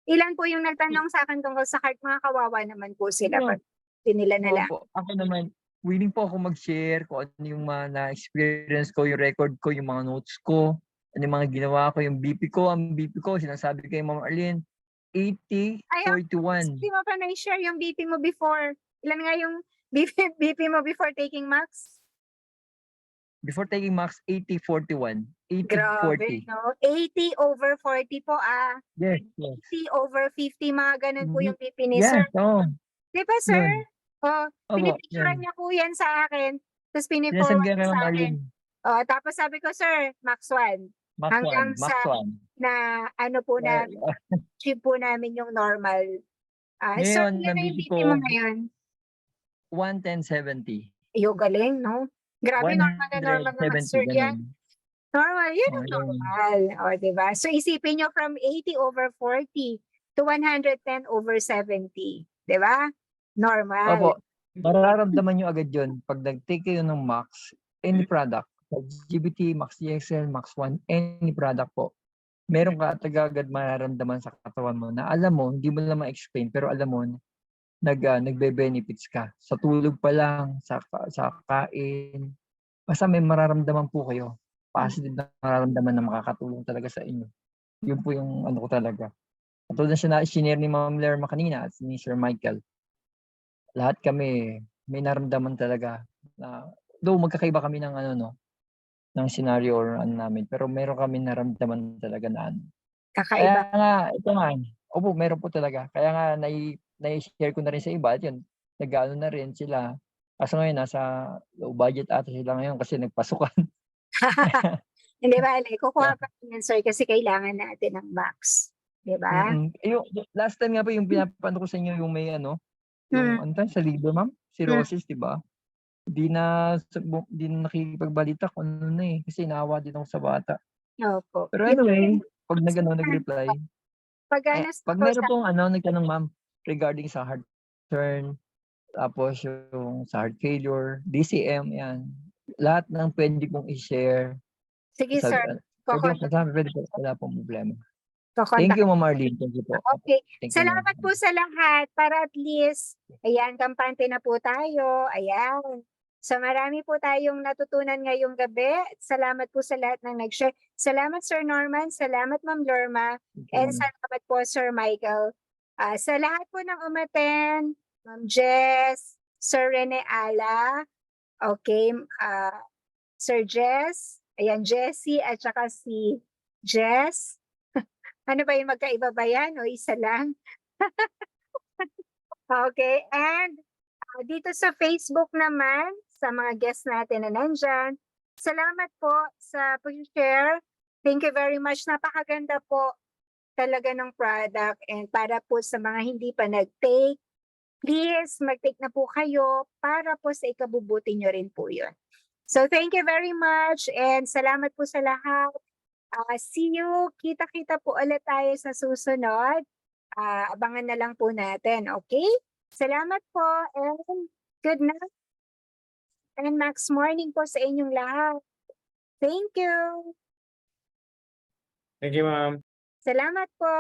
Speaker 1: Ilan po yung nagtanong sa akin tungkol sa heart, mga kawawa naman po sila. Nila na lang.
Speaker 5: Ako naman, willing po ako mag-share kung ano yung mga na-experience ko, yung record ko, yung mga notes ko, ano yung mga ginawa ko, yung BP ko, ang BP ko, sinasabi kay Ma'am Arlene, 80-41.
Speaker 1: Hindi mo pa na-share yung BP mo before. Ilan nga yung BP mo before taking max?
Speaker 5: Before taking max, 80-41.
Speaker 1: Grabe,
Speaker 5: 80-40.
Speaker 1: no? 80/40 po,
Speaker 5: Yes, yes.
Speaker 1: 80/50, mga ganun po yung BP ni
Speaker 5: Yes,
Speaker 1: sir.
Speaker 5: oo.
Speaker 1: Di ba, sir?
Speaker 5: Yun.
Speaker 1: Oh,
Speaker 5: Opo,
Speaker 1: pinipicturean
Speaker 5: yan.
Speaker 1: niya po yan sa akin. Tapos
Speaker 5: Sinasabi
Speaker 1: piniforward
Speaker 5: ka
Speaker 1: niya
Speaker 5: ng
Speaker 1: sa akin.
Speaker 5: Marlene.
Speaker 1: Oh, tapos sabi ko, sir, max 1.
Speaker 5: Max
Speaker 1: Hanggang
Speaker 5: 1. Max
Speaker 1: sa
Speaker 5: 1.
Speaker 1: na ano po na achieve po namin yung normal. Sir,
Speaker 5: Ngayon,
Speaker 1: ilan na yung
Speaker 5: nandito
Speaker 1: BP mo ngayon?
Speaker 5: 110-70.
Speaker 1: Iyo, galing, no? Grabe, normal na normal naman,
Speaker 5: 170,
Speaker 1: sir, yan.
Speaker 5: ganun.
Speaker 1: Normal, yan
Speaker 5: Oh,
Speaker 1: ang
Speaker 5: yun.
Speaker 1: normal. O, diba? So, isipin nyo from 80/40 to 110/70. Diba? Normal.
Speaker 5: Opo, mararamdaman nyo agad yun pag nag-take kayo ng max, any product, GBT, max GXL, max 1, any product po. Meron ka agad mararamdaman sa katawan mo na alam mo, hindi mo lang ma-explain, pero alam mo, nagbe-benefits ka. Sa tulog pa lang, sa kain, basta may mararamdaman po kayo. Positive na mararamdaman na makakatulong talaga sa inyo. Yun po yung ano ko talaga. Katulad na sinare ni Ma'am Lerma kanina at ni Sir Michael. Lahat kami may naramdaman talaga na though magkakaiba kami ng ng scenario or ano namin, pero meron kami naramdaman talaga na ano. Kaya
Speaker 1: Kakaiba.
Speaker 5: nga, ito nga, opo, meron po talaga. Kaya nga, nai-share ko na rin sa iba. At yun, nag-ano na rin sila. Kaso ngayon, nasa low budget ata sila ngayon kasi nagpasukan.
Speaker 1: Hindi ba, kukuha pa rin yan, sir, kasi kailangan natin ng box. Diba?
Speaker 5: Yung, last time nga po, yung pinapano ko sa inyo, yung may yung ano tayo, sa liver, ma'am? Cirrhosis, di ba? Di na nakikipagbalita kung ano na eh. Kasi naawa din ako sa bata.
Speaker 1: Opo.
Speaker 5: Pero anyway, pag nag-reply,
Speaker 1: Pag
Speaker 5: pag meron pong nagtanong ma'am regarding sa heart turn, tapos yung sa heart failure, DCM, yan. Lahat ng pwede kong i-share.
Speaker 1: sige, sir.
Speaker 5: Pwede po, wala pong problema.
Speaker 1: Kukontak.
Speaker 5: Thank you, Ma'am Marlene. Thank you po.
Speaker 1: Okay.
Speaker 5: Thank you,
Speaker 1: Salamat
Speaker 5: ma'am.
Speaker 1: po sa lahat para at least, ayan, kampante na po tayo. Ayan. So marami po tayong natutunan ngayong gabi. Salamat po sa lahat ng nag-share. Salamat, Sir Norman. Salamat, Ma'am Lorma.
Speaker 5: Thank you,
Speaker 1: And
Speaker 5: ma'am.
Speaker 1: salamat po, Sir Michael. Sa lahat po ng umaten, Ma'am Jess, Sir Rene Ala, okay, Sir Jess, ayan, Jessie, at saka si Jess. Ano ba yung magkaiba ba yan o isa lang? Okay, and dito sa Facebook naman, sa mga guests natin na nandyan, salamat po sa pag-share. Thank you very much. Napakaganda po talaga ng product, and para po sa mga hindi pa nag-take, please mag-take na po kayo para po sa ikabubuti nyo rin po yun. So thank you very much and salamat po sa lahat. See you. Kita-kita po ulit tayo sa susunod. Abangan na lang po natin, okay? Salamat po and good night. And max morning po sa inyong lahat. Thank you.
Speaker 4: Thank you, ma'am.
Speaker 1: Salamat po.